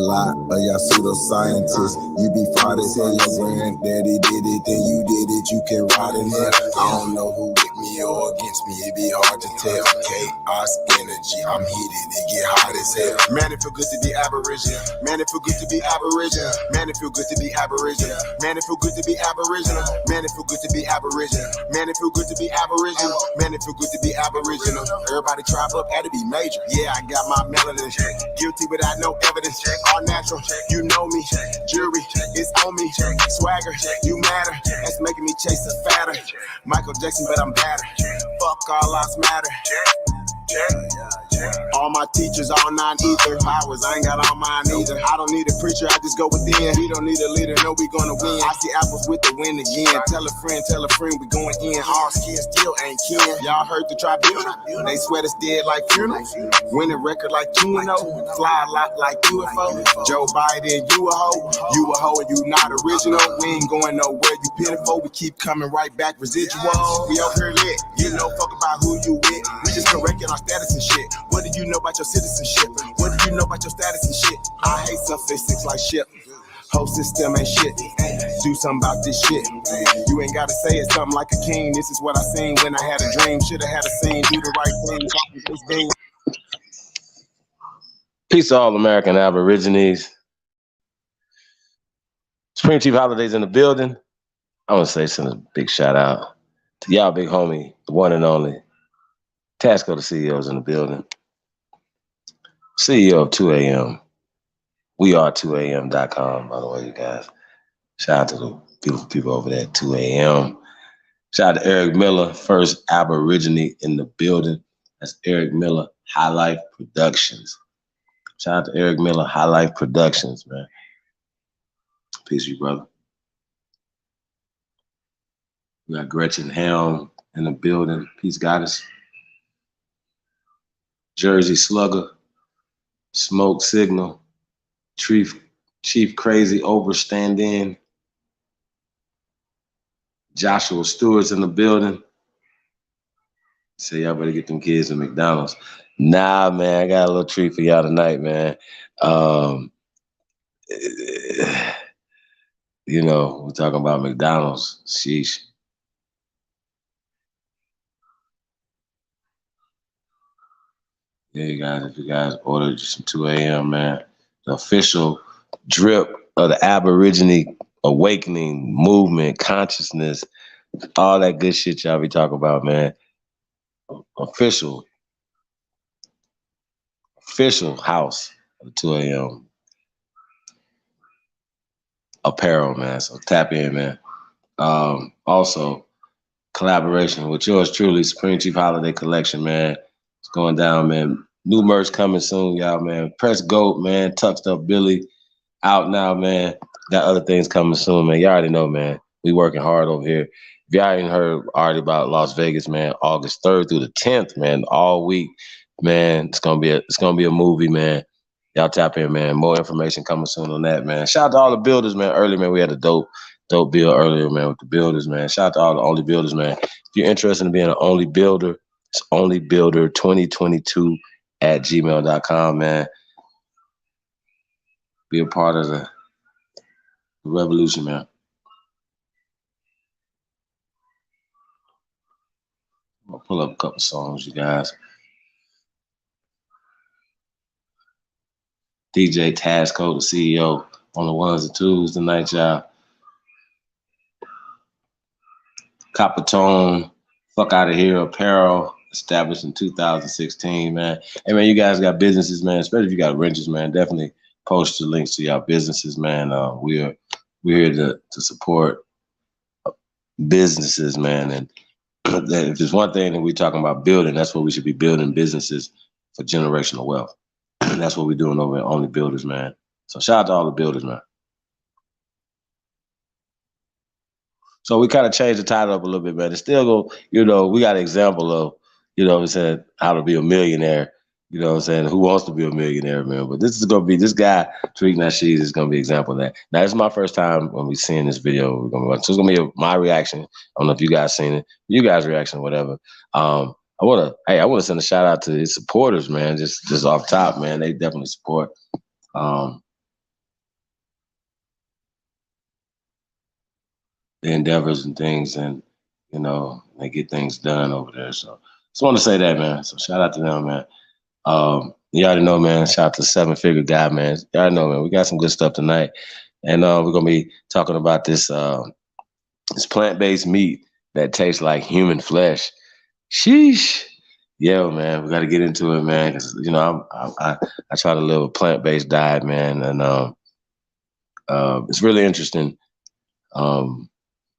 lot of y'all pseudoscientists. You be fraud as hell, your granddaddy did it, then you did it, you can rot in it. I don't know who with me or against me, it be hard to tell. Chaos energy, I'm heated, it get hot as hell. Man, it feel good to be Aboriginal. Man, it feel good to be Aboriginal. Man, it feel good to be Aboriginal. Man, it feel good to be Aboriginal. Man, it feel good to be Aboriginal. Man, it feel good to be Aboriginal. Man, it feel good to be Aboriginal. Everybody tribe up, had to be major. Yeah, I got my melanin. Guilty without no evidence. All natural, you know me. Jury, it's on me. Swagger, you matter. That's making me chase a fatter. Michael Jackson, but I'm better. Fuck all lives matter. All my teachers, all non-ether powers, I ain't got all mine either. I don't need a preacher, I just go within. We don't need a leader, no, we gonna win. I see apples with the win again. Tell a friend, we going in. All skin still ain't kin. Y'all heard the tribunal? They sweat us dead like funerals. Winning record like Q&O. Fly a lot like UFO. Joe Biden, you a hoe. You a hoe and you not original. We ain't going nowhere, you pitiful. We keep coming right back, residual. We over here lit. You know fuck about who you with. We just correcting our status and shit. What do you know about your citizenship? What do you know about your status and shit? I hate suffixes like shit. Whole system ain't shit. Do something about this shit. You ain't gotta say it something like a king. This is what I seen when I had a dream. Should've had a scene. Do the right thing. Peace to all American Aborigines. Spring Chief Holidays in the building. I want to send a big shout out to y'all big homie, the one and only Tasco, the CEO's in the building. CEO of 2 a.m. We are 2am.com, by the way, you guys. Shout out to the beautiful people over there at 2 a.m. Shout out to Eric Miller, first Aborigine in the building. That's Eric Miller, High Life Productions. Shout out to Eric Miller, High Life Productions, man. Peace to you, brother. We got Gretchen Helm in the building. Peace, Goddess. Jersey Slugger, Smoke Signal, Chief Crazy Overstanding, Joshua Stewart's in the building. Say y'all better get them kids to McDonald's. Nah, man, I got a little treat for y'all tonight, man. You know, we're talking about McDonald's. Sheesh. Yeah, you guys, if you guys ordered some 2 a.m., man, the official drip of the Aborigine awakening movement, consciousness, all that good shit y'all be talking about, man. Official house of 2 a.m. apparel, man. So tap in, man. Also, collaboration with yours truly, Supreme Chief Holiday Collection, man. It's going down, man. New merch coming soon, y'all, man. Press Goat, man. Tucked Up Billy out now, man. Got other things coming soon, man. You already know, man. We working hard over here. If y'all ain't heard already about Las Vegas, man, August 3rd through the 10th, man, all week, man. It's gonna be a movie, man. Y'all tap in, man. More information coming soon on that, man. Shout out to all the builders, man. Earlier, man, we had a dope bill earlier, man, with the builders, man. Shout out to all the only builders, man. If you're interested in being an only builder, it's onlybuilder2022@gmail.com, man. Be a part of the revolution, man. I'll pull up a couple songs, you guys. DJ Tasco, the CEO, on the ones and twos tonight, y'all. Coppertone, Fuck Out of Here Apparel, established in 2016, man. Hey, man, you guys got businesses, man, especially if you got renters, man. Definitely post the links to y'all businesses, man. We're here to support businesses, man. And if there's one thing that we're talking about building, that's what we should be building, businesses for generational wealth. And that's what we're doing over at Only Builders, man. So shout out to all the builders, man. So we kind of changed the title up a little bit, man. It's still go, you know, we got an example of, you know what I'm saying, how to be a millionaire, you know what I'm saying, who wants to be a millionaire, man. But this is going to be, this guy, Tariq Nasheed, is going to be an example of that. Now, this is my first time when we're seeing this video. So it's going to be my reaction. I don't know if you guys seen it, you guys' reaction, whatever. I want to send a shout out to his supporters, man, just off top, man. They definitely support. the endeavors and things, and they get things done over there. So just want to say that, man. So shout out to them, man. You already know, man. Shout out to Seven Figure Guy, man. You already know, man. We got some good stuff tonight, and we're gonna be talking about this plant-based meat that tastes like human flesh. Sheesh. Yeah, man, we got to get into it, man. Because I try to live a plant-based diet, man, and it's really interesting. And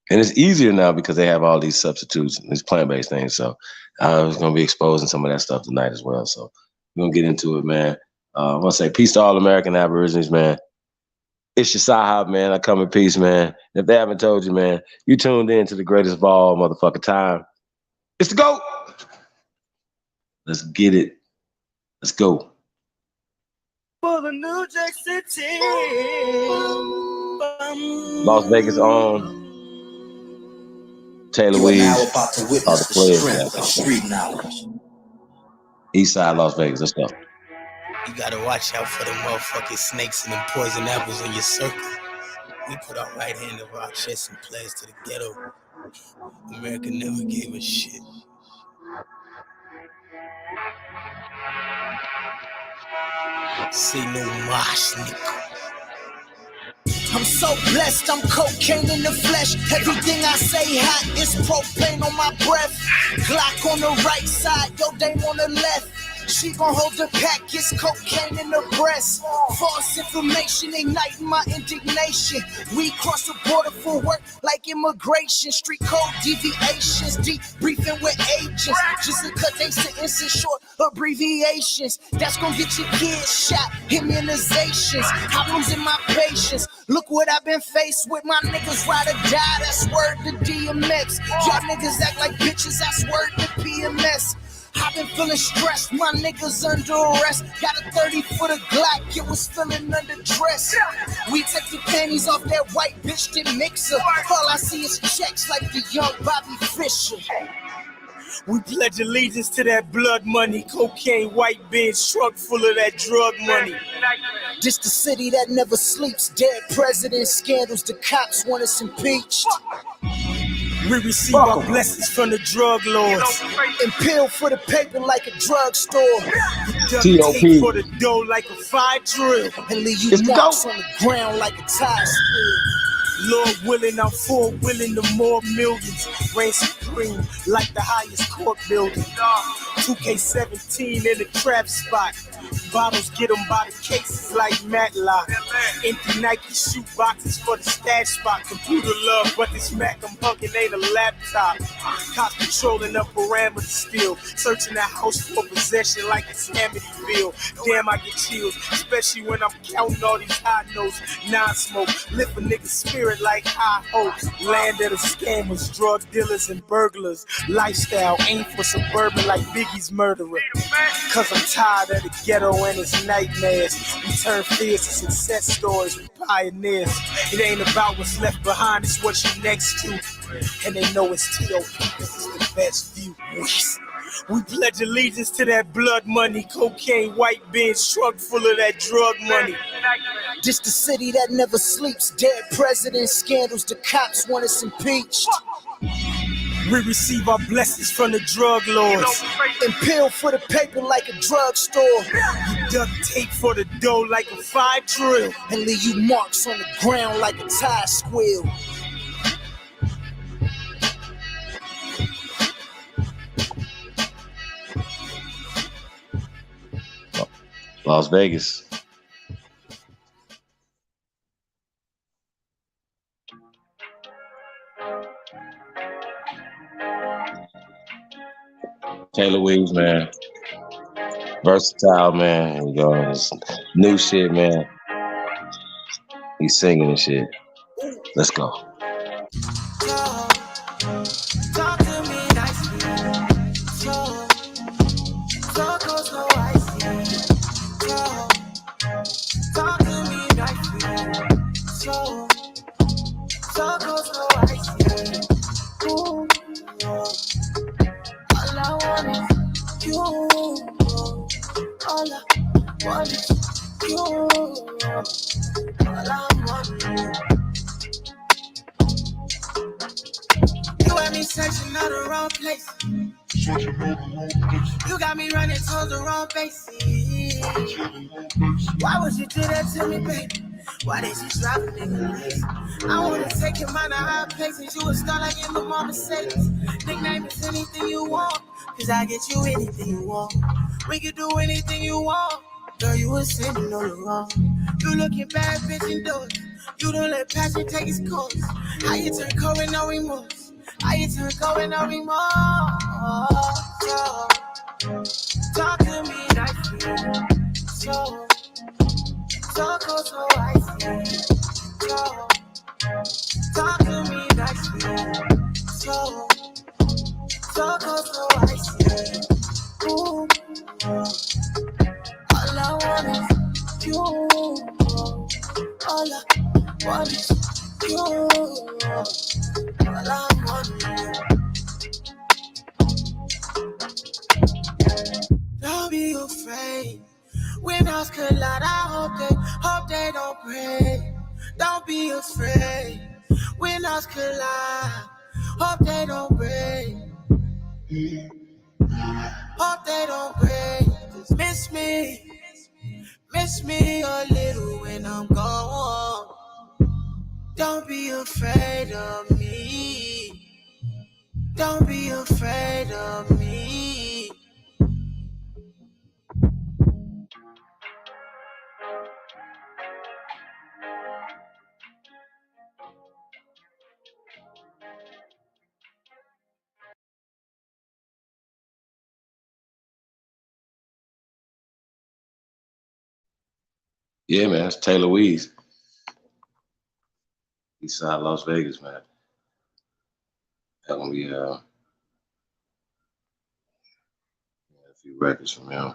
it's easier now because they have all these substitutes, these plant-based things. So I was going to be exposing some of that stuff tonight as well. So we're going to get into it, man. I want to say peace to all American Aborigines, man. It's your sahab, man. I come in peace, man. If they haven't told you, man, you tuned in to the greatest of all motherfucking time. It's the GOAT. Let's get it. Let's go. For the New Jack City. Las Vegas on. Taylor Weeds. You are now about to witness the strength of street knowledge. East Side Las Vegas. Let's go. You gotta watch out for the motherfucking snakes and them poison apples in your circle. We put our right hand over our chest and pledge to the ghetto. America never gave a shit. Say no mosh, nigga. I'm so blessed, I'm cocaine in the flesh. Everything I say hot is propane on my breath. Glock on the right side, yo dame on the left. She gon' hold the pack, it's cocaine in the breast. False information igniting my indignation. We cross the border for work like immigration. Street code deviations, deep briefing with agents. Just to cut they sentences short, abbreviations. That's gon' get your kids shot, immunizations. I'm losing my patience. Look what I've been faced with, my niggas ride or die. That's word to DMX. Y'all niggas act like bitches, that's word to PMS. I've been feeling stressed, my niggas under arrest. Got a 30 foot of Glock, it was feeling underdressed. We take the panties off that white bitch, then mix her. All I see is checks like the young Bobby Fischer. We pledge allegiance to that blood money. Cocaine, white Benz, truck full of that drug money. This the city that never sleeps. Dead presidents, scandals, the cops want us impeached. We receive our blessings from the drug lords. And pill for the paper like a drugstore. Duct tape for the dough like a fire drill. And leave you marks on the ground like a tire spill. Lord willing, I'm for willing to more millions. Reign supreme like the highest court building. 2K17 in the trap spot. Bottles get them by the cases like Matlock. Empty Nike shoe boxes for the stash spot. Computer love, but this Mac I'm hugging ain't a laptop. Cops patrolling up parameters still. Searching the house for possession like it's Amityville. Damn, I get chills, especially when I'm counting all these high notes. Non-smoke, lift a nigga's spirit like high hopes. Land of the scammers, drug dealers and burglars. Lifestyle aim for suburban like Biggie's murderer. Cause I'm tired of the ghetto and its nightmares. We turn fears to success stories with pioneers. It ain't about what's left behind, it's what you're next to. And they know it's T.O.P. cause it's the best view. We pledge allegiance to that blood money. Cocaine, white Benz, truck full of that drug money. This the city that never sleeps. Dead presidents, scandals, the cops want us impeached. We receive our blessings from the drug lords. And pill for the paper like a drugstore. Duct tape for the dough like a fire drill. And leave you marks on the ground like a tire squeal. Las Vegas. Taylor Weeds, man. Versatile, man. Here we go. It's new shit, man. He's singing and shit. Let's go. Talk to me nicely. So goes no icy. Talk to me nicely. So goes no icy. Ooh. All I want is you. All I want is you. All I want is you. me searching on the wrong place. You got me running towards the wrong bases. Why would you do that to me, baby? Why did you drop a nigga like? I wanna take your mind to high places. You a star like in the mama Mercedes. Nickname is anything you want, cause I get you anything you want. We can do anything you want. Girl, you was sitting on the wrong. You looking bad, bitch, indoors. You don't let passion take its course. How you turn cold with no remorse? How you turn cold with no remorse? Talk to me nicely. So cold, so icy. Talk to me nicely. So cold, so icy. Ooh, all I want is you. All I want is you. All I want is you. Don't be afraid. When us collide, I hope they don't break. Don't be afraid. When us collide, hope they don't break. Hope they don't break. Just miss me a little when I'm gone. Don't be afraid of me. Don't be afraid of me. Yeah, man, it's Taylor Weeze. Eastside Las Vegas, man. That gonna be a few records from him.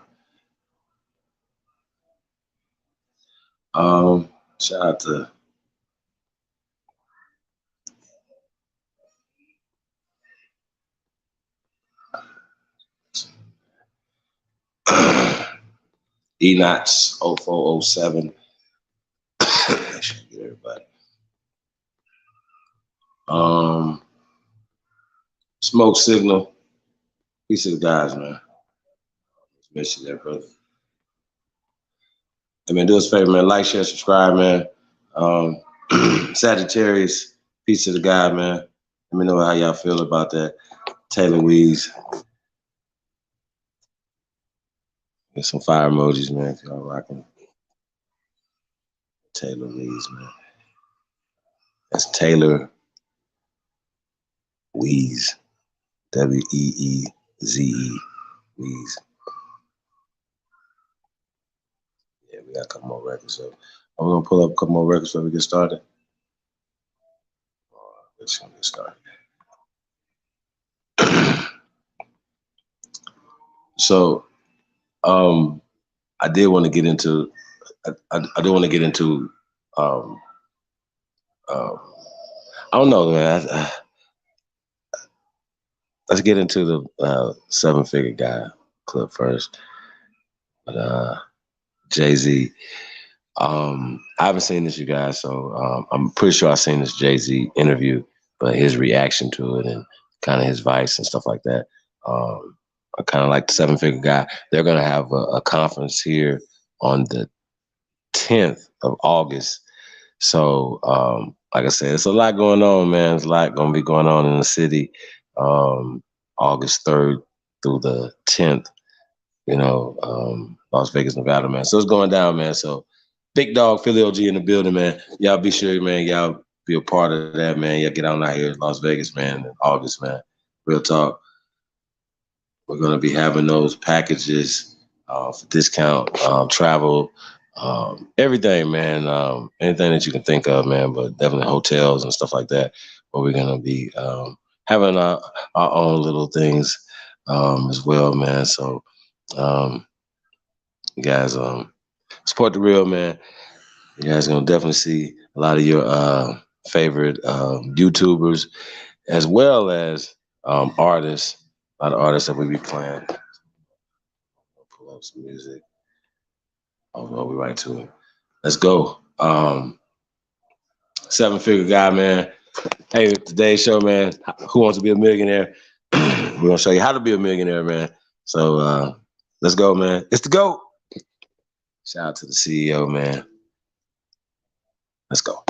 Shout out to Enox 0407. I should get everybody. Smoke Signal. Peace to the guys, man. Miss you there, brother. Hey, man, do us a favor, man. Like, share, subscribe, man. Sagittarius, peace to the guy, man. Let me know how y'all feel about that. Taylor Weeze. Get some fire emojis, man, if y'all rocking. Taylor Weeze, man. That's Taylor Weeze. Weeze. Weeze. Yeah, we got a couple more records. So I'm gonna pull up a couple more records before we get started. Let's get started. So, I did want to get into. I do want to get into. I don't know, man. Let's get into the 7-figure guy clip first. But Jay-Z. I haven't seen this, you guys, so I'm pretty sure I've seen this Jay-Z interview, but his reaction to it and kind of his advice and stuff like that. I kind of like the 7-figure guy. They're going to have a conference here on the 10th of August. So, like I said, it's a lot going on, man. There's a lot going to be going on in the city. August 3rd through the 10th, Las Vegas, Nevada, man. So it's going down, man. So Big Dog, Philly OG in the building, man. Y'all be sure, man. Y'all be a part of that, man. Y'all get on out here in Las Vegas, man, in August, man. Real talk. We're going to be having those packages for discount, travel, everything, man. Anything that you can think of, man, but definitely hotels and stuff like that, where we're going to be having our own little things as well, man. So, you guys, support the real, man. You guys are going to definitely see a lot of your favorite YouTubers as well as artists. A lot of artists that we be playing. I'll pull up some music. I'll go right to it. Let's go. 7-figure guy, man. Hey, today's show, man, Who Wants to Be a Millionaire? We're going to show you how to be a millionaire, man. So let's go, man. It's the GOAT. Shout out to the CEO, man. Let's go.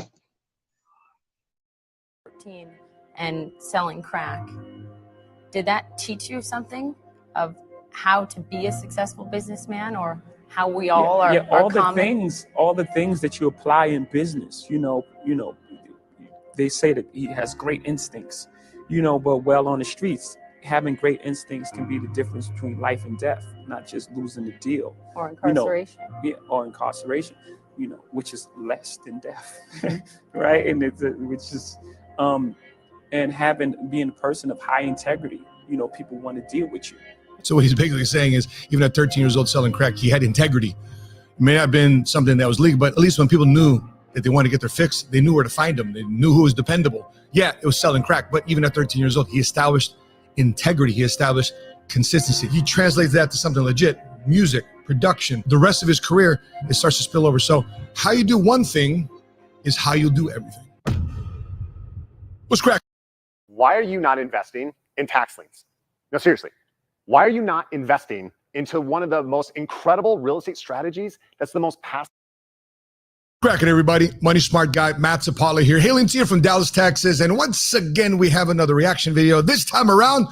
And selling crack. Did that teach you something of how to be a successful businessman, or how we all are all common? the things that you apply in business, you know, they say that he has great instincts, but well, on the streets, having great instincts can be the difference between life and death, not just losing the deal. Or incarceration. Or incarceration, which is less than death, right? And which is, and being a person of high integrity, people want to deal with you. So what he's basically saying is, even at 13 years old selling crack, he had integrity. It may not have been something that was legal, but at least when people knew that they wanted to get their fix, they knew where to find them. They knew who was dependable. Yeah, it was selling crack, but even at 13 years old, he established integrity. He established consistency. He translates that to something legit: music, production. The rest of his career, it starts to spill over. So how you do one thing is how you'll do everything. What's crack? Why are you not investing in tax liens? No, seriously. Why are you not investing into one of the most incredible real estate strategies that's the most passive? Cracking, everybody. Money Smart Guy, Matt Zapala here, hailing to you from Dallas, Texas. And once again, we have another reaction video. This time around,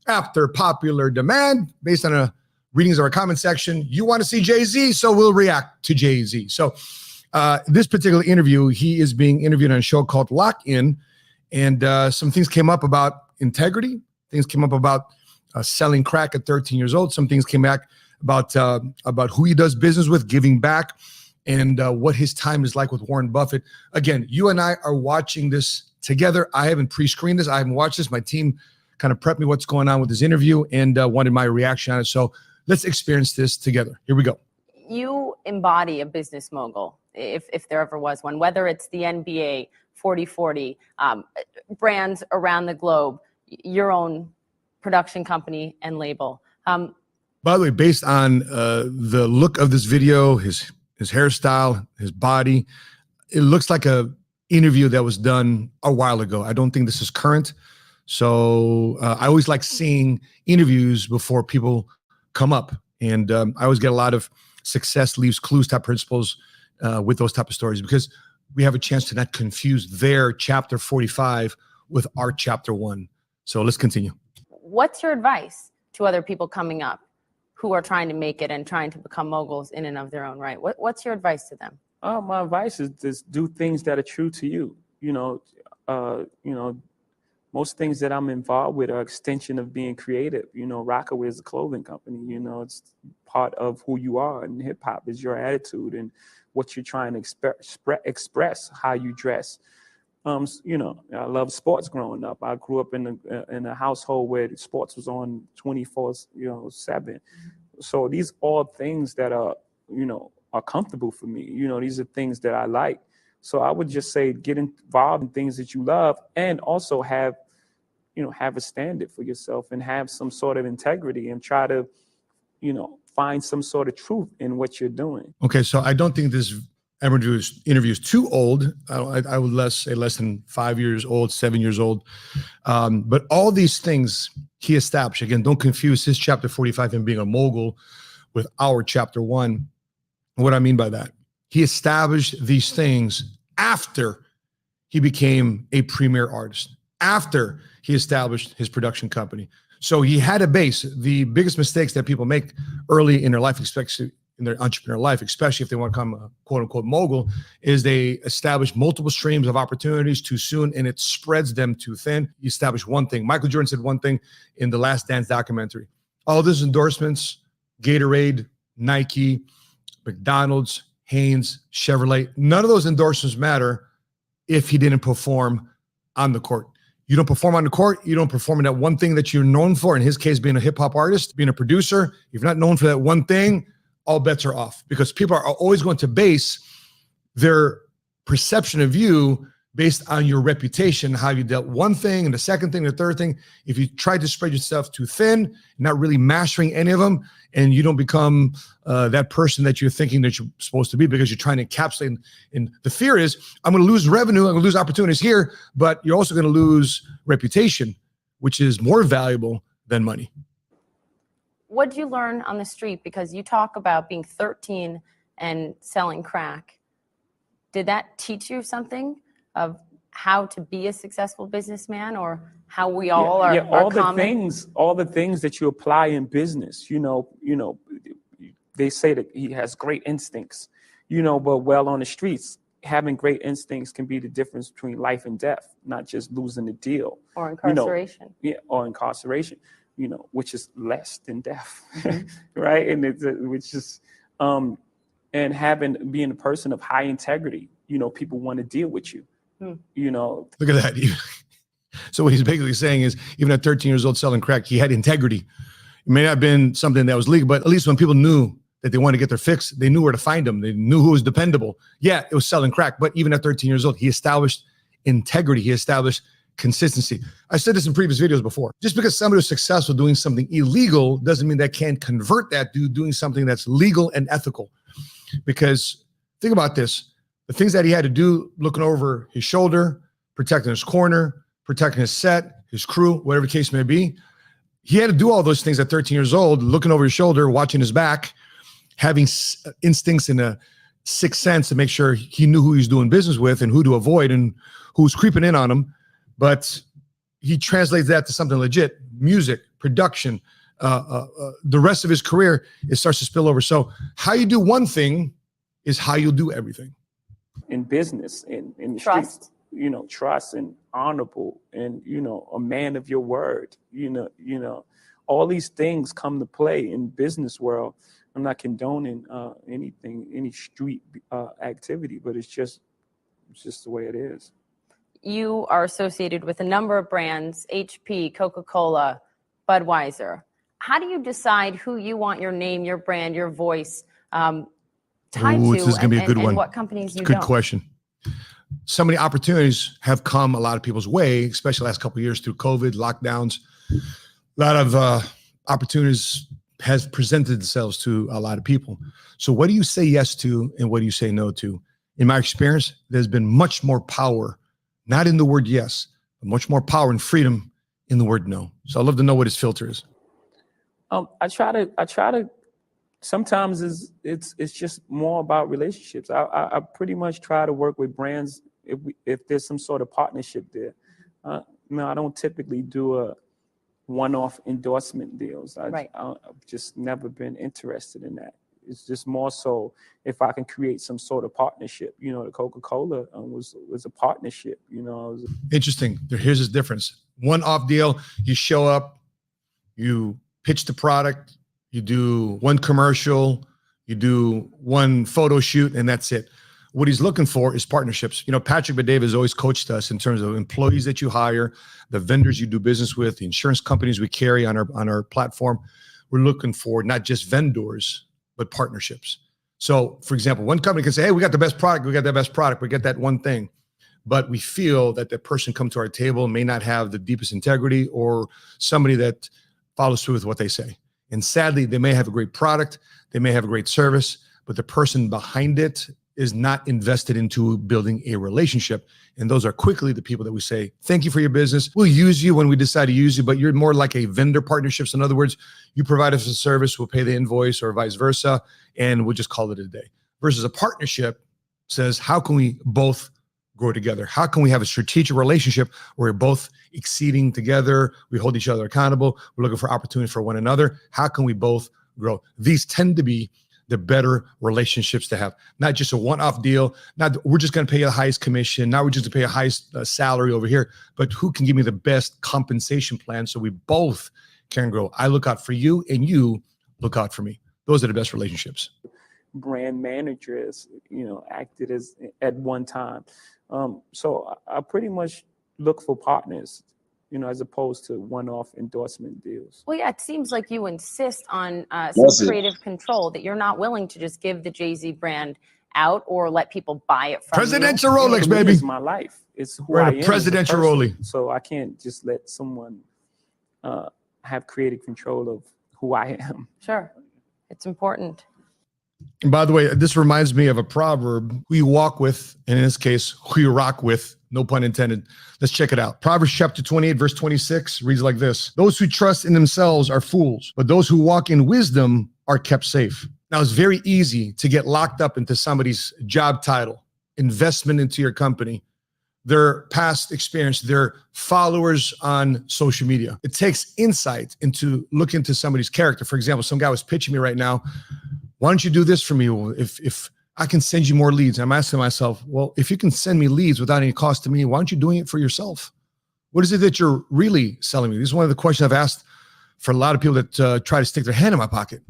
after popular demand, based on readings of our comment section, you want to see Jay-Z, so we'll react to Jay-Z. So this particular interview, he is being interviewed on a show called Lock In. And some things came up about integrity. Things came up about selling crack at 13 years old. Some things came back about who he does business with, giving back, and what his time is like with Warren Buffett. Again, you and I are watching this together. I haven't pre-screened this. I haven't watched this. My team kind of prepped me what's going on with this interview and wanted my reaction on it. So let's experience this together. Here we go. You embody a business mogul, if there ever was one, whether it's the NBA, 40/40, brands around the globe, your own production company and label. By the way, based on the look of this video, his hairstyle, his body, it looks like a interview that was done a while ago. I don't think this is current. So I always like seeing interviews before people come up. And I always get a lot of success leaves clues type principles with those type of stories, because we have a chance to not confuse their chapter 45 with our chapter 1. So let's continue. What's your advice to other people coming up who are trying to make it and trying to become moguls in and of their own right? What's your advice to them? My advice is just do things that are true to you. Most things that I'm involved with are extension of being creative. Rockaway is a clothing company. It's part of who you are, and hip hop is your attitude and what you're trying to express, how you dress. I love sports growing up. I grew up in a household where sports was on 24/7. So these are things that are comfortable for me. These are things that I like. So I would just say get involved in things that you love, and also have a standard for yourself and have some sort of integrity, and try to, find some sort of truth in what you're doing. Okay, so I don't think this interview is too old. I would say less than 5 years old, 7 years old. But all these things he established, again, don't confuse his chapter 45 and being a mogul with our chapter 1. What I mean by that, he established these things after he became a premier artist, after he established his production company. So he had a base. The biggest mistakes that people make early in their life, especially in their entrepreneur life, especially if they want to become a quote unquote mogul, is they establish multiple streams of opportunities too soon, and it spreads them too thin. You establish one thing. Michael Jordan said one thing in the Last Dance documentary: all these endorsements, Gatorade, Nike, McDonald's, Hanes, Chevrolet, none of those endorsements matter if he didn't perform on the court. You don't perform on the court, you don't perform in that one thing that you're known for. In his case, being a hip hop artist, being a producer, if you're not known for that one thing, all bets are off, because people are always going to base their perception of you based on your reputation, how you dealt one thing and the second thing, the third thing. If you try to spread yourself too thin, not really mastering any of them, and you don't become that person that you're thinking that you're supposed to be because you're trying to encapsulate. And the fear is, I'm going to lose revenue, I'm going to lose opportunities here, but you're also going to lose reputation, which is more valuable than money. What did you learn on the street? Because you talk about being 13 and selling crack. Did that teach you something of how to be a successful businessman, or how we all are common? All the things that you apply in business, they say that he has great instincts, but well, on the streets, having great instincts can be the difference between life and death, not just losing the deal. Or incarceration. Or incarceration, which is less than death, right? And and being a person of high integrity, people want to deal with you. Look at that. So what he's basically saying is, even at 13 years old selling crack, he had integrity. It may not have been something that was legal, but at least when people knew that they wanted to get their fix, they knew where to find them. They knew who was dependable. Yeah, it was selling crack, but even at 13 years old, he established integrity. He established consistency. I said this in previous videos before. Just because somebody was successful doing something illegal doesn't mean they can't convert that to doing something that's legal and ethical. Because think about this. The things that he had to do, looking over his shoulder, protecting his corner, protecting his set, his crew, whatever the case may be. He had to do all those things at 13 years old, looking over his shoulder, watching his back, having instincts and a sixth sense to make sure he knew who he was doing business with and who to avoid and who was creeping in on him. But he translates that to something legit: music, production, the rest of his career, it starts to spill over. So how you do one thing is how you'll do everything. In business, in the Trust. Streets, trust and honorable, and a man of your word. All these things come to play in business world. I'm not condoning any street activity, but it's just the way it is. You are associated with a number of brands: HP, Coca-Cola, Budweiser. How do you decide who you want your name, your brand, your voice tied to, this is gonna be a good one. And what companies you Good don't? question. So many opportunities have come a lot of people's way, especially the last couple of years through COVID, lockdowns. A lot of opportunities has presented themselves to a lot of people. So what do you say yes to and what do you say no to? In my experience, there's been much more power, not in the word yes, but much more power and freedom in the word no. So I'd love to know what his filter is. I try to. Sometimes it's just more about relationships. I pretty much try to work with brands if there's some sort of partnership there. I don't typically do a one-off endorsement deals. I've just never been interested in that. It's just more so if I can create some sort of partnership. The Coca-Cola was a partnership. Interesting. Here's his difference. One-off deal. You show up, you pitch the product. You do one commercial, you do one photo shoot, and that's it. What he's looking for is partnerships. Patrick Bet-David has always coached us in terms of employees that you hire, the vendors you do business with, the insurance companies we carry on our platform. We're looking for not just vendors, but partnerships. So, for example, one company can say, hey, we got the best product, we got that one thing. But we feel that the person come to our table may not have the deepest integrity or somebody that follows through with what they say. And sadly, they may have a great product, they may have a great service, but the person behind it is not invested into building a relationship. And those are quickly the people that we say, thank you for your business. We'll use you when we decide to use you, but you're more like a vendor partnership. So in other words, you provide us a service, we'll pay the invoice or vice versa, and we'll just call it a day. Versus a partnership says, how can we both grow together? How can we have a strategic relationship where we're both exceeding together? We hold each other accountable. We're looking for opportunity for one another. How can we both grow? These tend to be the better relationships to have, not just a one-off deal. Not we're just going to pay you the highest commission. Now we're just going to pay a highest salary over here, but who can give me the best compensation plan so we both can grow? I look out for you and you look out for me. Those are the best relationships. Brand managers, acted as at one time. So I pretty much look for partners, as opposed to one-off endorsement deals. Well, yeah, it seems like you insist on some creative control, that you're not willing to just give the Jay-Z brand out or let people buy it from Presidential you. Rolex, baby. It's my life. it's who Right, I a am as presidential person. rollie. So I can't just let someone have creative control of who I am. Sure. It's important. And by the way, this reminds me of a proverb: who you walk with, and in this case, who you rock with, no pun intended. Let's check it out. Proverbs chapter 28, verse 26 reads like this: those who trust in themselves are fools, but those who walk in wisdom are kept safe. Now, it's very easy to get locked up into somebody's job title, investment into your company, their past experience, their followers on social media. It takes insight into look into somebody's character. For example, some guy was pitching me right now. Why don't you do this for me? Well, if I can send you more leads. I'm asking myself, well, if you can send me leads without any cost to me, why aren't you doing it for yourself? What is it that you're really selling me? This is one of the questions I've asked for a lot of people that try to stick their hand in my pocket,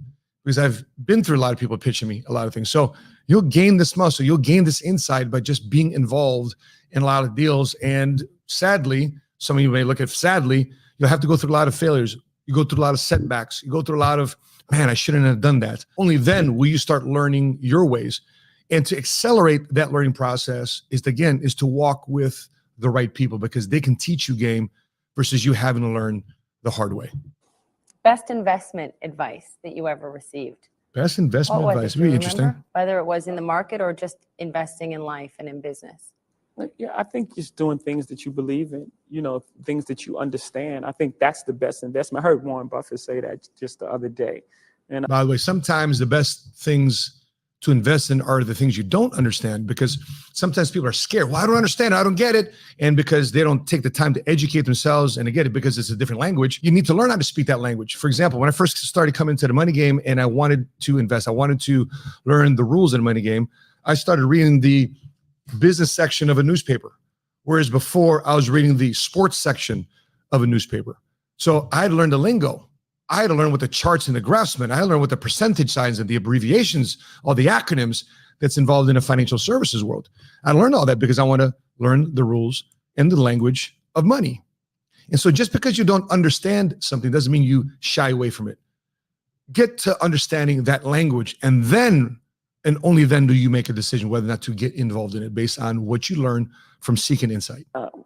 because I've been through a lot of people pitching me a lot of things. So you'll gain this muscle, you'll gain this insight by just being involved in a lot of deals. And sadly, some of you may look at sadly, you'll have to go through a lot of failures. You go through a lot of setbacks. You go through a lot of, man, I shouldn't have done that. Only then will you start learning your ways. And to accelerate that learning process is to walk with the right people, because they can teach you game versus you having to learn the hard way. Best investment advice that you ever received? Best investment What was advice. it? Do you Really interesting. remember? Whether it was in the market or just investing in life and in business. Yeah, I think just doing things that you believe in, things that you understand. I think that's the best investment. I heard Warren Buffett say that just the other day. And by the way, sometimes the best things to invest in are the things you don't understand, because sometimes people are scared. Well, I don't understand. I don't get it. And because they don't take the time to educate themselves and to get it, because it's a different language, you need to learn how to speak that language. For example, when I first started coming to the money game and I wanted to invest, I wanted to learn the rules of the money game, I started reading the business section of a newspaper. Whereas before I was reading the sports section of a newspaper. So I had to learn the lingo. I had to learn what the charts and the graphs meant. I had to learn what the percentage signs and the abbreviations, all the acronyms that's involved in a financial services world. I learned all that because I want to learn the rules and the language of money. And so just because you don't understand something doesn't mean you shy away from it. Get to understanding that language, and then and only then do you make a decision whether or not to get involved in it based on what you learn from seeking insight.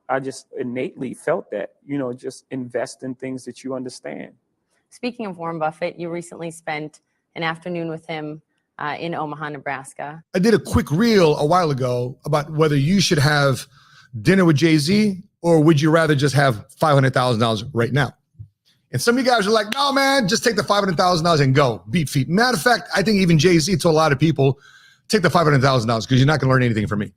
I just innately felt that, just invest in things that you understand. Speaking of Warren Buffett, you recently spent an afternoon with him in Omaha, Nebraska. I did a quick reel a while ago about whether you should have dinner with Jay-Z or would you rather just have $500,000 right now? And some of you guys are like, no, man, just take the $500,000 and go. Beat feet. Matter of fact, I think even Jay-Z told a lot of people, take the $500,000 because you're not going to learn anything from me.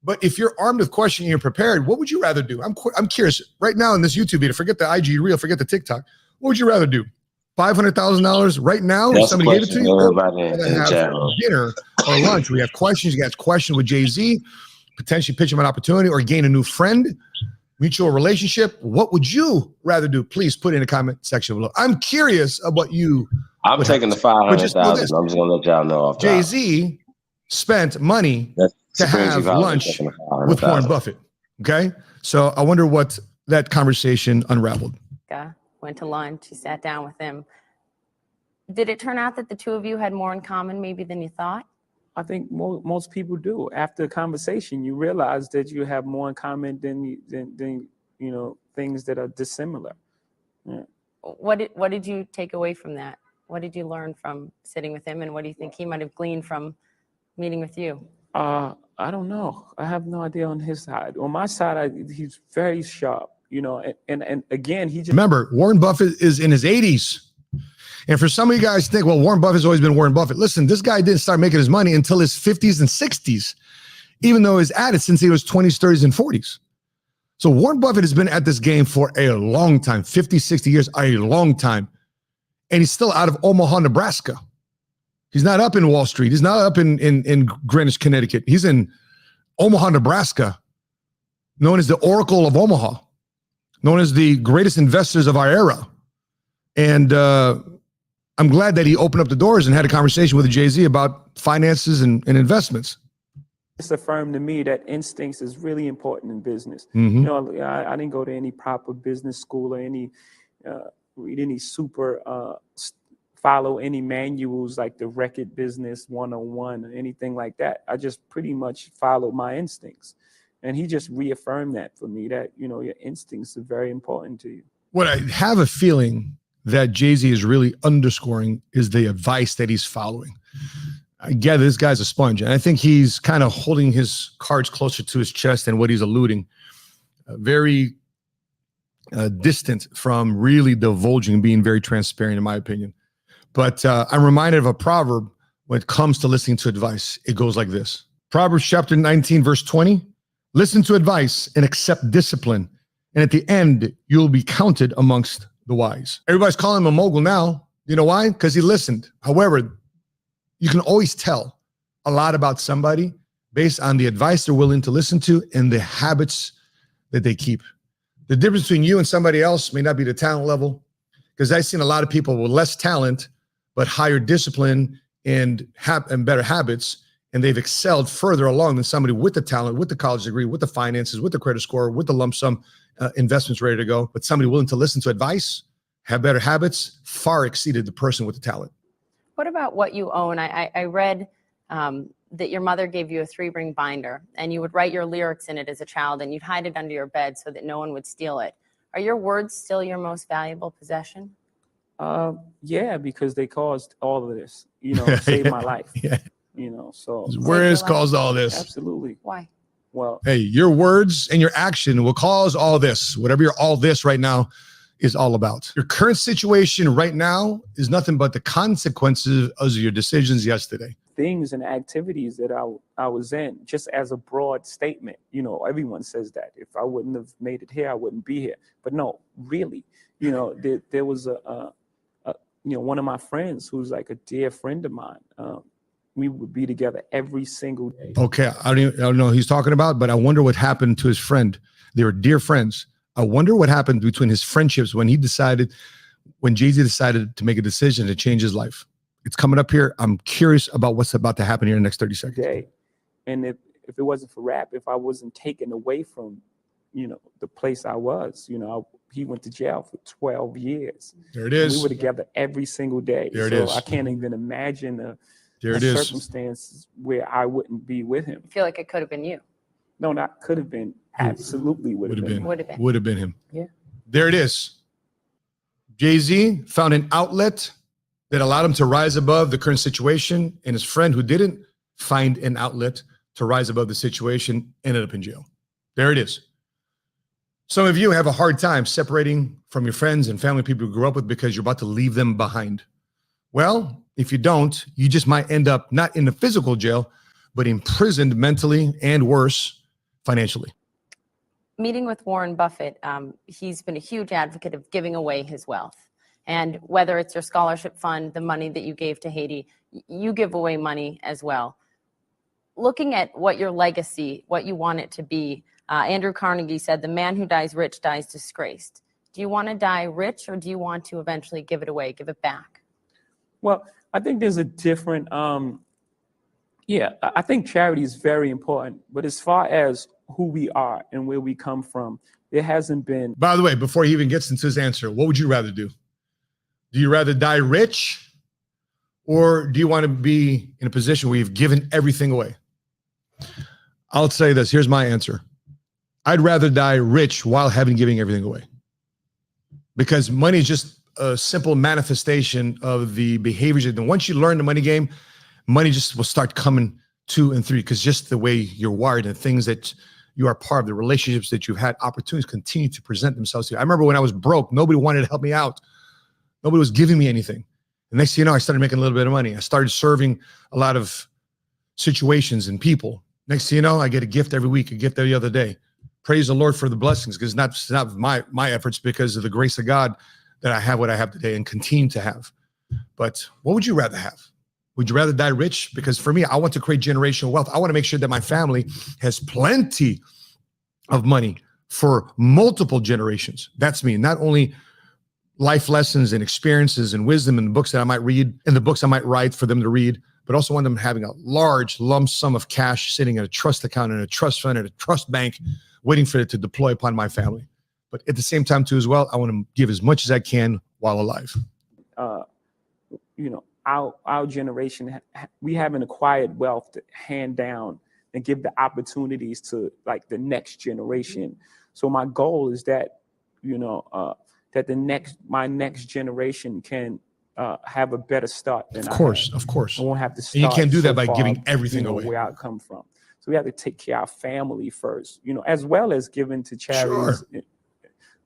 But if you're armed with questions and you're prepared, what would you rather do? I'm curious. Right now in this YouTube video, forget the IG reel, forget the TikTok. What would you rather do? $500,000 right now? If somebody gave it to you? Or have dinner or lunch? We have questions. You got questions with Jay-Z, potentially pitch him an opportunity or gain a new friend, mutual relationship. What would you rather do? Please put it in the comment section below. I'm curious about you. I'm taking the $500,000. I'm just going to let y'all know off. Jay-Z spent money to have lunch with Warren Buffett. Okay. So I wonder what that conversation unraveled. Went to lunch, you sat down with him. Did it turn out that the two of you had more in common maybe than you thought? I think most people do. After a conversation, you realize that you have more in common than things that are dissimilar. Yeah. What did you take away from that? What did you learn from sitting with him, and what do you think he might have gleaned from meeting with you? I don't know. I have no idea on his side. On my side, he's very sharp. And again, he just remember, Warren Buffett is in his 80s. And for some of you guys think, well, Warren Buffett's always been Warren Buffett. Listen, this guy didn't start making his money until his 50s and 60s, even though he's at it since he was 20s, 30s, and 40s. So Warren Buffett has been at this game for a long time, 50, 60 years, a long time. And he's still out of Omaha, Nebraska. He's not up in Wall Street. He's not up in Greenwich, Connecticut. He's in Omaha, Nebraska, known as the Oracle of Omaha, known as the greatest investors of our era. And I'm glad that he opened up the doors and had a conversation with Jay-Z about finances and investments. It's affirmed to me that instincts is really important in business. Mm-hmm. I didn't go to any proper business school or read any follow any manuals like the Record Business 101 or anything like that. I just pretty much followed my instincts. And he just reaffirmed that for me, that, you know, your instincts are very important to you. What I have a feeling that Jay-Z is really underscoring is the advice that he's following. I get this guy's a sponge, and I think he's kind of holding his cards closer to his chest than what he's alluding. Very distant from really divulging, being very transparent, in my opinion. But I'm reminded of a proverb when it comes to listening to advice. It goes like this. Proverbs chapter 19, verse 20. Listen to advice and accept discipline, and at the end, you'll be counted amongst the wise. Everybody's calling him a mogul now. You know why? Because he listened. However, you can always tell a lot about somebody based on the advice they're willing to listen to and the habits that they keep. The difference between you and somebody else may not be the talent level, because I've seen a lot of people with less talent, but higher discipline and better habits, and they've excelled further along than somebody with the talent, with the college degree, with the finances, with the credit score, with the lump sum investments ready to go. But somebody willing to listen to advice, have better habits, far exceeded the person with the talent. What about what you own? I read that your mother gave you a 3-ring binder, and you would write your lyrics in it as a child, and you'd hide it under your bed so that no one would steal it. Are your words still your most valuable possession? Yeah, because they caused all of this, you know, saved my life. Yeah. You know, so Words caused all this. Absolutely. Why? Well, hey, your words and your action will cause all this. Whatever your all this right now is all about. Your current situation right now is nothing but the consequences of your decisions yesterday. things and activities that I was in, just as a broad statement. You know, everyone says that. If I wouldn't have made it here, I wouldn't be here. But no, really, you know, there was one of my friends who's like a dear friend of mine. We would be together every single day. Okay, I don't know who he's talking about, but I wonder what happened to his friend. They were dear friends. I wonder what happened between his friendships when Jay-Z decided to make a decision to change his life. It's coming up here. I'm curious about what's about to happen here in the next 30 seconds. And if it wasn't for rap, if I wasn't taken away from, the place I was, he went to jail for 12 years. There it is. We were together every single day. There it is. I can't even imagine a is. circumstances where I wouldn't be with him. I feel like it could have been you. No, not could have been. Absolutely would have been. Would have been him. Yeah. There it is. Jay-Z found an outlet that allowed him to rise above the current situation, and his friend who didn't find an outlet to rise above the situation ended up in jail. There it is. Some of you have a hard time separating from your friends and family people you grew up with because you're about to leave them behind. Well, if you don't, you just might end up not in the physical jail, but imprisoned mentally and worse, financially. Meeting with Warren Buffett, he's been a huge advocate of giving away his wealth. And whether it's your scholarship fund, the money that you gave to Haiti, you give away money as well. Looking at what your legacy, what you want it to be, Andrew Carnegie said, the man who dies rich dies disgraced. Do you want to die rich, or do you want to eventually give it away, give it back? Well, I think there's a different, I think charity is very important. But as far as who we are and where we come from, there hasn't been. By the way, before he even gets into his answer, what would you rather do? Do you rather die rich, or do you want to be in a position where you've given everything away? I'll say this. Here's my answer. I'd rather die rich while giving everything away. Because money is just a simple manifestation of the behaviors. And once you learn the money game, money just will start coming 2 and 3, because just the way you're wired and things that you are part of, the relationships that you've had, opportunities continue to present themselves to you. I remember when I was broke, nobody wanted to help me out. Nobody was giving me anything. And next thing you know, I started making a little bit of money. I started serving a lot of situations and people. Next thing you know, I get a gift every week, a gift every other day. Praise the Lord for the blessings, because it's not my efforts, because of the grace of God that I have what I have today and continue to have. But what would you rather have? Would you rather die rich? Because for me, I want to create generational wealth. I want to make sure that my family has plenty of money for multiple generations. That's me. Not only life lessons and experiences and wisdom in the books that I might read and the books I might write for them to read, but also want them having a large lump sum of cash sitting in a trust account, in a trust fund, in a trust bank, waiting for it to deploy upon my family. But at the same time too as well, I want to give as much as I can while alive. Our generation, we haven't acquired wealth to hand down and give the opportunities to like the next generation. So my goal is that, you know, that my next generation can have a better start than Of course. I won't have to start. And you can't do that by far, giving everything away. Where I come from. So we have to take care of our family first, you know, as well as giving to charities.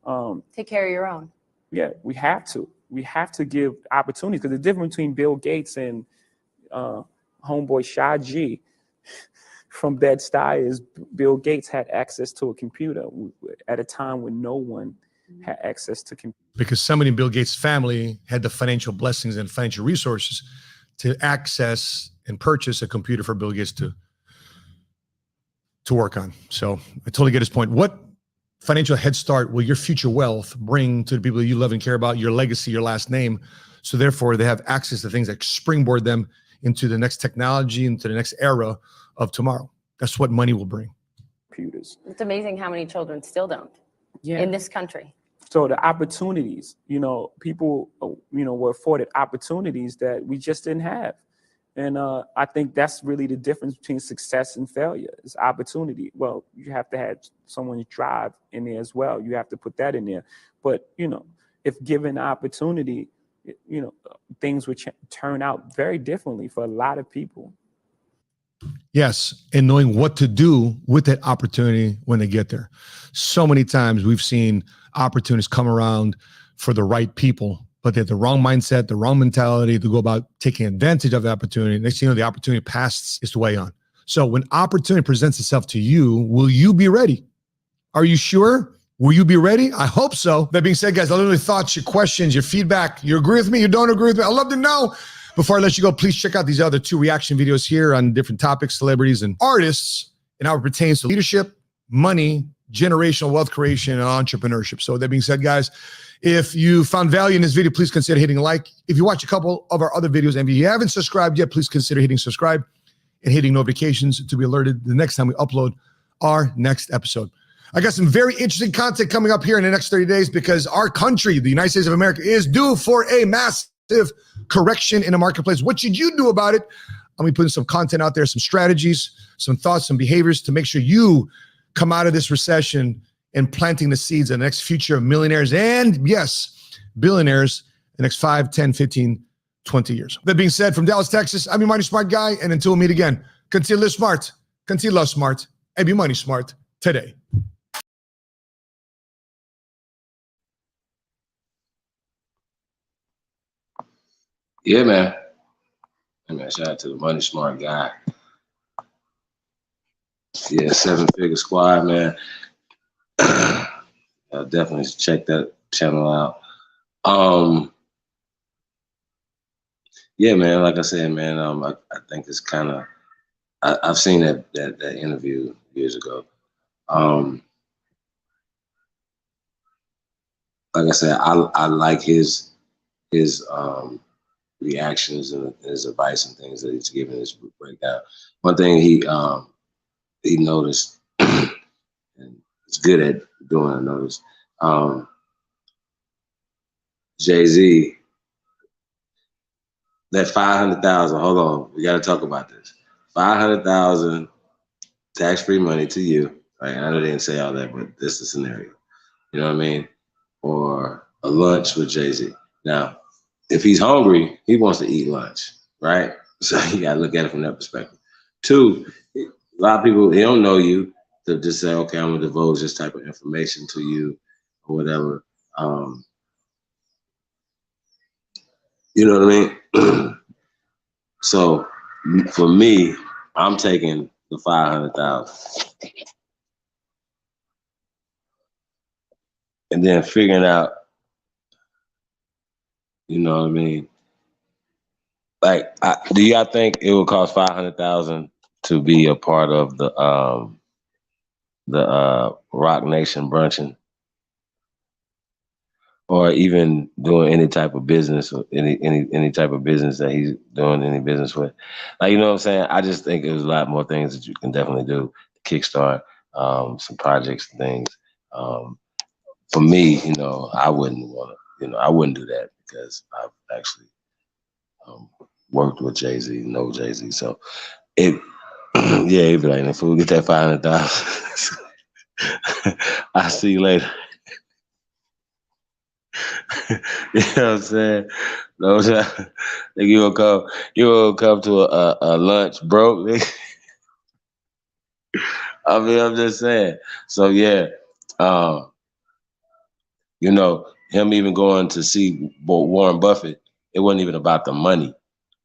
Sure. Take care of your own. Yeah, we have to. We have to give opportunities, because the difference between Bill Gates and homeboy Shah G from Bed-Stuy is Bill Gates had access to a computer at a time when no one had access to computers. Because somebody in Bill Gates' family had the financial blessings and financial resources to access and purchase a computer for Bill Gates to work on. So I totally get his point. What financial head start will your future wealth bring to the people that you love and care about, your legacy, your last name? So therefore they have access to things that springboard them into the next technology, into the next era of tomorrow. That's what money will bring. Computers. It's amazing how many children still don't in this country. So the opportunities, you know, people, you know, were afforded opportunities that we just didn't have. And I think that's really the difference between success and failure is opportunity. Well, you have to have someone's drive in there as well. You have to put that in there. But, you know, if given the opportunity, you know, things would turn out very differently for a lot of people. Yes, and knowing what to do with that opportunity when they get there. So many times we've seen opportunities come around for the right people, but they have the wrong mindset, the wrong mentality to go about taking advantage of the opportunity. Next thing you know, the opportunity passes its way on. So when opportunity presents itself to you, will you be ready? Are you sure? Will you be ready? I hope so. That being said, guys, I literally thoughts, your questions, your feedback. You agree with me? You don't agree with me? I'd love to know. Before I let you go, please check out these other 2 reaction videos here on different topics, celebrities and artists, and how it pertains to leadership, money, generational wealth creation, and entrepreneurship. So that being said, guys, if you found value in this video, please consider hitting like. If you watch a couple of our other videos and if you haven't subscribed yet, please consider hitting subscribe and hitting notifications to be alerted the next time we upload our next episode. I got some very interesting content coming up here in the next 30 days because our country, the United States of America, is due for a massive correction in the marketplace. What should you do about it? I'm going to be putting some content out there, some strategies, some thoughts, some behaviors to make sure you come out of this recession and planting the seeds of the next future of millionaires and, yes, billionaires the next 5, 10, 15, 20 years. That being said, from Dallas, Texas, I'm your money smart guy. And until we meet again, continue to live smart, continue to love smart, and be money smart today. Yeah, man. Hey, man, shout out to the money smart guy. Yeah, 7-figure squad, man. I'll definitely check that channel out. Yeah, man. Like I said, man, I think it's kind of. I've seen that interview years ago. Like I said, I like his reactions and his advice and things that he's giving his breakdown. One thing he noticed, and it's good at doing, I noticed, Jay-Z, that 500,000, hold on, we got to talk about this. 500,000 tax-free money to you, right? I know they didn't say all that, but this is the scenario. You know what I mean? Or a lunch with Jay-Z. Now, if he's hungry, he wants to eat lunch, right? So you got to look at it from that perspective. 2, a lot of people, they don't know you, to just say, okay, I'm going to divulge this type of information to you or whatever. You know what I mean? So for me, I'm taking the 500,000 and then figuring out, you know what I mean? Like, do y'all think it would cost 500,000 to be a part of the Rock Nation brunching, or even doing any type of business, or any type of business that he's doing any business with? Like, you know what I'm saying? I just think there's a lot more things that you can definitely do to kickstart some projects and things. For me, you know, I wouldn't want to, you know, I wouldn't do that because I've actually worked with Jay-Z, know Jay-Z. So it, Yeah, he'd be like, "The fool, get that 500,000. I'll see you later." You know what I'm saying? No, you gonna come to a lunch broke. I mean, I'm just saying. So yeah, um, you know, him even going to see Warren Buffett, it wasn't even about the money.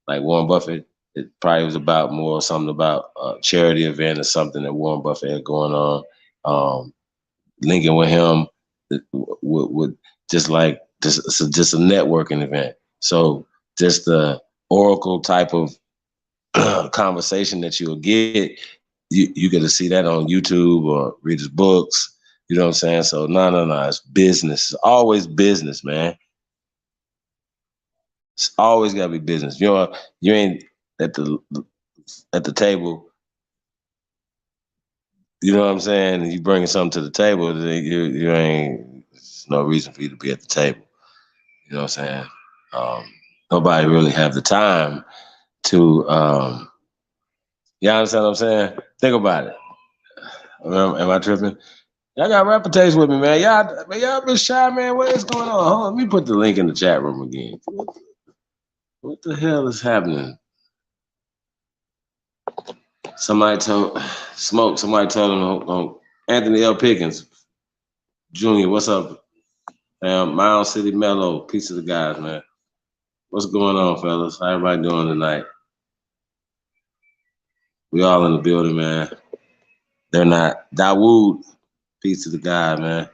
Like Warren Buffett, it probably was about more something about a charity event or something that Warren Buffett had going on. Linking with him would just like just a networking event. So just the oracle type of conversation that you'll get, you get to see that on YouTube or read his books. You know what I'm saying? So no, it's business. It's always business, man. It's always gotta be business. You ain't at the table. You know what I'm saying? And you bringing something to the table, then you ain't. There's no reason for you to be at the table. You know what I'm saying? Nobody really have the time to. You understand what I'm saying? Think about it. Am I tripping? Y'all got reputation with me, man. Y'all been shy, man. What is going on? Hold on, let me put the link in the chat room again. What the hell is happening? Somebody told Smoke. Somebody told him Anthony L. Pickens Jr. What's up, fam? Miles City Mellow. Peace of the guys, man. What's going on, fellas? How everybody doing tonight? We all in the building, man. They're not. Dawood. Peace to the guy, man.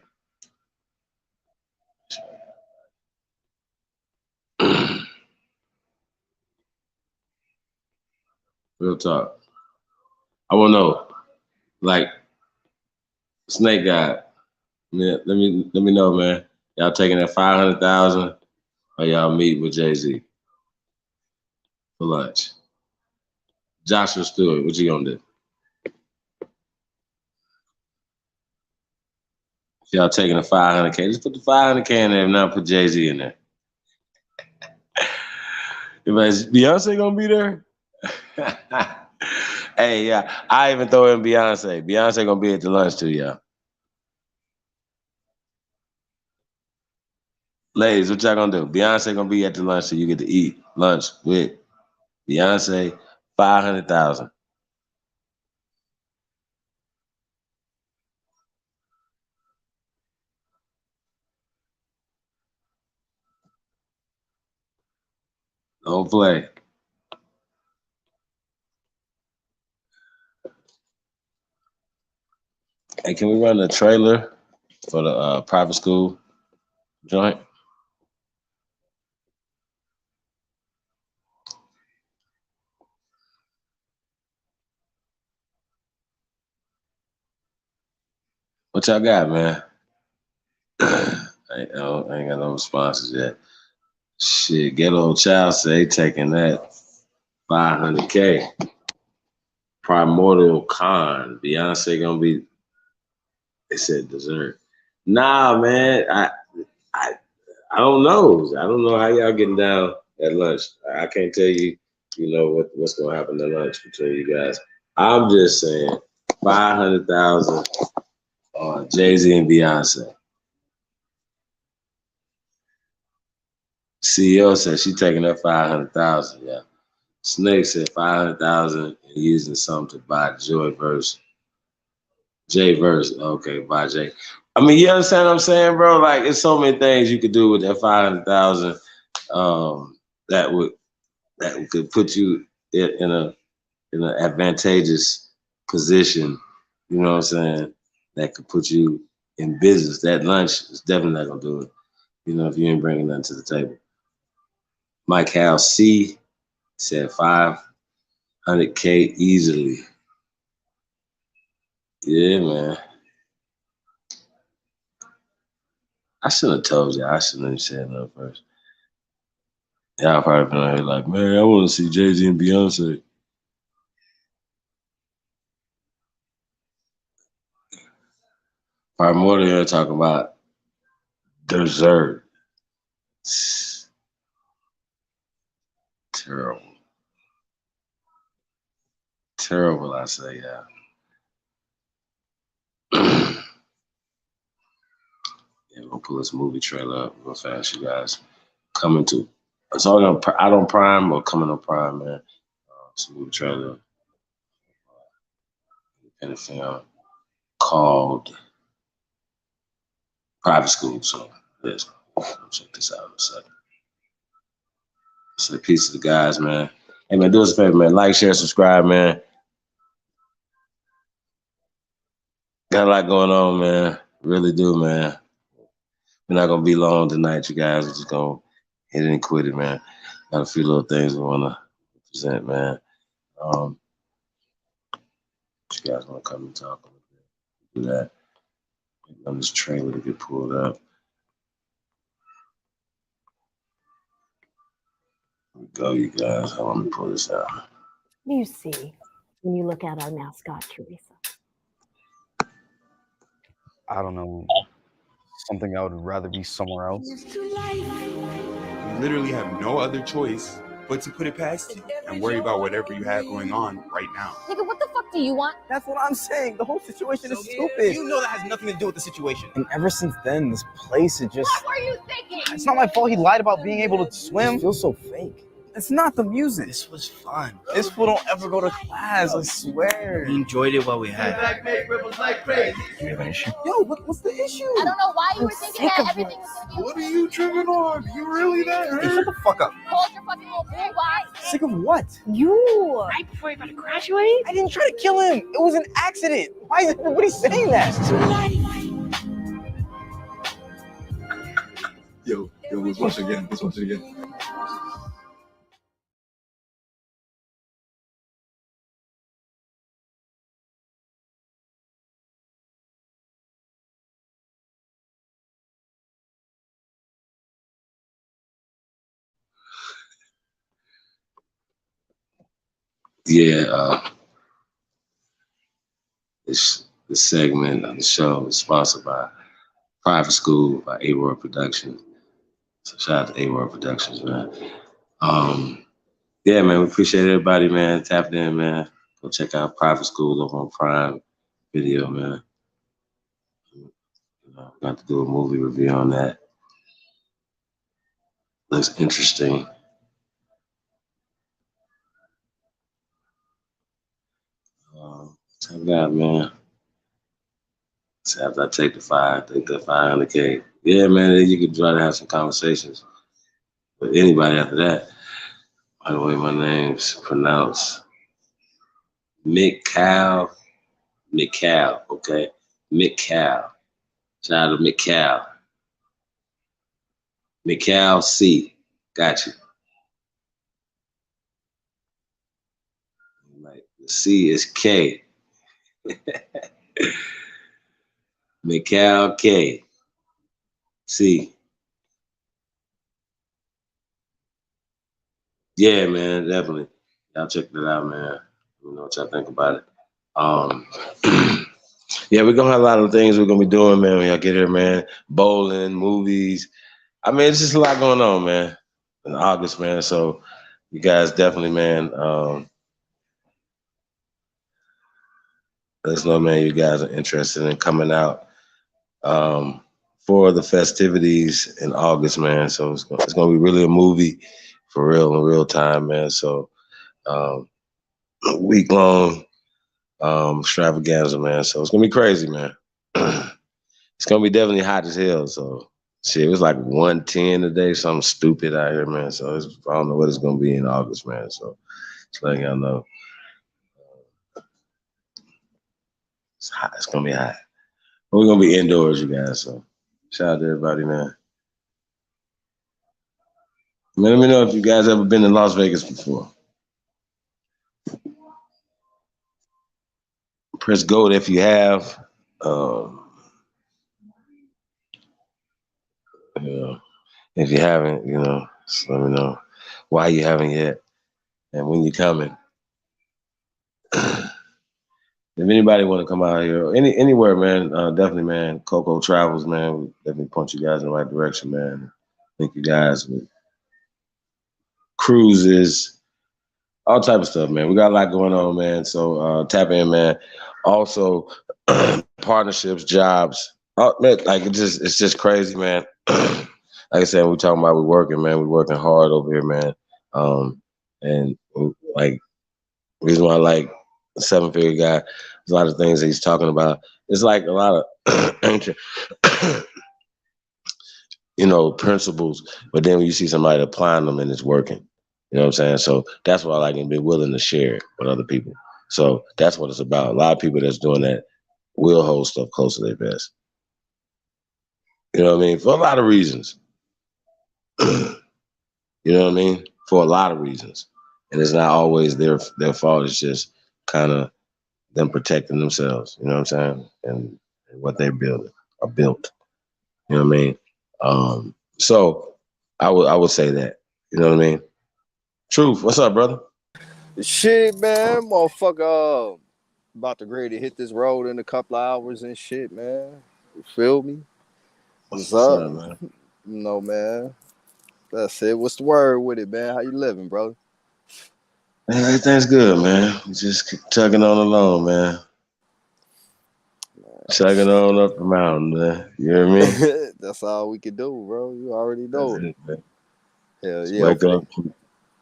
Real talk. I want to know, like, Snake God. Man, let me know, man. Y'all taking that 500,000, or y'all meet with Jay-Z for lunch? Joshua Stewart, what you gonna do? If y'all taking a 500K, just put the 500K in there, and not put Jay-Z in there. Is Beyonce gonna be there? Hey, yeah, I even throw in Beyonce. Beyonce gonna be at the lunch too, y'all. Ladies, what y'all gonna do? Beyonce gonna be at the lunch, so you get to eat lunch with Beyonce. 500,000. Don't play. Hey, can we run the trailer for the private school joint? What y'all got, man? I ain't got no responses yet. Shit, Ghetto Child say taking that 500K. Primordial Con. Beyonce gonna be. They said dessert. Nah, man. I don't know. I don't know how y'all getting down at lunch. I can't tell you. You know what's gonna happen at lunch between you guys. I'm just saying 500,000 on Jay-Z and Beyonce. CEO said she taking up 500,000. Yeah. Snake said 500,000 and using something to buy Joy verse. J verse. Okay, buy Jay. I mean, you understand what I'm saying, bro? Like, it's so many things you could do with that 500,000. That could put you in an advantageous position. You know what I'm saying? That could put you in business. That lunch is definitely not gonna do it. You know, if you ain't bringing nothing to the table. Mike Hal C said 500K easily. Yeah, man. I shouldn't have told you. I shouldn't have said that first. Y'all probably been out here like, man, I want to see Jay-Z and Beyonce. Probably more than here talking about dessert. Terrible. Terrible, I say, yeah. Yeah, we'll pull this movie trailer up real fast, you guys. Coming to, it's all out on Prime or coming on Prime, man. It's a movie trailer. And a film called Private School. So, yes, check this out in a second. So, peace to the guys, man. Hey, man, do us a favor, man. Like, share, subscribe, man. Got a lot going on, man. Really do, man. We're not going to be long tonight, you guys. We're just going to hit it and quit it, man. Got a few little things we want to present, man. You guys want to come and talk a little bit? Do that. On this trailer to get pulled up. Here we go, you guys. I want to pull this out. What do you see when you look at our mascot, Teresa? I don't know. Something I would rather be somewhere else. You literally have no other choice but to put it past you and worry about whatever you have going on right now. Nigga, what the fuck do you want? That's what I'm saying. The whole situation is stupid. You know that has nothing to do with the situation. And ever since then, this place is just... What were you thinking? It's not my fault he lied about being able to swim. It feels so fake. It's not the music. This was fun. This fool don't ever go to class, I swear. We enjoyed it while we had it. You have an issue? Yo, what's the issue? I don't know why you were thinking that everything was gonna be... What are you tripping on? You really that hurt? Hey, shut the fuck up. Hold your fucking little bull. Why? Sick of what? You. Right before you're about to graduate? I didn't try to kill him. It was an accident. Why is everybody saying that? Yo, let's watch it again. Let's watch it again. Yeah, this segment of the show is sponsored by Private School by A-World Productions. So shout out to A-World Productions, man. Yeah, man, we appreciate everybody, man, tapping in, man. Go check out Private School over on Prime Video, man. Got to do a movie review on that. Looks interesting. Check it out, man. So after I take the 500K. Yeah, man, then you can try to have some conversations with anybody after that. By the way, my name's pronounced McCall, okay? McCall. Shout out to McCall. McCall C. Got you. Like the C is K. McCall K. C. Yeah, man, definitely. Y'all check that out, man. Let me know what y'all think about it. Yeah, we're gonna have a lot of things we're gonna be doing, man, when y'all get here, man. Bowling, movies. I mean, it's just a lot going on, man, in August, man. So you guys definitely, man, let us know, man, you guys are interested in coming out for the festivities in August, man. So it's gonna be really a movie for real in real time, man. So week-long extravaganza, man. So it's gonna be crazy, man. It's gonna be definitely hot as hell. So shit, it was like 110 today, something stupid out here, man. So I don't know what it's gonna be in August, man. So just letting y'all know. It's hot. It's gonna be hot. But we're gonna be indoors, you guys. So shout out to everybody, man. Let me know if you guys ever been to Las Vegas before. Press gold if you have. If you haven't, just let me know why you haven't yet and when you're coming. If anybody want to come out here, anywhere, man, definitely, man. Coco Travels, man. We definitely point you guys in the right direction, man. Thank you guys with cruises, all type of stuff, man. We got a lot going on, man. So tap in, man. Also, partnerships, jobs. Man, like it's just crazy, man. Like I said, we're talking about we're working, man. We're working hard over here, man. And like reason why I like a 7-figure guy, there's a lot of things that he's talking about. It's like a lot of ancient, principles, but then when you see somebody applying them and it's working, you know what I'm saying? So that's why I like and be willing to share it with other people. So that's what it's about. A lot of people that's doing that will hold stuff close to their vest. You know what I mean? For a lot of reasons. You know what I mean? For a lot of reasons. And it's not always their fault. It's just kind of them protecting themselves. You know what I'm saying? And what they're building or built. You know what I mean? So I would say that. You know what I mean? Truth. What's up, brother? Shit, man. Motherfucker about to ready to hit this road in a couple of hours and shit, man. You feel me? What's up, man? No, man. That's it. What's the word with it, man? How you living, brother? Man, everything's good, man. Just keep chugging on along, man. Chugging on up the mountain, man. You know what I mean? That's all we can do, bro. You already know it. Man. Hell Just yeah. wake up,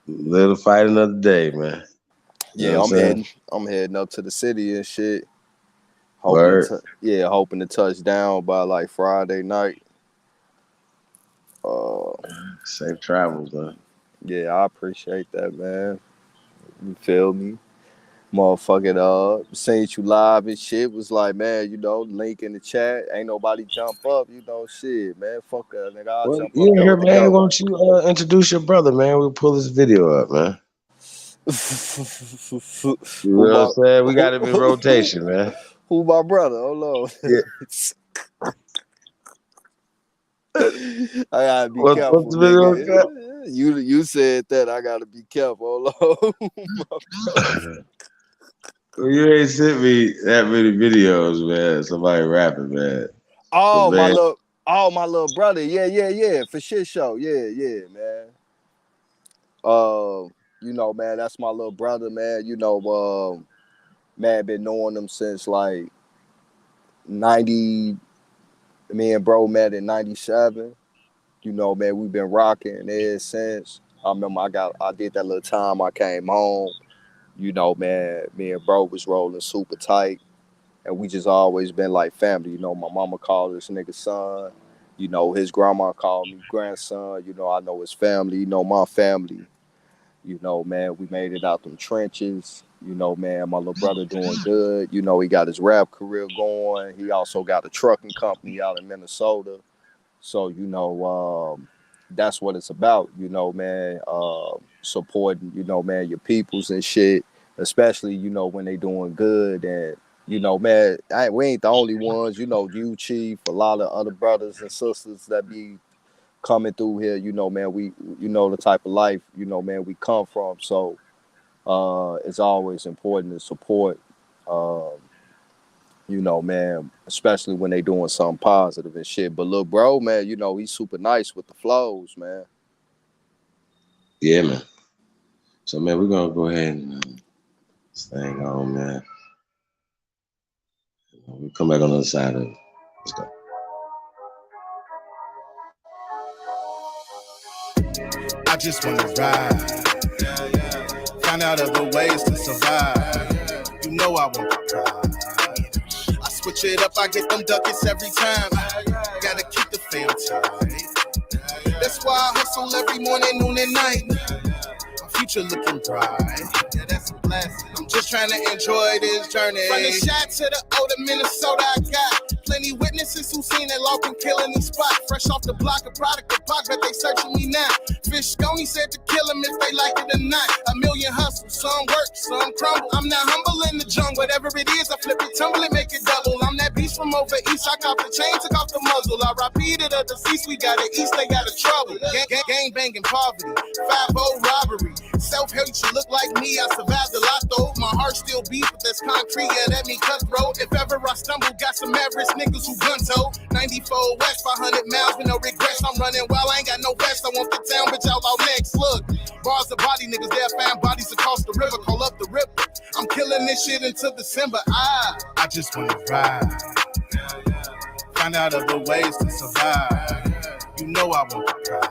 live to fight another day, man. You Yeah, I'm heading up to the city and shit. Hoping to touch down by like Friday night. Safe travels, man. Yeah, I appreciate that, man. You feel me? Motherfucking seen you live and shit. Was like, man, link in the chat. Ain't nobody jump up, shit, man. Fuck that, nigga. I'll jump You up here, there with the man? goat. Why don't you introduce your brother, man? We'll pull this video up, man. You know what I'm saying? We got him in rotation, man. Who my brother? Hold on. Yeah. I gotta be careful, nigga. You said that. I gotta be careful. Hold on. You ain't sent me that many videos, man. Somebody rapping, man. Oh, my little brother. Yeah. For shit show. Yeah, man. Man, that's my little brother, man. Man, been knowing him since like 90. Me and bro met in 97. Man, we've been rocking ever since. I remember I did that little time I came home. Man, me and bro was rolling super tight. And we just always been like family. My mama called this nigga son. His grandma called me grandson. I know his family. My family. Man, we made it out them trenches. Man, my little brother doing good. He got his rap career going. He also got a trucking company out in Minnesota. So, that's what it's about, man. Supporting, man, your peoples and shit. Especially, when they doing good. And, man, we ain't the only ones. You, Chief, a lot of other brothers and sisters that be coming through here, man, we, the type of life, man, we come from. So it's always important to support, man, especially when they doing something positive and shit. But look, bro, man, he's super nice with the flows, man. Yeah, man. So, man, we're going to go ahead and this thing on, man. We'll come back on the other side of it. Let's go. I just wanna ride. Find out other ways to survive. I want the pride. I switch it up, I get them ducats every time. Gotta keep the feel tight. That's why I hustle every morning, noon, and night. My future looking bright. Yeah, that's a blessing. I'm just trying to enjoy this journey. From the shot to the O to Minnesota, I got plenty witnesses who seen that Larkin killing the spot. Fresh off the block, a product of Pac, but they searching me now. Fish Sconey said to kill him if they like it or not. A million hustles, some work, some crumble. I'm not humble in the jungle, whatever it is, I flip it, tumble it, make it double. I'm that beast from over east, I cop the chain, took off the muzzle. I repeated the deceased, we got it east, they got a trouble. Gang banging poverty, 5-0 robbery. Self-hate, you look like me, I survived a lot though. My heart still beats, but that's concrete, yeah, that mean cutthroat. If ever I stumble, got some average niggas who gun toe. 94 West, 500 miles with no regrets. I'm running wild, I ain't got no vest. I want the town, bitch, out next. Look, bars of body niggas, they'll find bodies across the river. Call up the ripper. I'm killing this shit until December. I just wanna ride. Find out other ways to survive. You know I won't cry.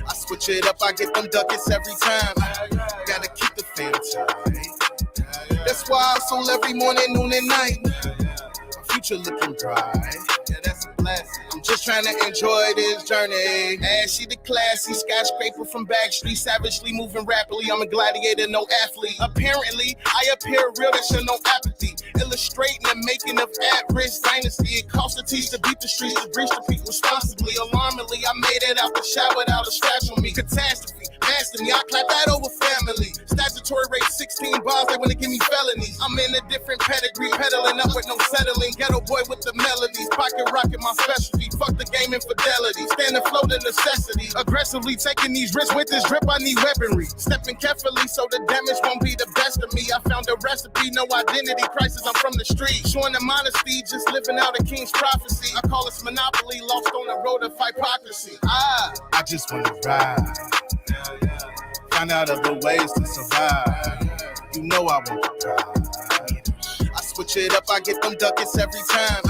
I switch it up, I get them ducats every time. Gotta keep the fam tight. That's why I hustle every morning, noon, and night. My future looking bright. Yeah, that's a blessing. I'm just trying to enjoy this journey. Ashy the classy skyscraper from Backstreet, savagely moving rapidly. I'm a gladiator, no athlete. Apparently, I appear real, that show no apathy. Illustrating the making of at-risk dynasty. It costs to teach to beat the streets, to breach the people responsibly. Alarmingly, I made it out the shot without a scratch on me. Catastrophe, master me, I clap that over family. Statutory rate 16 bars, they wanna give me felonies. I'm in a different pedigree, pedaling up with no settling. Ghetto boy with the melodies, pocket rocket my specialty. Fuck the game infidelity, stand afloat of necessity. Aggressively taking these risks with this drip, I need weaponry. Stepping carefully so the damage won't be the best of me. I found a recipe, no identity crisis, I'm from the street. Showing the modesty, just living out a king's prophecy. I call this monopoly, lost on the road of hypocrisy. I just wanna ride. Find out other ways to survive. You know I won't cry. I switch it up, I get them ducats every time.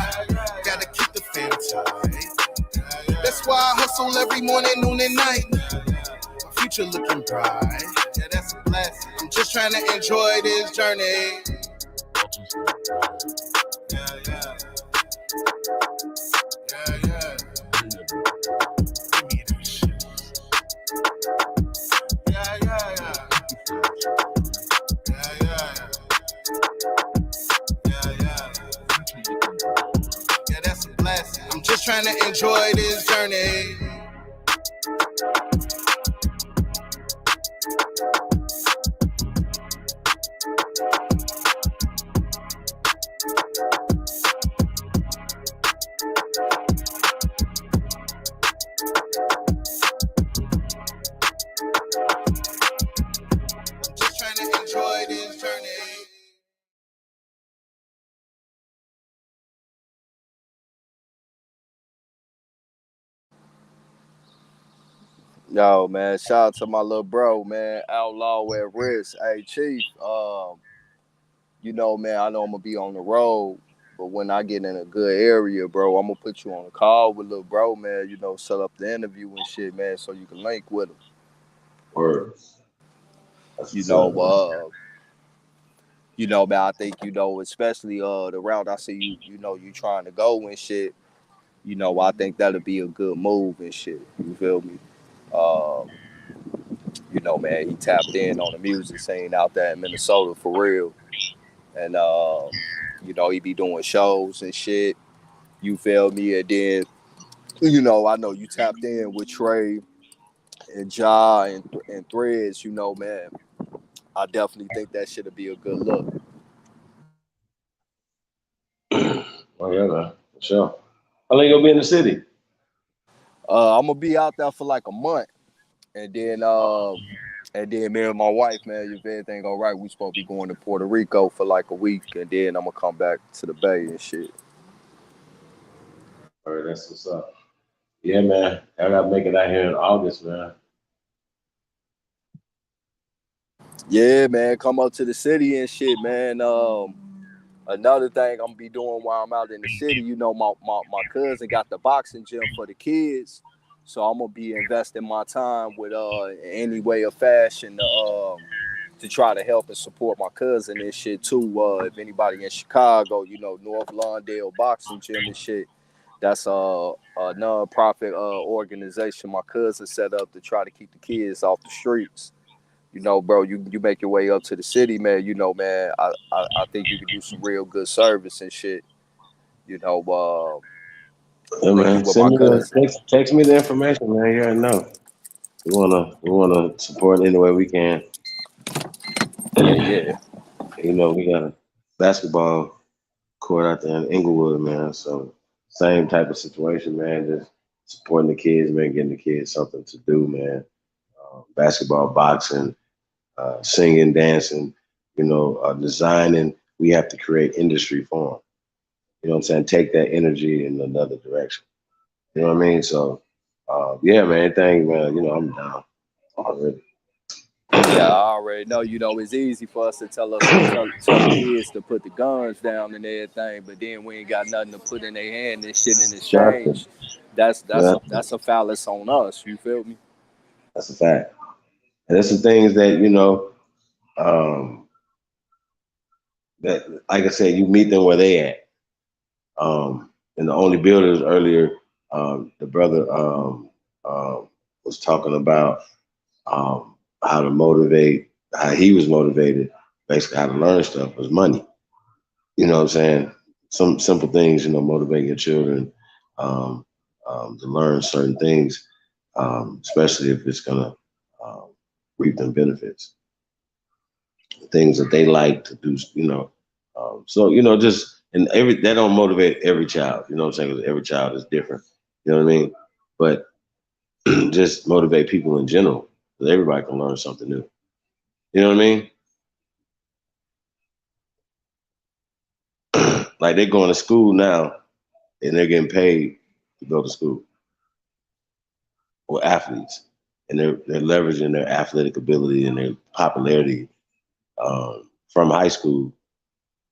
Gotta keep the fam tight. That's why I hustle every morning, noon, and night. My future looking bright. Yeah, that's a blessing. I'm just trying to enjoy this journey. Yeah, yeah. Yeah, yeah. Give me that shit. Yeah, yeah, yeah. Yeah, yeah, yeah. Yeah, yeah. Yeah, that's a blessing. I'm just trying to enjoy this journey. Just trying to enjoy this journey. Yo, man, shout out to my little bro, man, Outlaw at Risk. Hey, Chief, you know, man, I know I'm gonna be on the road, but when I get in a good area, bro, I'm gonna put you on a call with little bro, man, you know, set up the interview and shit, man, so you can link with him. Word. You know, man, I think, you know, especially the route I see you know, you trying to go and shit, you know, I think that'll be a good move and shit. You feel me? You know, man, he tapped in on the music scene out there in Minnesota for real. And you know, he be doing shows and shit. You feel me? And then, you know, I know you tapped in with Trey and Ja and Threads, you know, man. I definitely think that should be a good look. Oh yeah, man. For sure. How long you gonna be in the city? I'm gonna be out there for like a month. And then me and my wife, man, if everything all right, we supposed to be going to Puerto Rico for like a week, and then I'm gonna come back to the Bay and shit. All right, that's what's up. Yeah, man. I gotta make it out here in August, man. Yeah, man, come up to the city and shit, man. Another thing I'm gonna be doing while I'm out in the city, you know, my cousin got the boxing gym for the kids, so I'm gonna be investing my time with in any way or fashion to try to help and support my cousin and shit too. If anybody in Chicago, you know, North Lawndale Boxing Gym and shit, that's a non-profit organization my cousin set up to try to keep the kids off the streets. You know, bro, you make your way up to the city, man. You know, man, I think you can do some real good service and shit. You know, Yeah, man. Send me text me the information, man. You already know. We wanna support any way we can. Yeah. You know, we got a basketball court out there in Inglewood, man. So same type of situation, man. Just supporting the kids, man, getting the kids something to do, man. Basketball, boxing, singing, dancing, you know, designing. We have to create industry for them. You know what I'm saying? Take that energy in another direction. You know what I mean? So, yeah, man, anything, man, you know, I'm down already. Yeah, I already know. You know, it's easy for us to tell the kids to put the guns down and everything, but then we ain't got nothing to put in their hand and shit in Exactly. exchange. That's Exactly. a phallus on us. You feel me? That's a fact. And that's the things that, um, that, like I said, you meet them where they at. And the only builders earlier, the brother was talking about how to motivate, how he was motivated, basically how to learn stuff was money. You know what I'm saying? Some simple things, motivate your children um, to learn certain things, especially if it's gonna um, reap them benefits. Things that they like to do, so just and every that don't motivate every child. You know what I'm saying? 'Cause every child is different. You know what I mean? But just motivate people in general, because everybody can learn something new. You know what I mean? Like they're going to school now and they're getting paid to go to school, or athletes, and they're leveraging their athletic ability and their popularity from high school,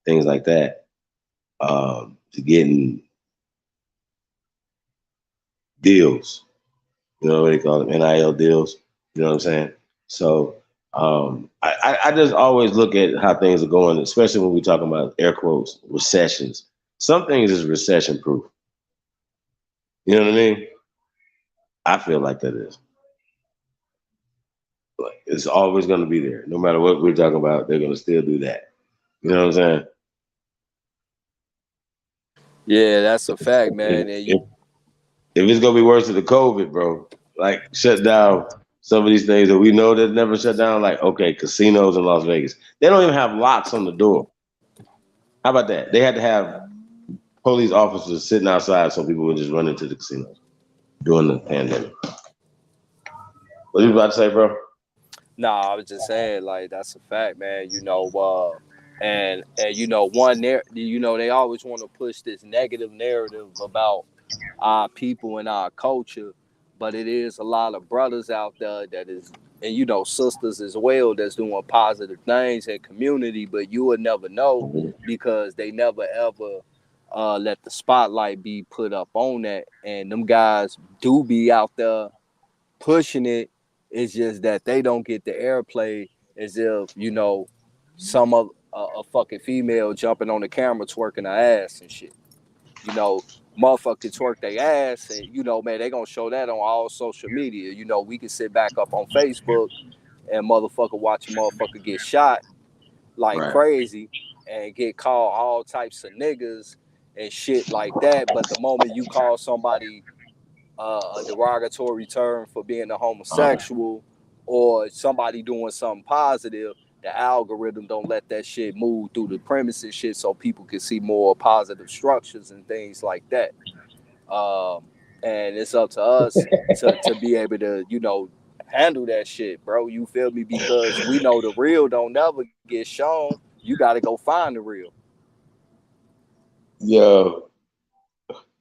things like that, to getting deals. You know what they call them, NIL deals. You know what I'm saying? So I just always look at how things are going, especially when we talk about air quotes recessions. Some things is recession proof. You know what I mean? I feel like that is. Like, it's always going to be there. No matter what we're talking about, they're going to still do that. You know what I'm saying? Yeah, that's a fact, If, man. And if, if it's going to be worse than the COVID, bro, like shut down some of these things that we know that never shut down, like, okay, casinos in Las Vegas. They don't even have locks on the door. How about that? They had to have police officers sitting outside so people would just run into the casinos during the pandemic. What are you about to say, bro? nah, I was just saying, like, that's a fact, man. And they always want to push this negative narrative about our people and our culture, but it is a lot of brothers out there that is, and sisters as well, that's doing positive things in community, but you would never know because they never ever let the spotlight be put up on that, and them guys do be out there pushing it. It's just that they don't get the airplay as if some of a fucking female jumping on the camera twerking her ass and shit. Motherfucker twerk their ass, and man, they gonna show that on all social media. We can sit back up on Facebook and motherfucker watch a motherfucker get shot like Right. crazy and get called all types of niggas and shit like that. But the moment you call somebody a derogatory term for being a homosexual or somebody doing something positive, the algorithm don't let that shit move through the premises shit, so people can see more positive structures and things like that. Um, and it's up to us to be able to handle that shit, bro. You feel me? Because we know the real don't never get shown. You got to go find the real. Yo,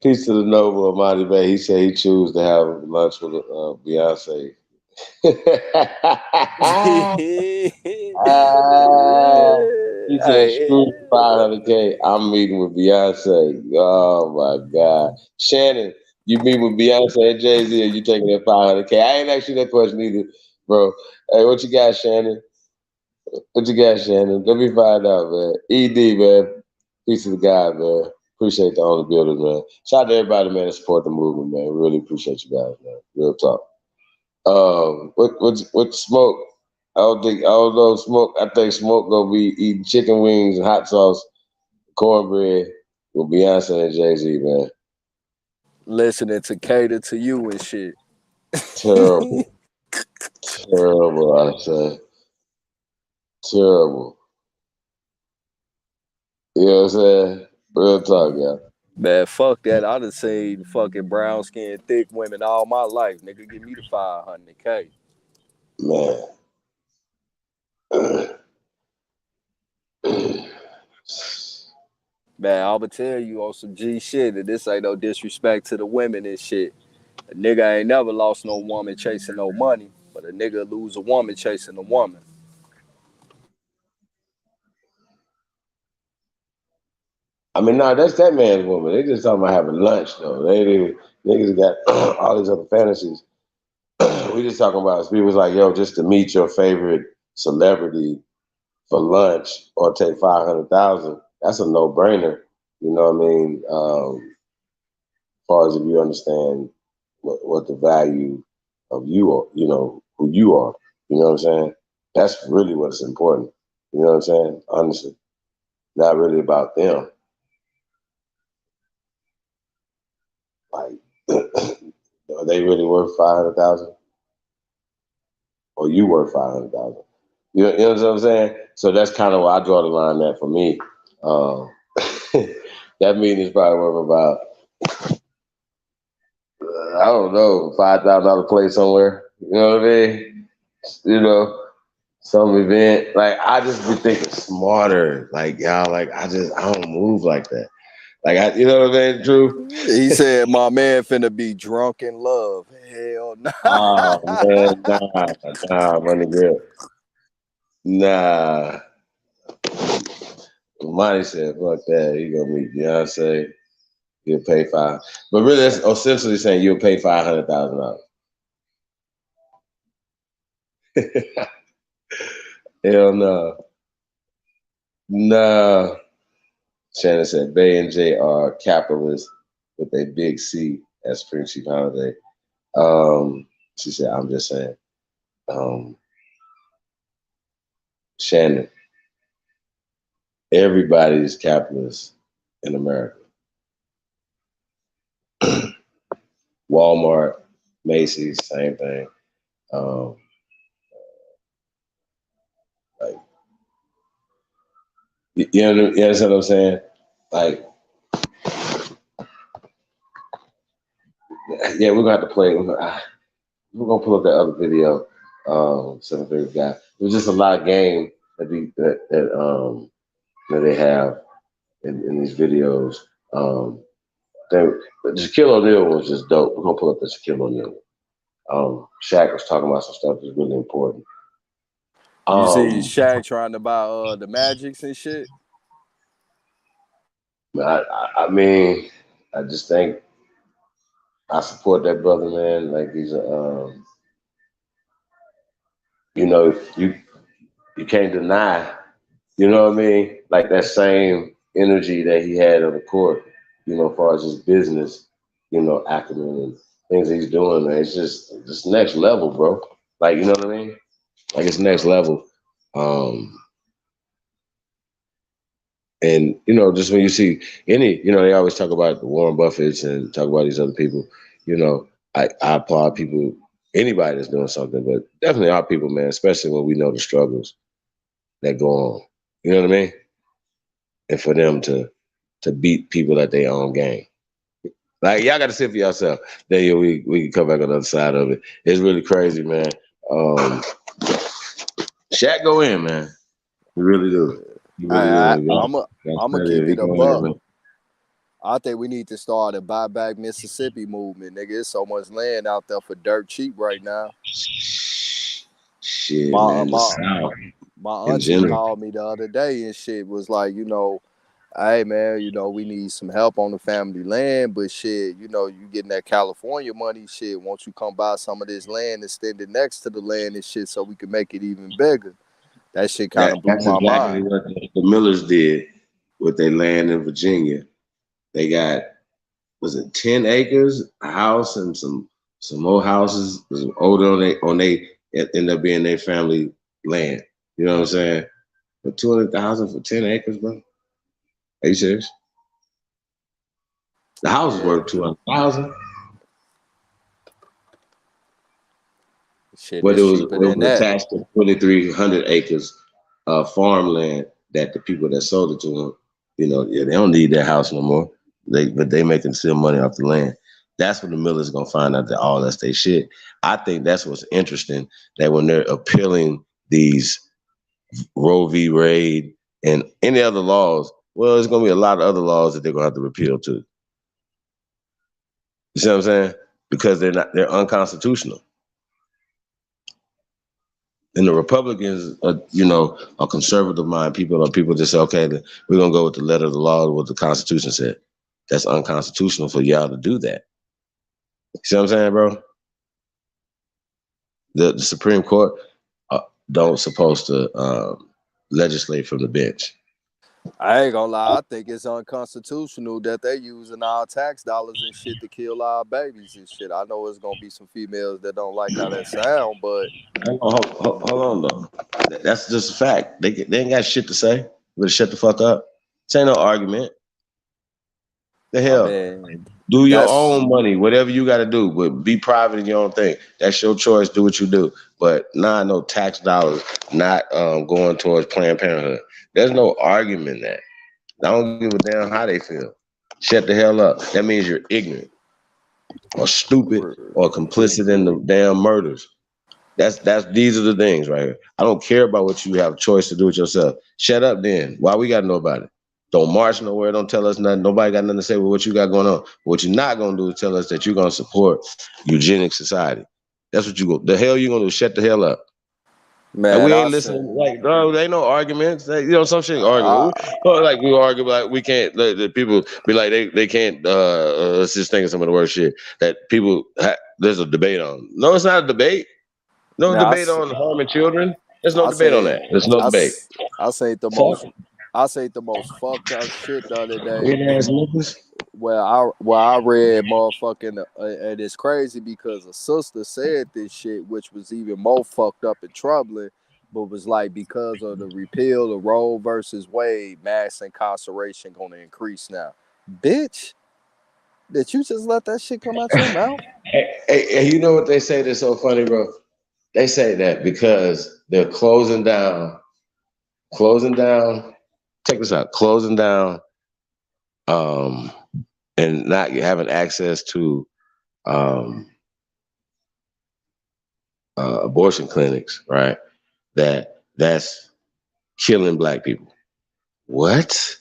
peace to the noble Amadi Bay. He said he choose to have lunch with Beyonce. He said, screw 500K. I'm meeting with Beyonce. Oh my God. Shannon, you meet with Beyonce and Jay-Z, or you taking that 500K? I ain't asked you that question either, bro. Hey, what you got, Shannon? What you got, Shannon? Let me find out, man. ED, man. Peace to the God, man. Appreciate the owner builders, man. Shout out to everybody, man, that support the movement, man. Really appreciate you guys, man. Real talk. What smoke? I don't know smoke. I think smoke gonna be eating chicken wings and hot sauce, cornbread with Beyonce and Jay-Z, man. Listening to cater to you and shit. Terrible. Terrible, I say. Terrible. You know what I'm saying? Real talk, y'all. Man, fuck that. I done seen fucking brown skinned thick women all my life. Nigga, give me the 500K. Man. Man, I'ma tell you on some G shit that this ain't no disrespect to the women and shit. A nigga ain't never lost no woman chasing no money, but a nigga lose a woman chasing a woman. I mean, nah, that's that man's woman. They just talking about having lunch though. Niggas got all these other fantasies. We just talking about people was like, yo, just to meet your favorite celebrity for lunch or take 500,000. That's a no brainer. You know what I mean? As far as if you understand what the value of you are, you know, who you are. You know what I'm saying? That's really what's important. You know what I'm saying? Honestly, not really about them. Like, are they really worth 500,000? Or you worth 500,000? You know what I'm saying? So that's kind of where I draw the line at for me. That meeting is probably worth about, I don't know, $5,000 place somewhere. You know what I mean? You know, some event. Like, I just be thinking smarter. Like, y'all, like, I don't move like that. Like, you know what I mean? True. He said, "My man finna be drunk in love." Hell no. Oh man, nah, my nigga. Nah. Monty said, fuck that. You gonna meet Beyonce. You'll pay $5. But really, that's essentially saying you'll pay $500,000. Hell no. Nah. Shannon said, Bay and J are capitalists with a big C as Spring Chief Holiday. She said, I'm just saying. Shannon, everybody's capitalist in America. Walmart, Macy's, same thing. Like, you understand what I'm saying? Like, yeah, we're gonna have to play. We're gonna pull up that other video. 730 guy. It was just a lot of game that they have in these videos. The Shaquille O'Neal was just dope. We're gonna pull up the Shaquille O'Neal. Shaq was talking about some stuff that's really important. You see Shaq trying to buy the Magics and shit? I mean, I just think I support that brother, man. Like, he's a, you know, you can't deny, you know what I mean? Like, that same energy that he had on the court, you know, as far as his business, you know, acumen and things that he's doing, man. It's just next level, bro. Like, you know what I mean? Like, it's next level. And, you know, just when you see any, you know, they always talk about the Warren Buffetts and talk about these other people, you know, I applaud people, anybody that's doing something, but definitely our people, man, especially when we know the struggles that go on. You know what I mean? And for them to beat people at their own game. Like, y'all got to see it for yourself. Then we can come back on the other side of it. It's really crazy, man. Shaq go in, man. We really do. I'm gonna keep it a buck. I think we need to start a buy back Mississippi movement, nigga. There's so much land out there for dirt cheap right now. Shit, man. My auntie called me the other day and shit was like, you know, hey man, you know, we need some help on the family land, but shit, you know, you getting that California money, shit. Won't you come buy some of this land and stand it next to the land and shit so we can make it even bigger? That shit kind of blew my mind. What the Millers did with their land in Virginia. They got, was it 10 acres, a house, and some more houses older on they end up being their family land. You know what I'm saying? For $200,000 for 10 acres, bro. Are you serious? The house is worth $200,000. Shit, But it was that. attached to 2,300 acres of farmland that the people that sold it to them, you know, they don't need that house no more. But they making still money off the land. That's when the Millers gonna find out that all that's their shit. I think that's what's interesting, that when they're appealing these Roe v. Wade and any other laws, well, there's gonna be a lot of other laws that they're gonna have to repeal too. You see what I'm saying? Because they're unconstitutional. And the Republicans, you know, are conservative mind people, or people just say, okay, we're going to go with the letter of the law, what the Constitution said. That's unconstitutional for y'all to do that. You see what I'm saying, bro? The Supreme Court don't supposed to legislate from the bench. I ain't gonna lie, I think it's unconstitutional that they using our tax dollars and shit to kill our babies and shit. I know it's gonna be some females that don't like how that sound, but Hold on though. That's just a fact. They ain't got shit to say. Better shut the fuck up. This ain't no argument. The hell. Man, Do your own money, whatever you got to do, but be private in your own thing. That's your choice. Do what you do. But no tax dollars not going towards Planned Parenthood. There's no argument in that. I don't give a damn how they feel. Shut the hell up. That means you're ignorant or stupid or complicit in the damn murders. These are the things right here. I don't care about what you have a choice to do with yourself. Shut up then. Why we got to know about it? Don't march nowhere. Don't tell us nothing. Nobody got nothing to say with what you got going on. What you're not going to do is tell us that you're going to support eugenic society. That's what the hell you going to do. Shut the hell up. Man, and we ain't listening. Like, bro, there ain't no arguments. You know, some shit argument. Like we argue, like we can't. The people be like they can't. Let's just think of some of the worst shit that people. There's a debate on. No, it's not a debate. No debate on harming children. There's no debate on that. There's no debate. I say the most fucked up shit the other day. Well, I read motherfucking, and it's crazy because a sister said this shit, which was even more fucked up and troubling, but was like, because of the repeal of Roe versus Wade, mass incarceration gonna increase now. Bitch, did you just let that shit come out your mouth? Hey, you know what they say that's so funny, bro? They say that because they're closing down. Check this out. Closing down, and not having access to abortion clinics, right? That's killing Black people. What?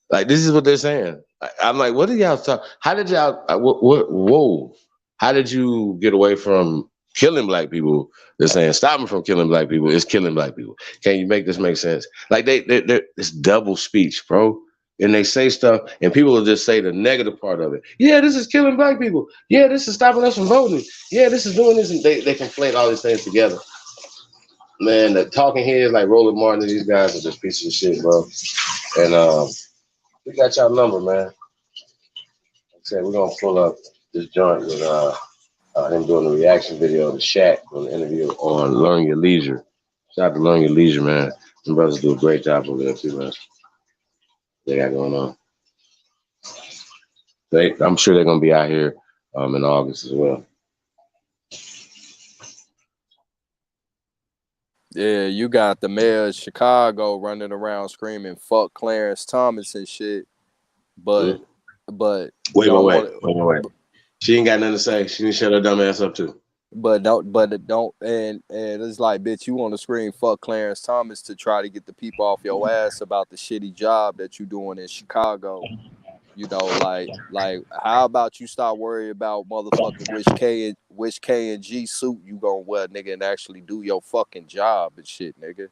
Like, this is what they're saying. I'm like, what are y'all talking? How did y'all? Whoa! How did you get away from killing Black people? They're saying stopping from killing Black people is killing Black people. Can you make this make sense? Like it's double speech, bro. And they say stuff, and people will just say the negative part of it. Yeah, this is killing Black people. Yeah, this is stopping us from voting. Yeah, this is doing this, and they conflate all these things together. Man, the talking heads like Roland Martin and these guys are just pieces of shit, bro. And we got y'all number, man. Like I said, we're gonna pull up this joint with him doing the reaction video to Shaq on the interview on Learn Your Leisure. Shout out to Learn Your Leisure, man. Them brothers do a great job over there too, man. They got going on. I'm sure they're gonna be out here in August as well. Yeah, you got the mayor of Chicago running around screaming "fuck Clarence Thomas" and shit. But wait. She ain't got nothing to say. She didn't shut her dumb ass up too. But don't, and it's like, bitch, you want to scream "fuck Clarence Thomas" to try to get the people off your ass about the shitty job that you doing in Chicago. You know, like how about you stop worrying about motherfucking which K and G suit you gonna wear, nigga, and actually do your fucking job and shit, nigga.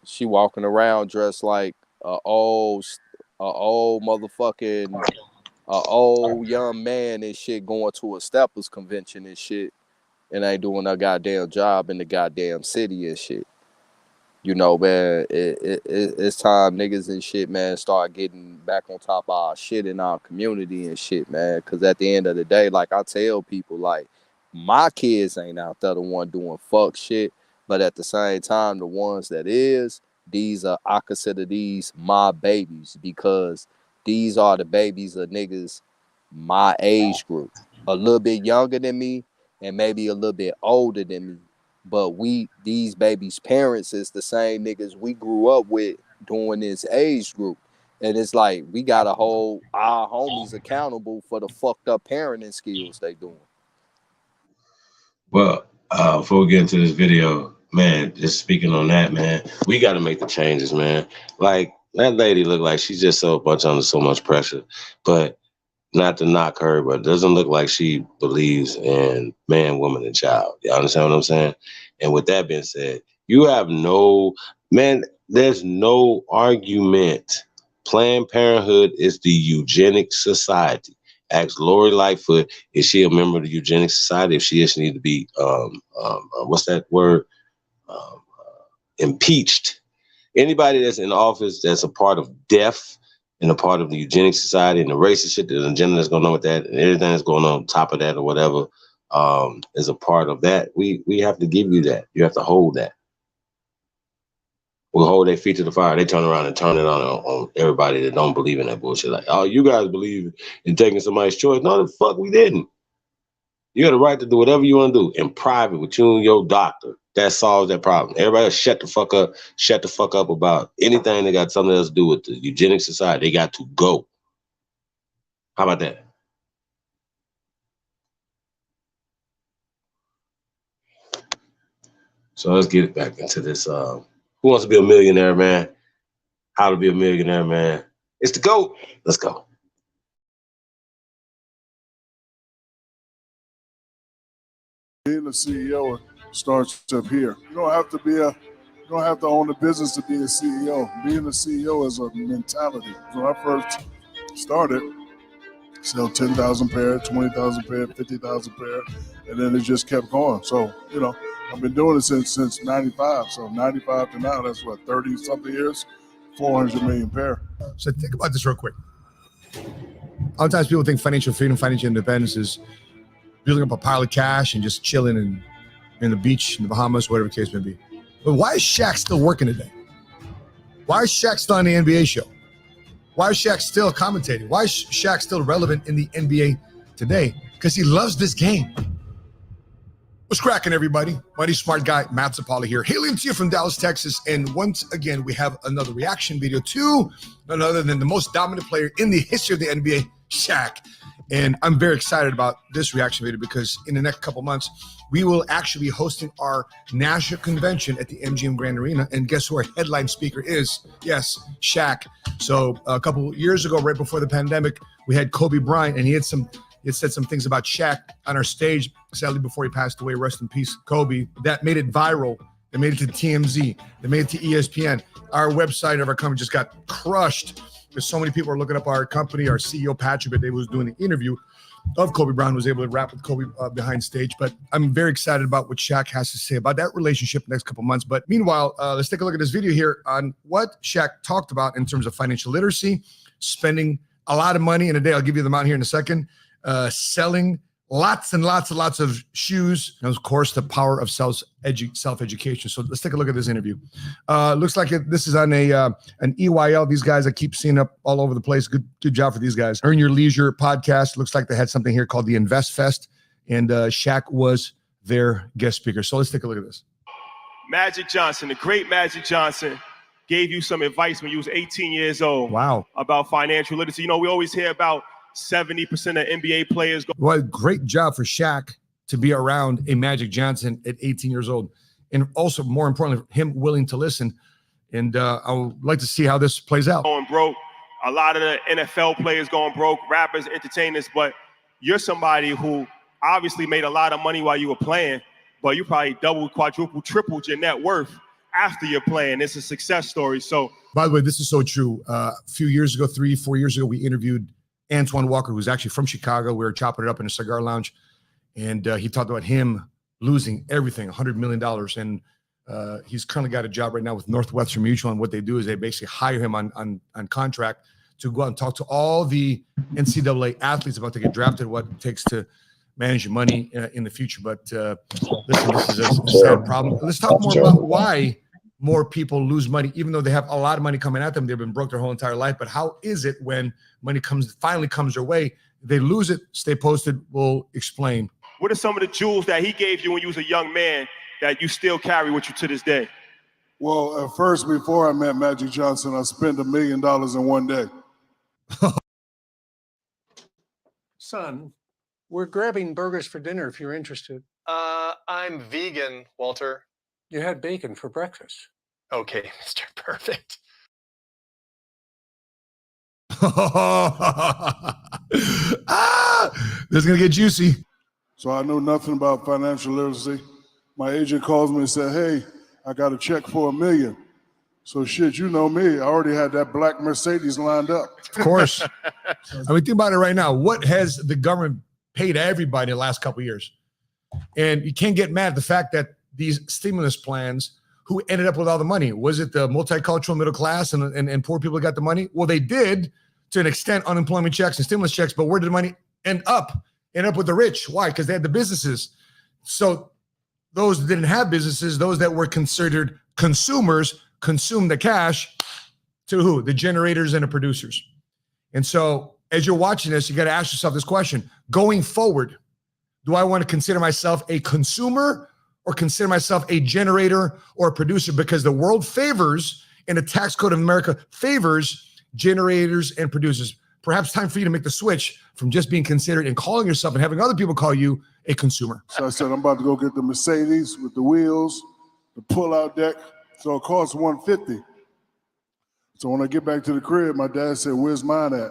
She walking around dressed like a old motherfucking old young man and shit, going to a steppers convention and shit, and ain't doing a goddamn job in the goddamn city and shit. You know, man, it's time niggas and shit, man, start getting back on top of our shit in our community and shit, man. Because at the end of the day, like I tell people, like, my kids ain't out there the one doing fuck shit. But at the same time, the ones that I consider these my babies, because these are the babies of niggas my age group. A little bit younger than me and maybe a little bit older than me. But these babies' parents is the same niggas we grew up with during this age group. And it's like, we got to hold our homies accountable for the fucked up parenting skills they doing. Well, before we get into this video, man, just speaking on that, man, we got to make the changes, man. Like, that lady look like she's just so much under so much pressure. But not to knock her, but it doesn't look like she believes in man, woman, and child. You understand what I'm saying? And with that being said, you have there's no argument. Planned Parenthood is the eugenics society. Ask Lori Lightfoot, is she a member of the eugenics society? If she is, she need to be, what's that word? Impeached. Anybody that's in office that's a part of death and a part of the eugenics society and the racist shit, the agenda that's going on with that, and everything that's going on top of that or whatever, is a part of that. We have to give you that. You have to hold that. We'll hold their feet to the fire. They turn around and turn it on everybody that don't believe in that bullshit. Like, oh, you guys believe in taking somebody's choice. No, the fuck we didn't. You got the right to do whatever you want to do in private with you and your doctor. That solves that problem. Everybody else shut the fuck up. Shut the fuck up about anything that got something else to do with the eugenics society. They got to go. How about that? So let's get back into this. Who wants to be a millionaire, man? How to be a millionaire, man? It's the GOAT. Let's go. Being a CEO starts up here. You don't have to own a business to be a CEO. Being a CEO is a mentality. When I first started, sell 10,000 pair, 20,000 pair, 50,000 pair, and then it just kept going. So, I've been doing it since 95. So 95 to now, that's what, 30 something years, 400 million pair. So think about this real quick. A lot of times people think financial freedom, financial independence is building up a pile of cash and just chilling in the beach in the Bahamas, whatever the case may be. But why is Shaq still working today? Why is Shaq still on the NBA show? Why is Shaq still commentating? Why is Shaq still relevant in the NBA today? Because he loves this game. What's cracking, everybody? Mighty Smart Guy, Matt Zapala here, hailing to you from Dallas, Texas. And once again, we have another reaction video to none other than the most dominant player in the history of the NBA, Shaq. And I'm very excited about this reaction video because in the next couple months, we will actually be hosting our national convention at the MGM Grand Arena. And guess who our headline speaker is? Yes, Shaq. So a couple years ago, right before the pandemic, we had Kobe Bryant, and he had said some things about Shaq on our stage, sadly, before he passed away. Rest in peace, Kobe. That made it viral. They made it to TMZ. They made it to ESPN. Our website of our company just got crushed because so many people are looking up our company. Our CEO, Patrick, but they was doing the interview of Kobe Bryant, was able to rap with Kobe behind stage. But I'm very excited about what Shaq has to say about that relationship the next couple months. But meanwhile, let's take a look at this video here on what Shaq talked about in terms of financial literacy, spending a lot of money in a day. I'll give you the amount here in a second. Selling lots and lots and lots of shoes, and of course the power of self-education. So let's take a look at this interview. Looks like this is on an EYL. These guys I keep seeing up all over the place. Good job for these guys. Earn Your Leisure podcast. Looks like they had something here called the Invest Fest, and Shaq was their guest speaker. So let's take a look at this. Magic Johnson, the great Magic Johnson, gave you some advice when you was 18 years old. Wow. About financial literacy. We always hear about 70% of NBA players go. Well, great job for Shaq to be around a Magic Johnson at 18 years old. And also, more importantly, him willing to listen. And I would like to see how this plays out. Going broke. A lot of the NFL players going broke, rappers, entertainers. But you're somebody who obviously made a lot of money while you were playing, but you probably doubled, quadrupled, tripled your net worth after you're playing. It's a success story. So, by the way, this is so true. A few years ago, 3-4 years ago, we interviewed Antoine Walker, who's actually from Chicago. We were chopping it up in a cigar lounge, and he talked about him losing everything, $100 million. And he's currently got a job right now with Northwestern Mutual, and what they do is they basically hire him on contract to go out and talk to all the NCAA athletes about to get drafted, what it takes to manage your money in the future. But listen, this is a sad problem. Let's talk more about why more people lose money, even though they have a lot of money coming at them. They've been broke their whole entire life. But how is it when money finally comes their way, they lose it? Stay posted. We'll explain. What are some of the jewels that he gave you when you was a young man that you still carry with you to this day? Well, at first, before I met Magic Johnson, I spent $1 million in one day. Son, we're grabbing burgers for dinner if you're interested. I'm vegan, Walter. You had bacon for breakfast. Okay, Mr. Perfect. This is going to get juicy. So I knew nothing about financial literacy. My agent calls me and said, hey, I got a check for $1 million. So shit, you know me. I already had that black Mercedes lined up. Of course. I mean, think about it right now. What has the government paid everybody in the last couple of years? And you can't get mad at the fact that these stimulus plans, who ended up with all the money? Was it the multicultural middle class and poor people got the money? Well, they did to an extent, unemployment checks and stimulus checks, but where did the money end up? End up with the rich. Why? Because they had the businesses. So those that didn't have businesses, those that were considered consumers, consumed the cash to who? The generators and the producers. And so as you're watching this, you got to ask yourself this question. Going forward, do I want to consider myself a consumer or consider myself a generator or a producer? Because the world favors, and the tax code of America favors, generators and producers. Perhaps time for you to make the switch from just being considered and calling yourself and having other people call you a consumer. So I said, I'm about to go get the Mercedes with the wheels, the pull-out deck. So it costs $150. So when I get back to the crib, my dad said, where's mine at?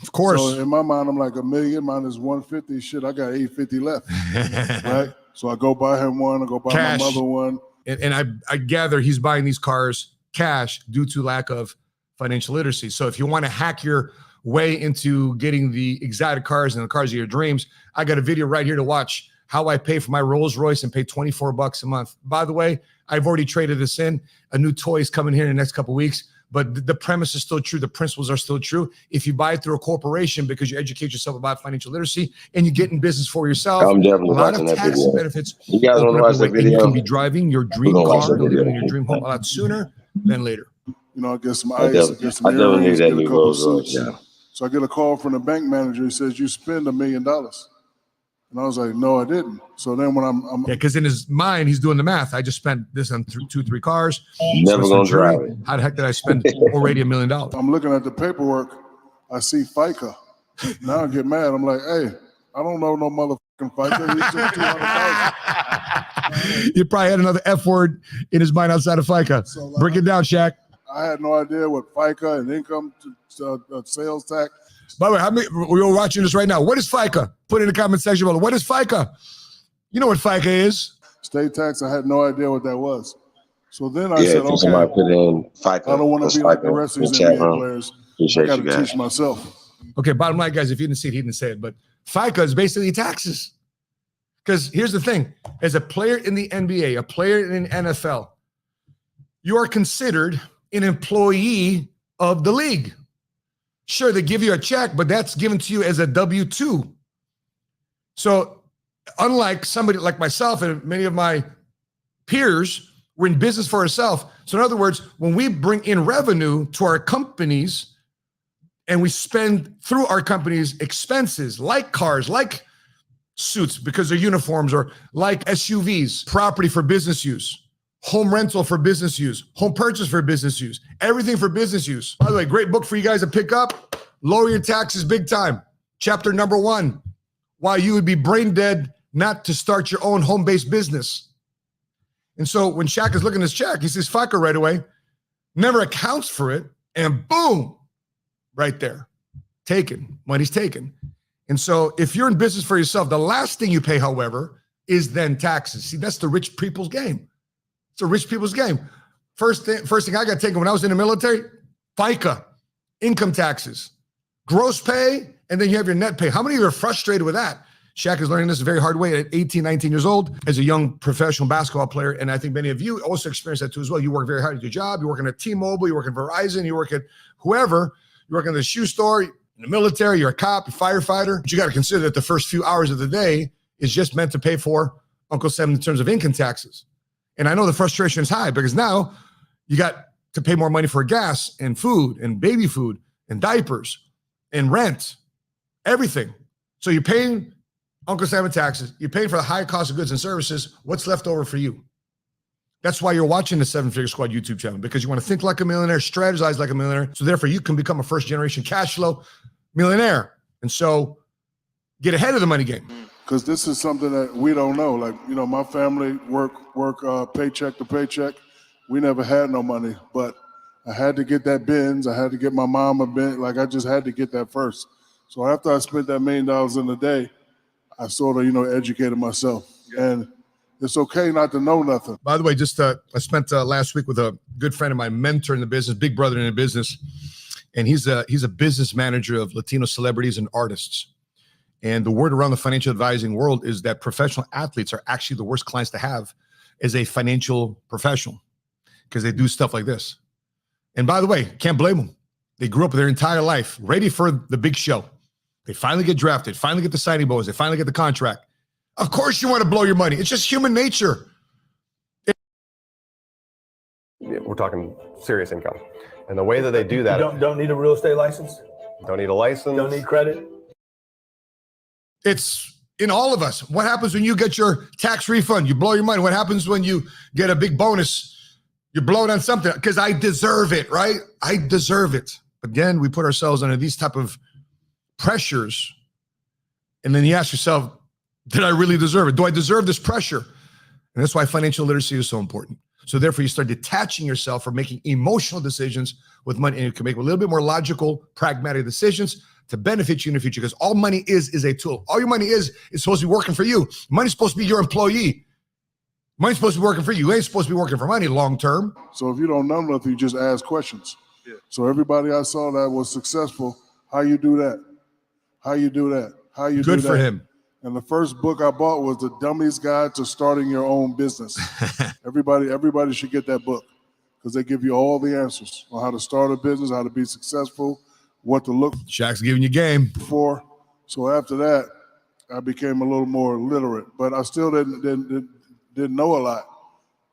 Of course. So in my mind, I'm like, $1 million, mine is $150. Shit, I got $850 left, right? So I go buy him one, I go buy Cash. my mother one. And I gather he's buying these cars cash due to lack of financial literacy. So if you want to hack your way into getting the exotic cars and the cars of your dreams, I got a video right here to watch how I pay for my Rolls Royce and pay $24 a month. By the way, I've already traded this in. A new toy is coming here in the next couple of weeks, but the premise is still true. The principles are still true. If you buy it through a corporation because you educate yourself about financial literacy and you get in business for yourself, I'm definitely a lot watching of that tax video. benefits. You guys want to watch that and you video? can be driving your dream We're gonna watch car that and video. living in your dream home a lot sooner than later. You know, I get some I ice, definitely- get some I definitely earrings, need that get a new couple Rolls Royce, suits. yeah. So I get a call from the bank manager. He says, you spend $1 million. And I was like, no, I didn't. So then when I'm Yeah, because in his mind, he's doing the math. I just spent this on 2-3 cars. Never So gonna it's a jury. drive it. How the heck did I spend already $1 million? I'm looking at the paperwork, I see FICA. Now I get mad. I'm like, hey, I don't know no motherfucking FICA. He's just 200,000. He probably had another F word in his mind outside of FICA. Break it down, Shaq. I had no idea what FICA and income sales tax. By the way, how many, we're watching this right now. What is FICA? Put it in the comment section below. What is FICA? You know what FICA is. State tax, I had no idea what that was. So then I Yeah, said, can somebody put in FICA? I don't want What's to be like the FICA? rest of these In chat NBA room. players. Appreciate I got you to guys. teach myself. Okay, bottom line, guys, if you didn't see it, he didn't say it, but FICA is basically taxes. Because here's the thing. As a player in the NBA, a player in the NFL, you are considered an employee of the league. Sure, they give you a check, but that's given to you as a W-2. So unlike somebody like myself and many of my peers, we're in business for ourselves. So in other words, when we bring in revenue to our companies and we spend through our company's expenses, like cars, like suits because they're uniforms, or like SUVs, property for business use, home rental for business use, home purchase for business use, everything for business use. By the way, great book for you guys to pick up. Lower Your Taxes Big Time. Chapter number 1, why you would be brain dead not to start your own home-based business. And so when Shaq is looking at his check, he sees FICA right away, never accounts for it, and boom, right there, taken, money's taken. And so if you're in business for yourself, the last thing you pay, however, is then taxes. See, that's the rich people's game. It's a rich people's game. First thing I got taken when I was in the military, FICA, income taxes, gross pay, and then you have your net pay. How many of you are frustrated with that? Shaq is learning this a very hard way at 18, 19 years old as a young professional basketball player. And I think many of you also experience that too as well. You work very hard at your job. You work at T-Mobile, you work at Verizon, you work at whoever, you work in the shoe store, in the military, you're a cop, a firefighter. But you got to consider that the first few hours of the day is just meant to pay for Uncle Sam in terms of income taxes. And I know the frustration is high because now you got to pay more money for gas and food and baby food and diapers and rent, everything. So you're paying Uncle Sam in taxes. You're paying for the high cost of goods and services. What's left over for you? That's why you're watching the 7-Figure Squad YouTube channel, because you want to think like a millionaire, strategize like a millionaire. So therefore you can become a first generation cash flow millionaire. And so get ahead of the money game. Because this is something that we don't know. Like, you know, my family work paycheck to paycheck. We never had no money, but I had to get that Benz. I had to get my mom a Benz. Like, I just had to get that first. So after I spent that $1 million in a day, I sort of, educated myself. And it's okay not to know nothing. By the way, just I spent last week with a good friend of mine, mentor in the business, big brother in the business, and he's a business manager of Latino celebrities and artists. And the word around the financial advising world is that professional athletes are actually the worst clients to have as a financial professional because they do stuff like this. And by the way, can't blame them. They grew up their entire life ready for the big show. They finally get drafted, finally get the signing bonus, they finally get the contract. Of course you want to blow your money. It's just human nature. We're talking serious income. And the way that they do that. Don't need a real estate license? Don't need a license. Don't need credit? It's in all of us. What happens when you get your tax refund? You blow your money. What happens when you get a big bonus? You blow it on something because I deserve it, right? I deserve it. Again, we put ourselves under these type of pressures. And then you ask yourself, did I really deserve it? Do I deserve this pressure? And that's why financial literacy is so important. So therefore, you start detaching yourself from making emotional decisions with money, and you can make a little bit more logical, pragmatic decisions to benefit you in the future, because all money is a tool. All your money is supposed to be working for you. Money's supposed to be your employee. Money's supposed to be working for you. You ain't supposed to be working for money long term. So if you don't know nothing, you just ask questions. Yeah. So everybody I saw that was successful, how you do that? How you do that? How you do that? Good for him. And the first book I bought was The Dummy's Guide to Starting Your Own Business. Everybody should get that book because they give you all the answers on how to start a business, how to be successful, what to look Shaq's giving you game for. So after that, I became a little more literate, but I still didn't know a lot.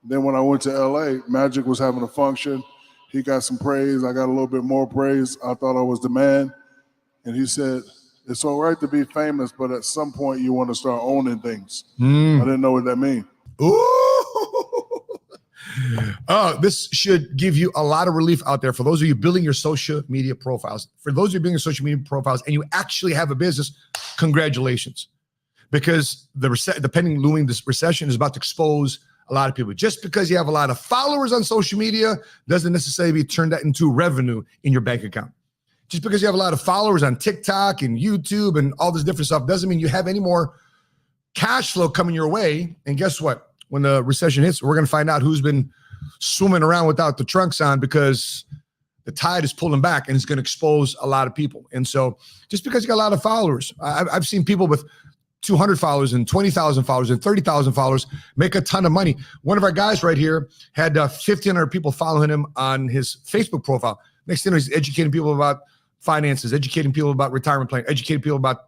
Then when I went to LA, Magic was having a function. He got some praise. I got a little bit more praise. I thought I was the man. And he said, it's all right to be famous, but at some point you want to start owning things. I didn't know what that meant. Oh, this should give you a lot of relief out there for those of you building your social media profiles. For those of you building your social media profiles and you actually have a business, congratulations. Because the pending looming this recession is about to expose a lot of people. Just because you have a lot of followers on social media doesn't necessarily turn that into revenue in your bank account. Just because you have a lot of followers on TikTok and YouTube and all this different stuff doesn't mean you have any more cash flow coming your way. And guess what? When the recession hits, we're going to find out who's been swimming around without the trunks on because the tide is pulling back and it's going to expose a lot of people. And so just because you got a lot of followers, I've seen people with 200 followers and 20,000 followers and 30,000 followers make a ton of money. One of our guys right here had 1,500 people following him on his Facebook profile. Next thing you know, he's educating people about finances, educating people about retirement plan, educating people about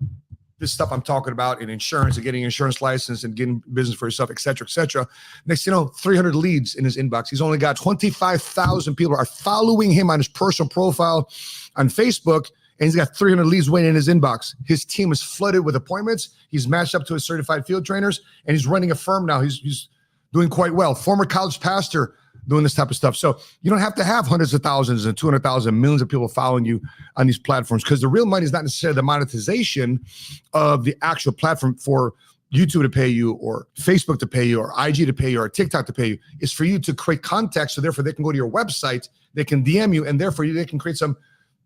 this stuff I'm talking about in insurance and getting an insurance license and getting business for yourself, et cetera, et cetera. Next, 300 leads in his inbox. He's only got 25,000 people are following him on his personal profile on Facebook, and he's got 300 leads waiting in his inbox. His team is flooded with appointments. He's matched up to his certified field trainers, and he's running a firm now. He's doing quite well. Former college pastor doing this type of stuff. So you don't have to have hundreds of thousands and 200,000, millions of people following you on these platforms, because the real money is not necessarily the monetization of the actual platform for YouTube to pay you or Facebook to pay you or IG to pay you or TikTok to pay you. It's for you to create context. So therefore they can go to your website, they can DM you, and therefore they can create some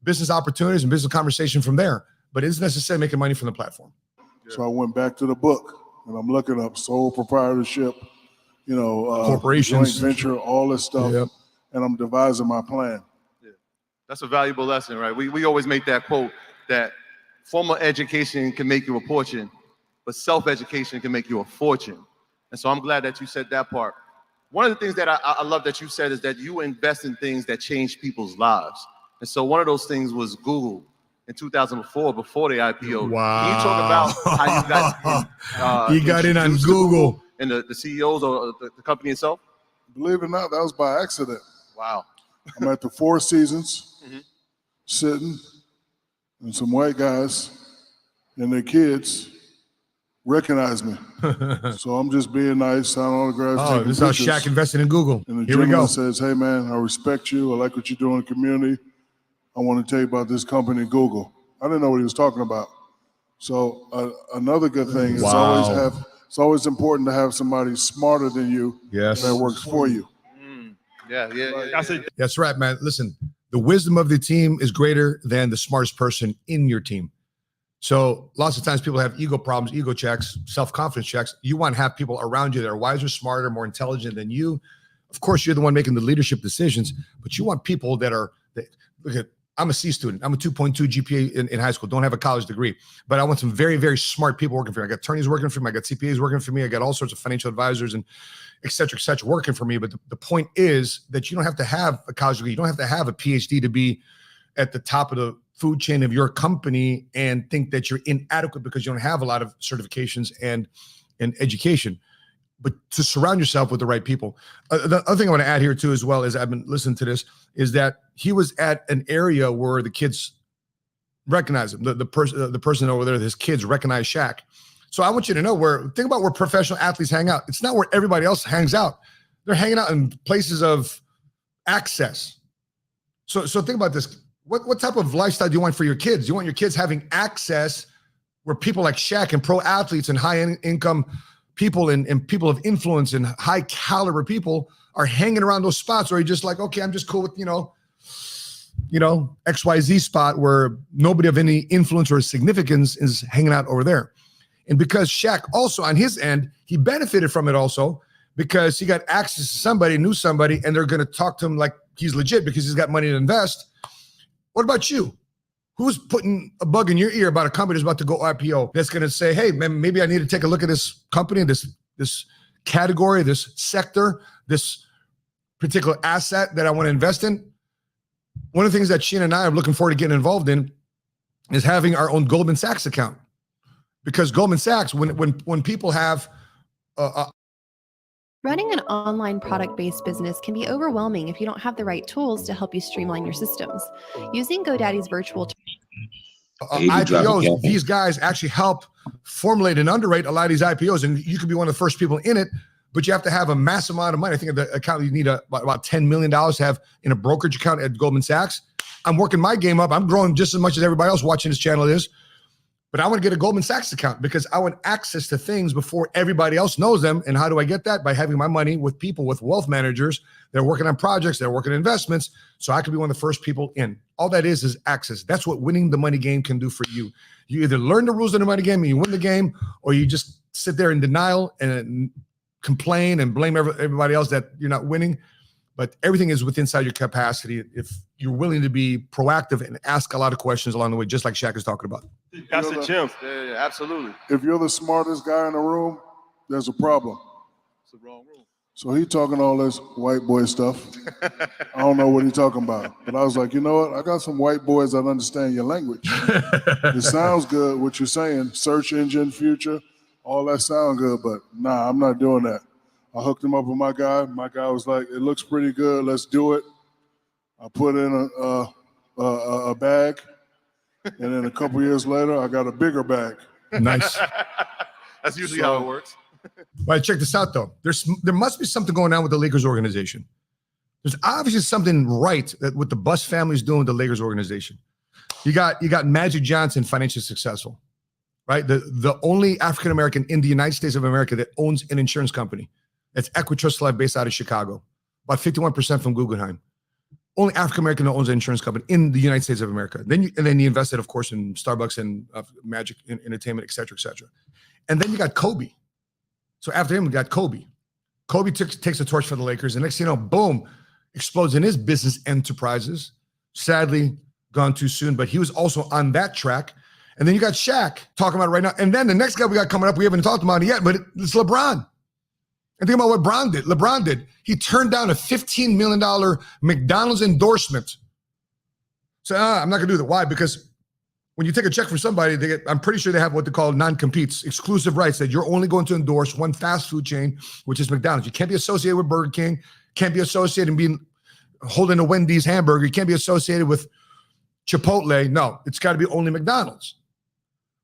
business opportunities and business conversation from there. But it isn't necessarily making money from the platform. So I went back to the book and I'm looking up sole proprietorship, corporations, joint venture, all this stuff. Yep. And I'm devising my plan. That's a valuable lesson, right? We always make that quote that formal education can make you a fortune, but self-education can make you a fortune. And so I'm glad that you said that part. One of the things that I love that you said is that you invest in things that change people's lives. And so one of those things was Google in 2004, before the IPO. Wow. Can you talk about how you got in on Google and the CEOs or the company itself? Believe it or not, that was by accident. Wow. I'm at the Four Seasons, sitting, and some white guys and their kids recognize me. So I'm just being nice, signing autographs. Oh, this is how Shaq invested in Google. And the Here we go. gentleman says, hey man, I respect you. I like what you do in the community. I want to tell you about this company, Google. I didn't know what he was talking about. So another good thing is it's always important to have somebody smarter than you that works for you. That's right, man. Listen, the wisdom of the team is greater than the smartest person in your team. So lots of times people have ego problems, ego checks, self-confidence checks. You want to have people around you that are wiser, smarter, more intelligent than you. Of course, you're the one making the leadership decisions, but you want people that are, look at, I'm a C student. I'm a 2.2 GPA in high school. Don't have a college degree, but I want some very, very smart people working for me. I got attorneys working for me. I got CPAs working for me. I got all sorts of financial advisors and et cetera, working for me. But the point is that you don't have to have a college degree. You don't have to have a PhD to be at the top of the food chain of your company and think that you're inadequate because you don't have a lot of certifications and education. But to surround yourself with the right people. The other thing I want to add here too, as well as I've been listening to this, is that he was at an area where the kids recognize him. The person over there, his kids recognize Shaq. So I want you to know think about where professional athletes hang out. It's not where everybody else hangs out. They're hanging out in places of access. So think about this. What type of lifestyle do you want for your kids? You want your kids having access where people like Shaq and pro athletes and high income people and people of influence and high caliber people are hanging around those spots, or you're just like, okay, I'm just cool with, XYZ spot where nobody of any influence or significance is hanging out over there. And because Shaq also on his end, he benefited from it also because he got access to somebody, knew somebody, and they're going to talk to him like he's legit because he's got money to invest. What about you? Who's putting a bug in your ear about a company that's about to go IPO that's going to say, hey, man, maybe I need to take a look at this company, this category, this sector, this particular asset that I want to invest in? One of the things that Sheena and I are looking forward to getting involved in is having our own Goldman Sachs account. Because Goldman Sachs, when people have Running an online product-based business can be overwhelming if you don't have the right tools to help you streamline your systems. Using GoDaddy's virtual IPOs, these guys actually help formulate and underwrite a lot of these IPOs, and you could be one of the first people in it, but you have to have a massive amount of money. I think the account you need about $10 million to have in a brokerage account at Goldman Sachs. I'm working my game up. I'm growing just as much as everybody else watching this channel is. But I want to get a Goldman Sachs account because I want access to things before everybody else knows them. And how do I get that? By having my money with people, with wealth managers that are working on projects, that are working on investments. So I could be one of the first people in. All that is access. That's what winning the money game can do for you. You either learn the rules of the money game and you win the game, or you just sit there in denial and complain and blame everybody else that you're not winning. But everything is within inside your capacity if you're willing to be proactive and ask a lot of questions along the way, just like Shaq is talking about. That's the gym. Yeah, absolutely. If you're the smartest guy in the room, there's a problem. It's the wrong room. So he talking all this white boy stuff. I don't know what he's talking about. But I was like, you know what? I got some white boys that understand your language. It sounds good, what you're saying. Search engine, future, all that sound good. But nah, I'm not doing that. I hooked him up with my guy. My guy was like, it looks pretty good. Let's do it. I put in a bag. And then a couple years later, I got a bigger bag. Nice. That's usually how it works. Right, check this out, though. There must be something going on with the Lakers organization. There's obviously something right that what the Buss family is doing with the Lakers organization. You got Magic Johnson, financially successful, right? The only African-American in the United States of America that owns an insurance company. That's Equitrust Life based out of Chicago. About 51% from Guggenheim. Only African-American that owns an insurance company in the United States of America. Then he invested, of course, in Starbucks and Magic Entertainment, et cetera, et cetera. And then you got Kobe. So after him, we got Kobe. Kobe takes the torch for the Lakers. And next thing you know, boom, explodes in his business enterprises. Sadly, gone too soon, but he was also on that track. And then you got Shaq talking about it right now. And then the next guy we got coming up, we haven't talked about it yet, but it's LeBron. And think about what LeBron did. He turned down a $15 million McDonald's endorsement. So I'm not going to do that. Why? Because when you take a check from somebody, I'm pretty sure they have what they call non-competes, exclusive rights that you're only going to endorse one fast food chain, which is McDonald's. You can't be associated with Burger King, can't be associated and holding a Wendy's hamburger. You can't be associated with Chipotle. No, it's got to be only McDonald's.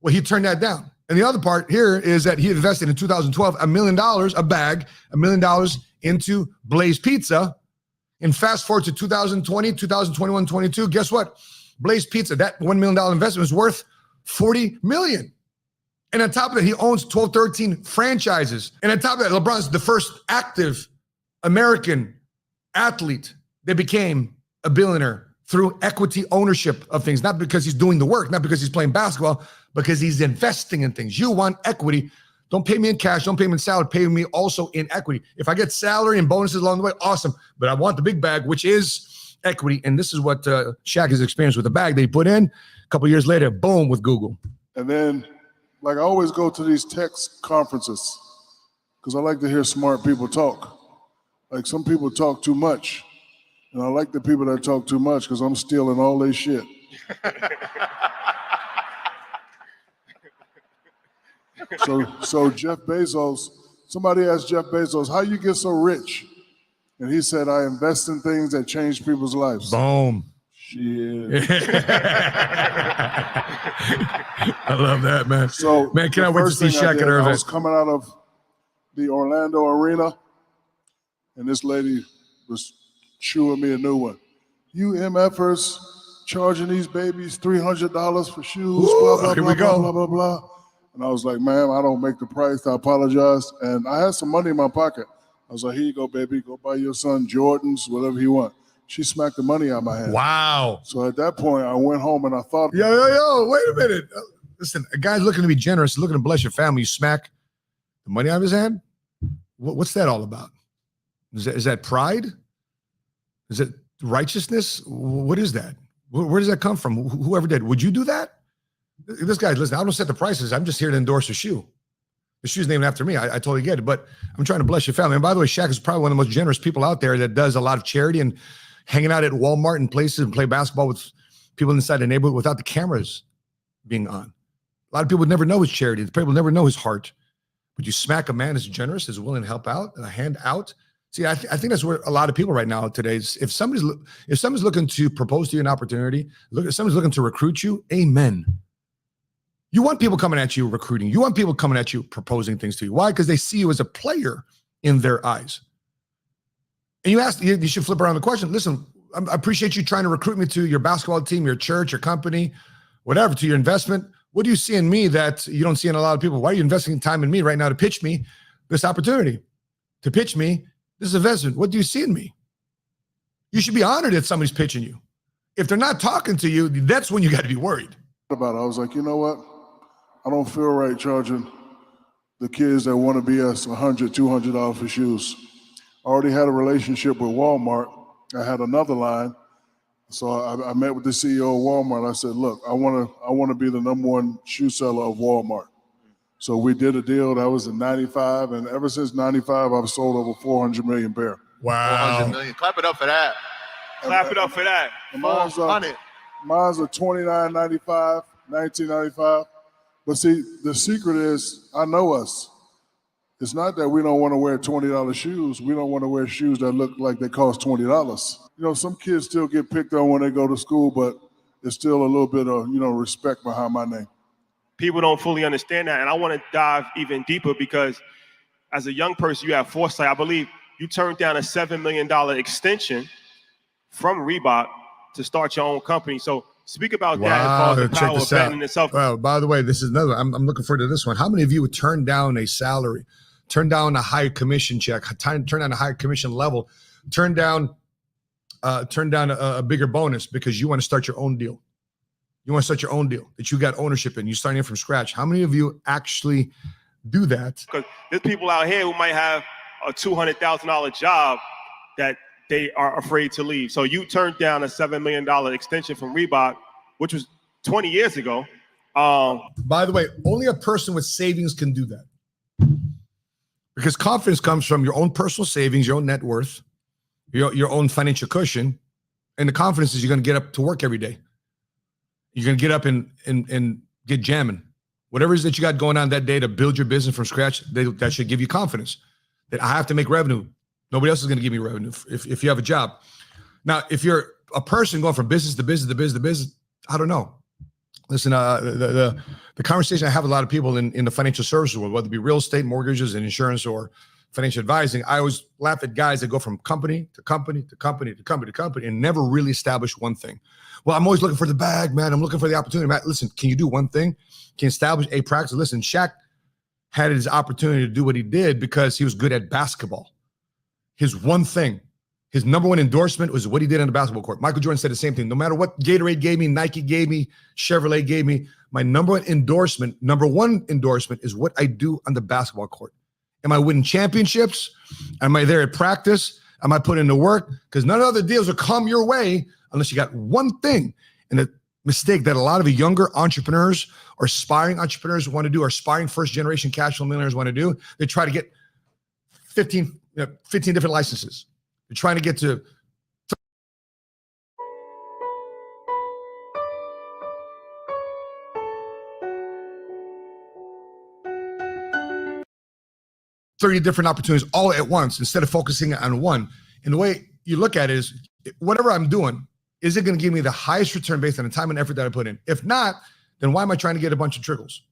Well, he turned that down. And the other part here is that he invested in 2012 $1 million, $1 million into Blaze Pizza. And fast forward to 2020, 2021, 22, guess what? Blaze Pizza, that $1 million investment is worth $40 million. And on top of that, he owns 12, 13 franchises. And on top of that, LeBron's the first active American athlete that became a billionaire through equity ownership of things, not because he's doing the work, not because he's playing basketball, because he's investing in things. You want equity. Don't pay me in cash. Don't pay me in salary. Pay me also in equity. If I get salary and bonuses along the way, awesome. But I want the big bag, which is equity. And this is what Shaq has experienced with the bag that he put in. A couple of years later, boom, with Google. And then, like, I always go to these tech conferences because I like to hear smart people talk. Like, some people talk too much. And I like the people that talk too much because I'm stealing all their shit. So Jeff Bezos, somebody asked Jeff Bezos, how you get so rich? And he said, I invest in things that change people's lives. Boom. Shit. I love that, man. So, man, can I wait to see Shaq at I Irving? was coming out of the Orlando arena, and this lady was chewing me a new one. You MFers charging these babies $300 for shoes, blah, blah, here blah, we go. blah, blah, blah, blah. And I was like, ma'am, I don't make the price. I apologize. And I had some money in my pocket. I was like, here you go, baby. Go buy your son Jordans, whatever he wants. She smacked the money out of my hand. Wow. So at that point, I went home and I thought, Yo, wait a minute. Listen, a guy's looking to be generous, looking to bless your family. You smack the money out of his hand? What's that all about? Is that pride? Is it righteousness? What is that? Where does that come from? Whoever did. Would you do that? This guy, listen, I don't set the prices. I'm just here to endorse a shoe. The shoe's named after me. I totally get it, but I'm trying to bless your family. And by the way, Shaq is probably one of the most generous people out there that does a lot of charity and hanging out at Walmart and places and play basketball with people inside the neighborhood without the cameras being on. A lot of people would never know his charity. People would never know his heart. But you smack a man that's generous, is willing to help out, and a hand out. See, I think that's where a lot of people right now today is. If somebody's looking to propose to you an opportunity, if somebody's looking to recruit you, amen. You want people coming at you recruiting. You want people coming at you proposing things to you. Why? Because they see you as a player in their eyes. And you should flip around the question. Listen, I appreciate you trying to recruit me to your basketball team, your church, your company, whatever, to your investment. What do you see in me that you don't see in a lot of people? Why are you investing time in me right now to pitch me this opportunity? To pitch me this investment? What do you see in me? You should be honored that somebody's pitching you. If they're not talking to you, that's when you got to be worried. About it. I was like, you know what? I don't feel right charging the kids that want to be us $100, $200 for shoes. I already had a relationship with Walmart. I had another line. So I met with the CEO of Walmart. I said, look, I want to be the #1 shoe seller of Walmart. So we did a deal that was in 95, and ever since 95, I've sold over 400 million pair. Wow. 400 million. Clap it up for that. Clap it up for that. Mine's a $29.95, $19.95. But see, the secret is, I know us. It's not that we don't want to wear $20 shoes. We don't want to wear shoes that look like they cost $20. You know, some kids still get picked on when they go to school, but there's still a little bit of, respect behind my name. People don't fully understand that. And I want to dive even deeper because as a young person, you have foresight. I believe you turned down a $7 million extension from Reebok to start your own company. So speak about that as far as the power of betting in itself. Well, by the way, this is another. I'm looking forward to this one. How many of you would turn down a salary, turn down a high commission check, turn down a high commission level, turn down a bigger bonus because you want to start your own deal? You want to start your own deal that you got ownership in. You're starting it from scratch. How many of you actually do that? Because there's people out here who might have a $200,000 job that they are afraid to leave. So you turned down a $7 million extension from Reebok, which was 20 years ago. By the way, only a person with savings can do that. Because confidence comes from your own personal savings, your own net worth, your own financial cushion. And the confidence is you're going to get up to work every day. You're going to get up and get jamming. Whatever it is that you got going on that day to build your business from scratch, that should give you confidence that I have to make revenue. Nobody else is going to give me revenue if you have a job. Now, if you're a person going from business to business to business to business, I don't know. Listen, the conversation I have with a lot of people in the financial services world, whether it be real estate, mortgages, and insurance, or financial advising, I always laugh at guys that go from company to company to company to company to company and never really establish one thing. Well, I'm always looking for the bag, man. I'm looking for the opportunity. Man, listen, can you do one thing? Can you establish a practice? Listen, Shaq had his opportunity to do what he did because he was good at basketball. His one thing His number one endorsement was what he did on the basketball court. Michael Jordan said the same thing. No matter what Gatorade gave me, Nike gave me, Chevrolet gave me, my number one endorsement is what I do on the basketball court. Am I winning championships? Am I there at practice? Am I putting in the work? Because none of the other deals will come your way unless you got one thing. And the mistake that a lot of the younger entrepreneurs or aspiring entrepreneurs want to do, or aspiring first generation cash flow millionaires want to do, they try to get 15 different licenses. They're trying to get to 30 different opportunities all at once instead of focusing on one. And the way you look at it is, whatever I'm doing, is it going to give me the highest return based on the time and effort that I put in? If not, then why am I trying to get a bunch of trickles?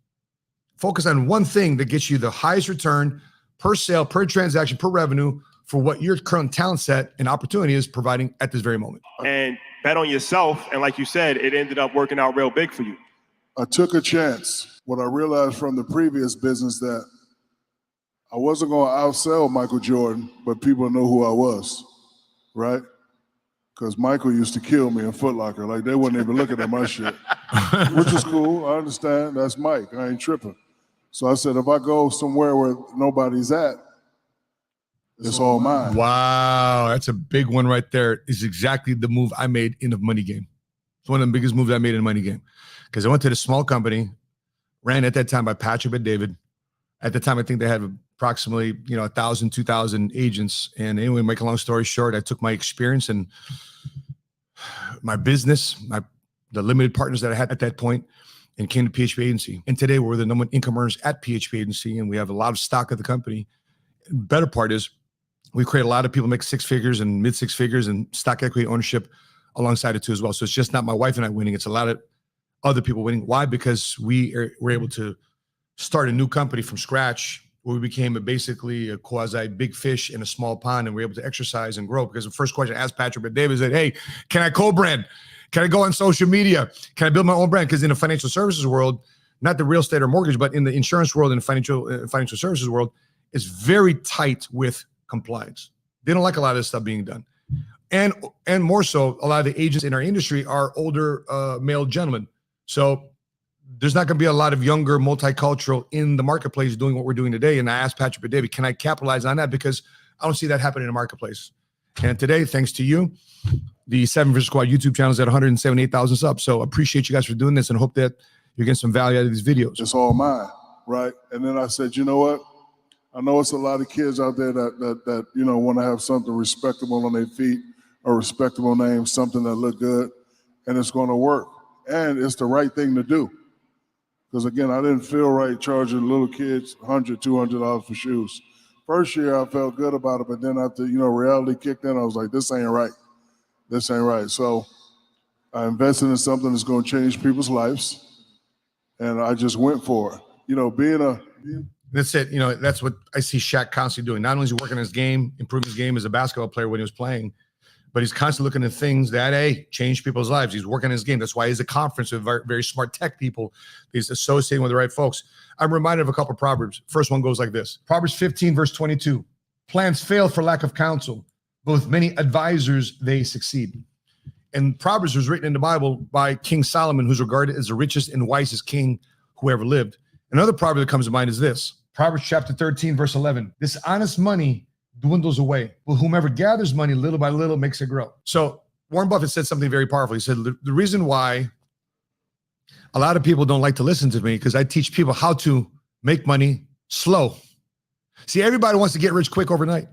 Focus on one thing that gets you the highest return per sale, per transaction, per revenue for what your current talent set and opportunity is providing at this very moment. And bet on yourself. And like you said, it ended up working out real big for you. I took a chance. What I realized from the previous business that I wasn't going to outsell Michael Jordan, but people know who I was, right? Because Michael used to kill me in Foot Locker. Like, they wouldn't even looking at my shit, which is cool. I understand. That's Mike. I ain't tripping. So I said, if I go somewhere where nobody's at, it's all mine. Wow, that's a big one right there. Is exactly the move I made in the money game. It's one of the biggest moves I made in the money game. Because I went to this small company, ran at that time by Patrick and David. At the time, I think they had approximately 1,000, 2,000 agents. And anyway, make a long story short, I took my experience and my business, the limited partners that I had at that point, and came to PHP Agency. And today we're the number one income earners at PHP Agency, and we have a lot of stock of the company. Better part is we create a lot of people make six figures and mid six figures and stock equity ownership alongside it too as well. So it's just not my wife and I winning. It's a lot of other people winning. Why? Because we were able to start a new company from scratch where we became basically a quasi big fish in a small pond, and we're able to exercise and grow. Because the first question I asked Patrick but David said, hey, can I co-brand? Can I go on social media? Can I build my own brand? Because in the financial services world, not the real estate or mortgage, but in the insurance world and the financial services world, it's very tight with compliance. They don't like a lot of this stuff being done. And more so, a lot of the agents in our industry are older male gentlemen. So there's not going to be a lot of younger multicultural in the marketplace doing what we're doing today. And I asked Patrick and David, can I capitalize on that? Because I don't see that happening in the marketplace. And today, thanks to you, the 7 Fish Squad YouTube channel is at 178,000 subs. So appreciate you guys for doing this and hope that you're getting some value out of these videos. It's all mine, right? And then I said, you know what? I know it's a lot of kids out there that want to have something respectable on their feet, a respectable name, something that look good, and it's going to work. And it's the right thing to do. Because again, I didn't feel right charging little kids $100, $200 for shoes. First year, I felt good about it, but then after, reality kicked in, I was like, this ain't right. This ain't right. So I invested in something that's going to change people's lives, and I just went for it. That's it. That's what I see Shaq constantly doing. Not only is he working on his game, improving his game as a basketball player when he was playing, but he's constantly looking at things that, change people's lives. He's working on his game. That's why he's a conference with very, very smart tech people. He's associating with the right folks. I'm reminded of a couple of Proverbs. First one goes like this. Proverbs 15, verse 22. Plans fail for lack of counsel, but with many advisors, they succeed. And Proverbs was written in the Bible by King Solomon, who's regarded as the richest and wisest king who ever lived. Another proverb that comes to mind is this. Proverbs chapter 13, verse 11. Dishonest money dwindles away, but whomever gathers money little by little makes it grow. So Warren Buffett said something very powerful. He said, the reason why a lot of people don't like to listen to me because I teach people how to make money slow. See, everybody wants to get rich quick overnight.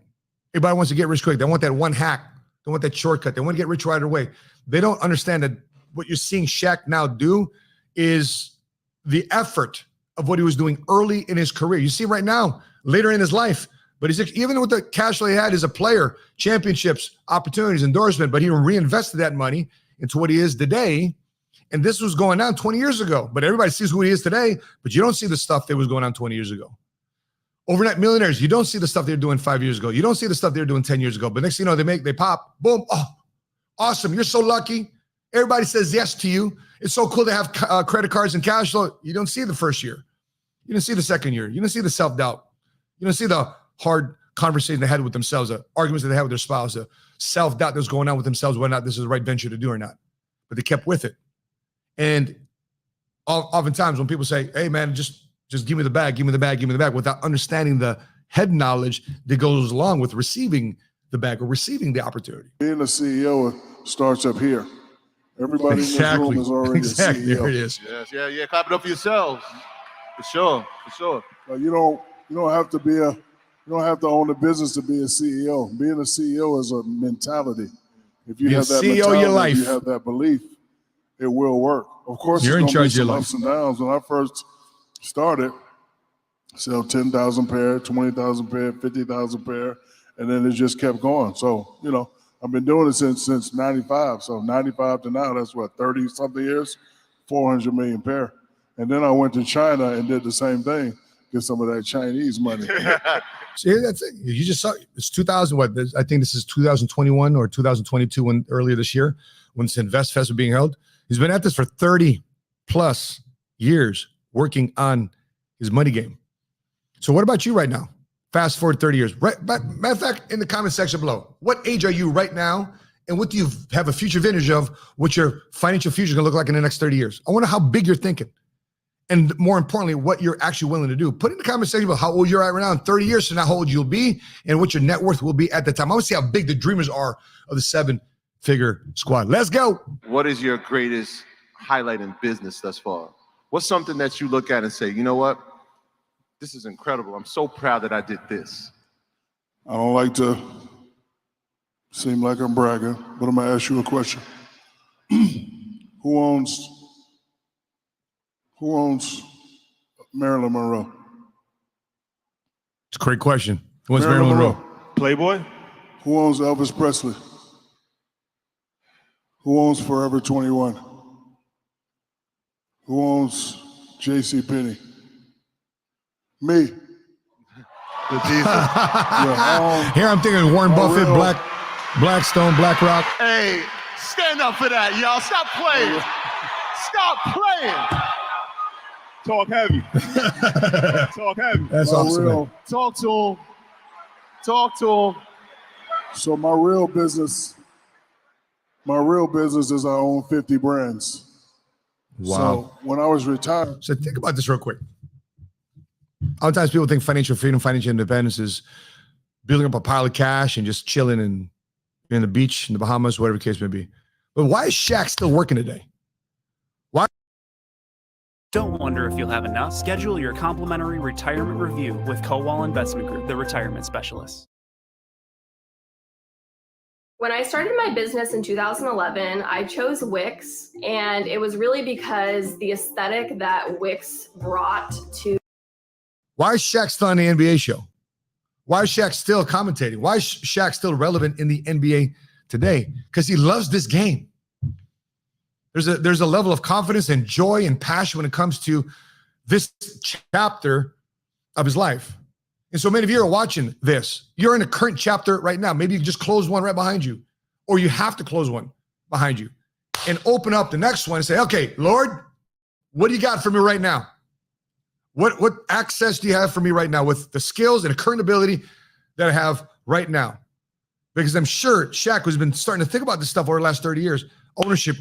Everybody wants to get rich quick. They want that one hack. They want that shortcut. They want to get rich right away. They don't understand that what you're seeing Shaq now do is the effort of what he was doing early in his career. You see right now, later in his life, but he's even with the cash flow he had as a player, championships, opportunities, endorsement, but he reinvested that money into what he is today. And this was going on 20 years ago, but everybody sees who he is today, but you don't see the stuff that was going on 20 years ago. Overnight millionaires, you don't see the stuff they're doing 5 years ago. You don't see the stuff they're doing 10 years ago, but next thing you know, they pop, boom, oh, awesome. You're so lucky. Everybody says yes to you. It's so cool to have credit cards and cash flow. You don't see the first year. You don't see the second year. You don't see the self-doubt. You don't see the hard conversation they had with themselves, arguments that they had with their spouse, self-doubt that was going on with themselves, whether or not this is the right venture to do or not. But they kept with it. And oftentimes when people say, hey man, just give me the bag, without understanding the head knowledge that goes along with receiving the bag or receiving the opportunity. Being a CEO starts up here. Everybody in this room is already a CEO. There it is. Yes, yeah. Clap it up for yourselves. For sure. You don't have to own a business to be a CEO. Being a CEO is a mentality. If you have that CEO your life. you have that belief, it will work. Of course, You're in charge of your life. ups and downs. When I first started, sell 10,000 pair, 20,000 pair, 50,000 pair, and then it just kept going. So, I've been doing it since 95. So 95 to now, that's what, 30 something years, 400 million pair. And then I went to China and did the same thing, get some of that Chinese money. See, that's it. You just saw it's 2000. I think this is 2021 or 2022 earlier this year when this Invest Fest was being held. He's been at this for 30 plus years working on his money game. So what about you right now? Fast forward 30 years. Right, matter of fact, in the comment section below, what age are you right now? And what do you have a future vintage of what your financial future is going to look like in the next 30 years? I wonder how big you're thinking. And more importantly, what you're actually willing to do. Put in the comment section about how old you're at right now in 30 years from now, how old you'll be and what your net worth will be at the time. I want to see how big the dreamers are of the 7-figure squad. Let's go. What is your greatest highlight in business thus far? What's something that you look at and say, you know what? This is incredible. I'm so proud that I did this. I don't like to seem like I'm bragging, but I'm going to ask you a question. Who owns Marilyn Monroe? It's a great question. Who owns Marilyn Monroe? Playboy? Who owns Elvis Presley? Who owns Forever 21? Who owns JCPenney? Me. Here I'm thinking Warren Buffett, Blackstone, BlackRock. Hey, stand up for that, y'all. Stop playing. Stop playing. Talk heavy. Talk heavy. That's awesome. Man. Talk to him. So my real business is I own 50 brands. Wow. So when I was retired. So think about this real quick. Oftentimes people think financial freedom, financial independence is building up a pile of cash and just chilling in the beach in the Bahamas, whatever the case may be. But why is Shaq still working today? Why? Don't wonder if you'll have enough. Schedule your complimentary retirement review with Kowal Investment Group, the retirement specialist. When I started my business in 2011, I chose Wix, and it was really because the aesthetic that Wix brought to. Why is Shaq still on the NBA show? Why is Shaq still commentating? Why is Shaq still relevant in the NBA today? Because he loves this game. There's a level of confidence and joy and passion when it comes to this chapter of his life. And so many of you are watching this. You're in a current chapter right now. Maybe you just close one right behind you, or you have to close one behind you and open up the next one and say, okay, Lord, what do you got for me right now? What access do you have for me right now with the skills and the current ability that I have right now? Because I'm sure Shaq has been starting to think about this stuff over the last 30 years. Ownership,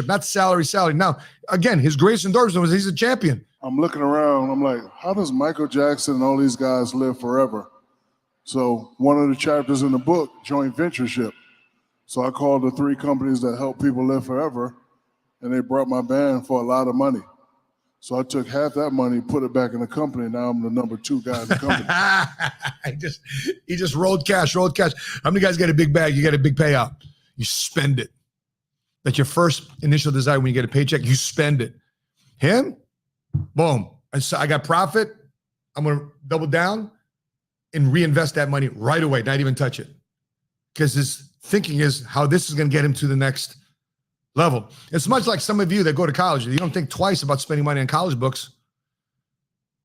not salary. Now, again, his greatest endorsement was he's a champion. I'm looking around, I'm like, how does Michael Jackson and all these guys live forever? So one of the chapters in the book, joint ventureship. So I called the 3 companies that help people live forever, and they brought my band for a lot of money. So I took half that money, put it back in the company. Now I'm the number 2 guy in the company. He just rolled cash. How many guys got a big bag? You got a big payout. You spend it. That's your first initial desire when you get a paycheck. You spend it. Him, boom. I got profit. I'm going to double down and reinvest that money right away, not even touch it. Because his thinking is how this is going to get him to the next level. It's much like some of you that go to college. You don't think twice about spending money on college books.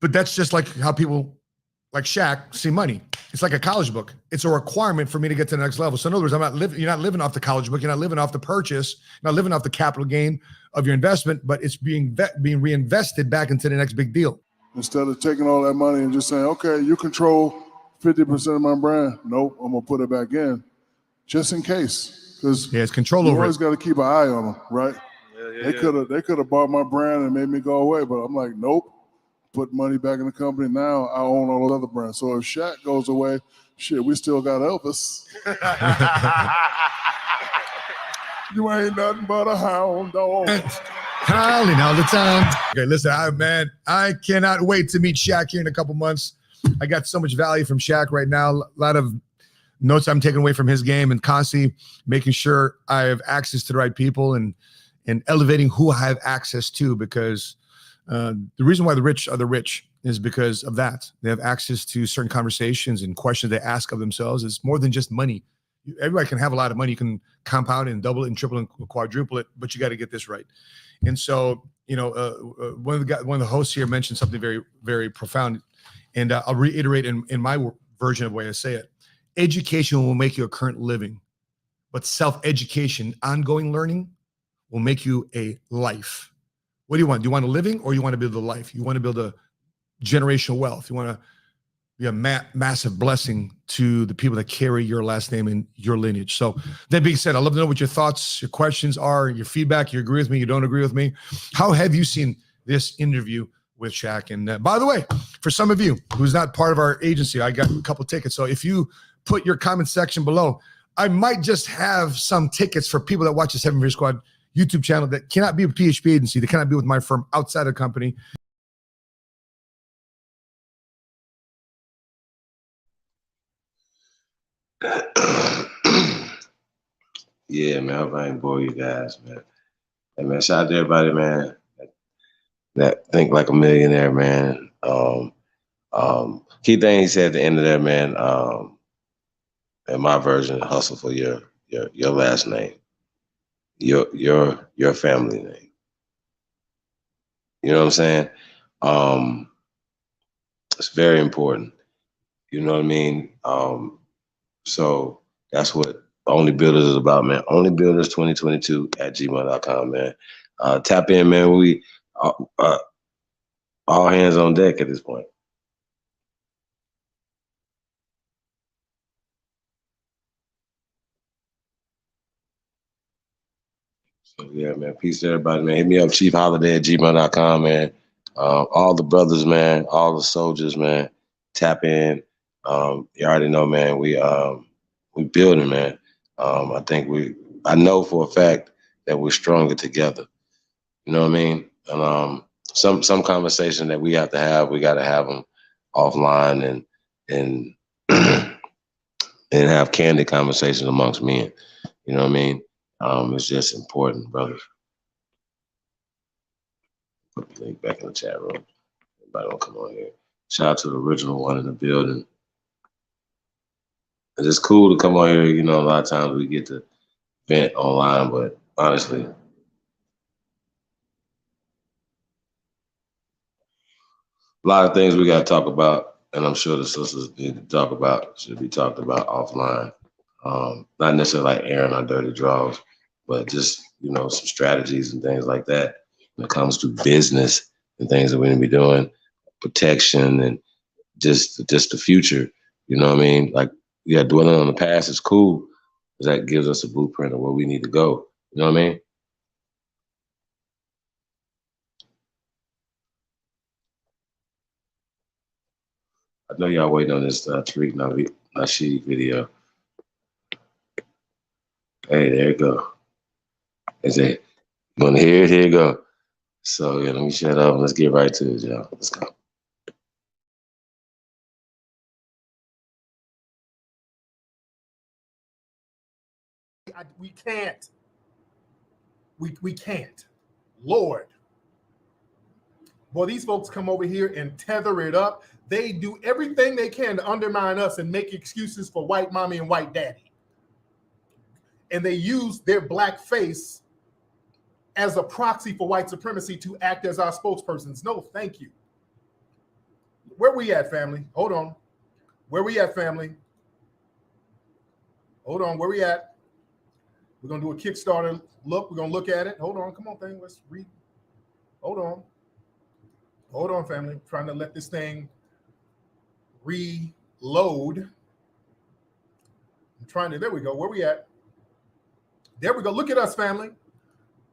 But that's just like how people like Shaq see money. It's like a college book. It's a requirement for me to get to the next level. So in other words, you're not living off the college book. You're not living off the purchase. You're not living off the capital gain of your investment, but it's being reinvested back into the next big deal. Instead of taking all that money and just saying, okay, you control 50% of my brand. Nope, I'm gonna put it back in, just in case, because it's control you over always it. got to keep an eye on them, right? They could have bought my brand and made me go away, but I'm like, nope. Put money back in the company. Now I own all the other brands. So if Shaq goes away, shit, we still got Elvis. You ain't nothing but a hound dog. Howling all the time. Okay, listen, I cannot wait to meet Shaq here in a couple months. I got so much value from Shaq right now. A lot of notes I'm taking away from his game and constantly making sure I have access to the right people and elevating who I have access to, because the reason why the rich are the rich is because of that. They have access to certain conversations and questions they ask of themselves. It's more than just money. Everybody can have a lot of money. You can compound it and double it and triple it and quadruple it, but you got to get this right. And so, one of the hosts here mentioned something very, very profound, and I'll reiterate in my version of the way I say it. Education will make you a current living, but self-education, ongoing learning, will make you a life. What do you want? Do you want a living, or you want to build a life? You want to build a generational wealth. You want to be a massive blessing to the people that carry your last name and your lineage. So that being said, I'd love to know what your thoughts, your questions are, your feedback. You agree with me, you don't agree with me. How have you seen this interview with Shaq? And by the way, for some of you who's not part of our agency, I got a couple tickets. So if you put your comment section below, I might just have some tickets for people that watch the 7 Figure Squad YouTube channel that cannot be a PHP agency. They cannot be with my firm outside of the company. Yeah, man, I hope I ain't bore you guys, man. Hey, man, shout out to everybody, man, that think like a millionaire, man. Key thing he said at the end of that, man, in my version, hustle for your last name, your family name. You know what I'm saying? It's very important. You know what I mean? So that's what Only Builders is about, man. Only Builders 2022 at gmail.com, man. Tap in, man. We all hands on deck at this point. So yeah, man. Peace to everybody, man. Hit me up, chiefholiday@gmail.com, man. All the brothers, man. All the soldiers, man. Tap in. You already know, man. We building, man. I know for a fact that we're stronger together. You know what I mean? And some conversation that we got to have them offline and and have candid conversations amongst men. You know what I mean? It's just important, brothers. Put the link back in the chat room. Everybody don't come on here. Shout out to the original one in the building. It's cool to come on here. You know, a lot of times we get to vent online, but honestly, a lot of things we got to talk about, and I'm sure the sisters need to talk about, should be talked about offline. Not necessarily like airing our dirty draws, but just, some strategies and things like that when it comes to business and things that we need to be doing, protection and just the future. You know what I mean? Like, yeah, dwelling on the past is cool because that gives us a blueprint of where we need to go. You know what I mean? I know y'all waiting on this Tariq Nasheed video. Hey, there you go. Is it? You want to hear it? Here you go. So yeah, let me shut up. Let's get right to it, y'all. Let's go. We can't. We can't. Lord. Boy, these folks come over here and tether it up. They do everything they can to undermine us and make excuses for white mommy and white daddy. And they use their black face as a proxy for white supremacy to act as our spokespersons. No, thank you. Where we at, family? Hold on. Where we at, family? Hold on. Where we at? We're going to do a Kickstarter look. We're going to look at it. Hold on. Come on, thing. Let's read. Hold on. Hold on, family. I'm trying to let this thing reload. load. I'm trying to, there we go. Where we at? There we go. Look at us, family.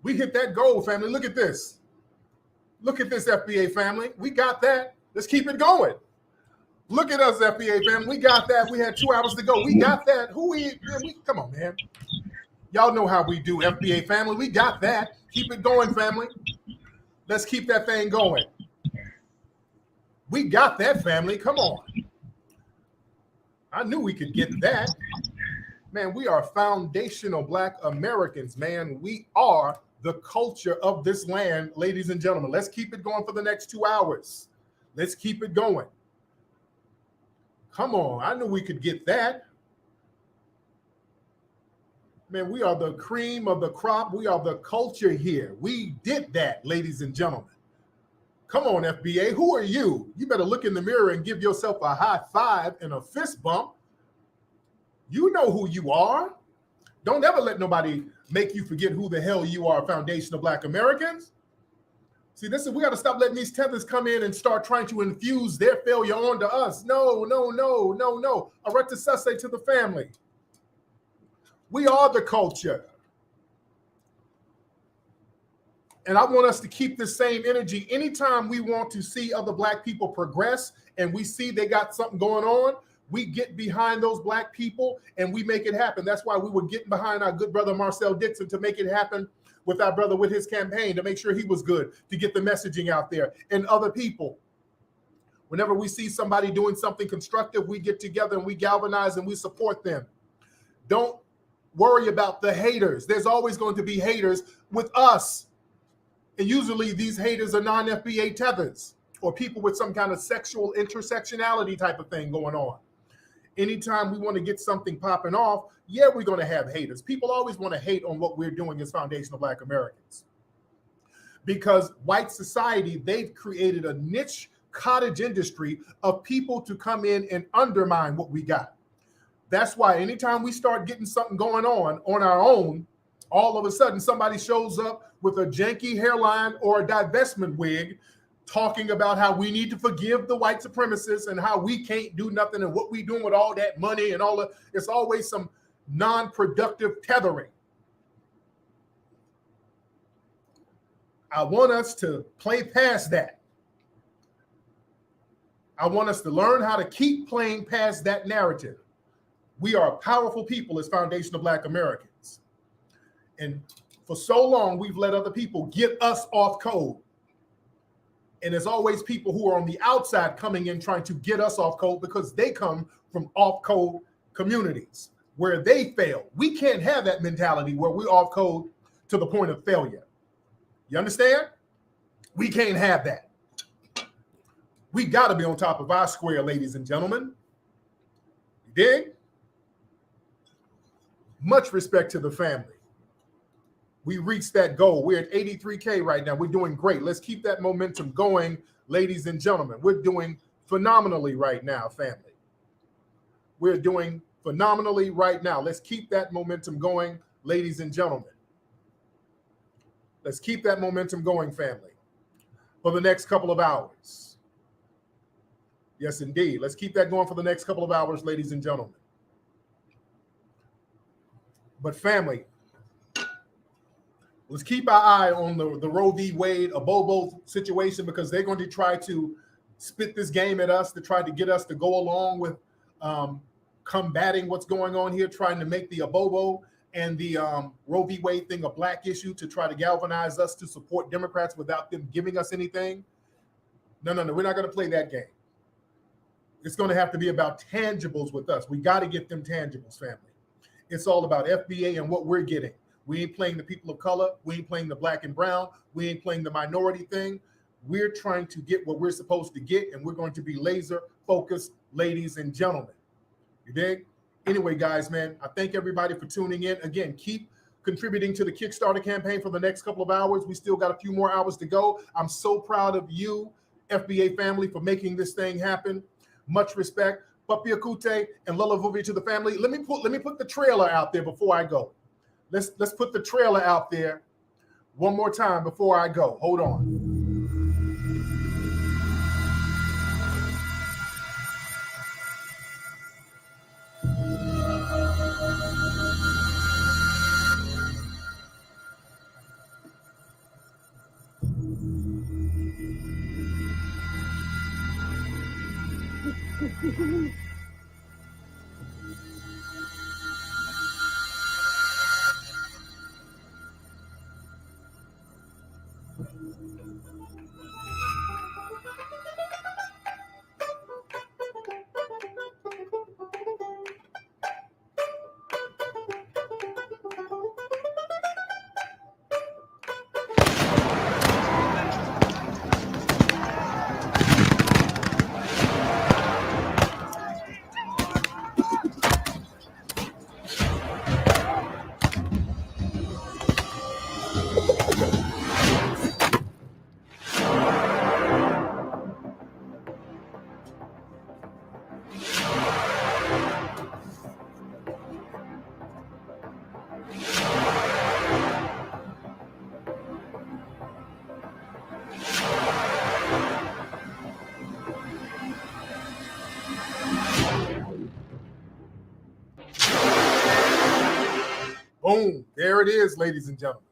We hit that goal, family. Look at this. Look at this, FBA family. We got that. Let's keep it going. Look at us, FBA family. We got that. We had 2 hours to go. We got that. Come on, man. Y'all know how we do, FBA family. We got that. Keep it going, family. Let's keep that thing going. We got that, family. Come on. I knew we could get that. Man, we are foundational Black Americans, man. We are the culture of this land, ladies and gentlemen. Let's keep it going for the next 2 hours. Let's keep it going. Come on. I knew we could get that. Man, we are the cream of the crop. We are the culture here. We did that, ladies and gentlemen. Come on, FBA. Who are you? You better look in the mirror and give yourself a high five and a fist bump. You know who you are. Don't ever let nobody make you forget who the hell you are, foundational Black Americans. See, we got to stop letting these tethers come in and start trying to infuse their failure onto us. No. Erectus susse to the family. We are the culture. And I want us to keep the same energy. Anytime we want to see other Black people progress and we see they got something going on, we get behind those Black people and we make it happen. That's why we were getting behind our good brother Marcel Dixon to make it happen with our brother with his campaign, to make sure he was good, to get the messaging out there, and other people. Whenever we see somebody doing something constructive, we get together and we galvanize and we support them. Don't worry about the haters. There's always going to be haters with us. And usually these haters are non-FBA tethers or people with some kind of sexual intersectionality type of thing going on. Anytime we want to get something popping off, yeah, we're going to have haters. People always want to hate on what we're doing as foundational Black Americans. Because white society, they've created a niche cottage industry of people to come in and undermine what we got. That's why anytime we start getting something going on our own, all of a sudden somebody shows up with a janky hairline or a divestment wig talking about how we need to forgive the white supremacists and how we can't do nothing and what we doing with all that money and all that. It's always some non-productive tethering. I want us to play past that. I want us to learn how to keep playing past that narrative. We are powerful people as foundational Black Americans. And for so long, we've let other people get us off code. And there's always people who are on the outside coming in trying to get us off code because they come from off code communities where they fail. We can't have that mentality where we're off code to the point of failure. You understand? We can't have that. We got to be on top of our square, ladies and gentlemen. You dig? Much respect to the family. We reached that goal. We're at 83K right now. We're doing great. Let's keep that momentum going, ladies and gentlemen. We're doing phenomenally right now, family. We're doing phenomenally right now. Let's keep that momentum going, ladies and gentlemen. Let's keep that momentum going, family, for the next couple of hours. Yes, indeed. Let's keep that going for the next couple of hours, ladies and gentlemen. But family, let's keep our eye on the Roe v. Wade, a Bobo situation, because they're going to try to spit this game at us to try to get us to go along with combating what's going on here, trying to make the Abobo and the Roe v. Wade thing a Black issue to try to galvanize us to support Democrats without them giving us anything. No, we're not going to play that game. It's going to have to be about tangibles with us. We got to get them tangibles, family. It's all about FBA and what we're getting. We ain't playing the people of color. We ain't playing the Black and brown. We ain't playing the minority thing. We're trying to get what we're supposed to get, and we're going to be laser focused, ladies and gentlemen. You dig? Anyway, guys, man, I thank everybody for tuning in. Again, keep contributing to the Kickstarter campaign for the next couple of hours. We still got a few more hours to go. I'm so proud of you, FBA family, for making this thing happen. Much respect. Papi Akute and Lola Vuvi to the family. Let me put the trailer out there before I go. Let's put the trailer out there one more time before I go. Hold on. Boom. There it is, ladies and gentlemen.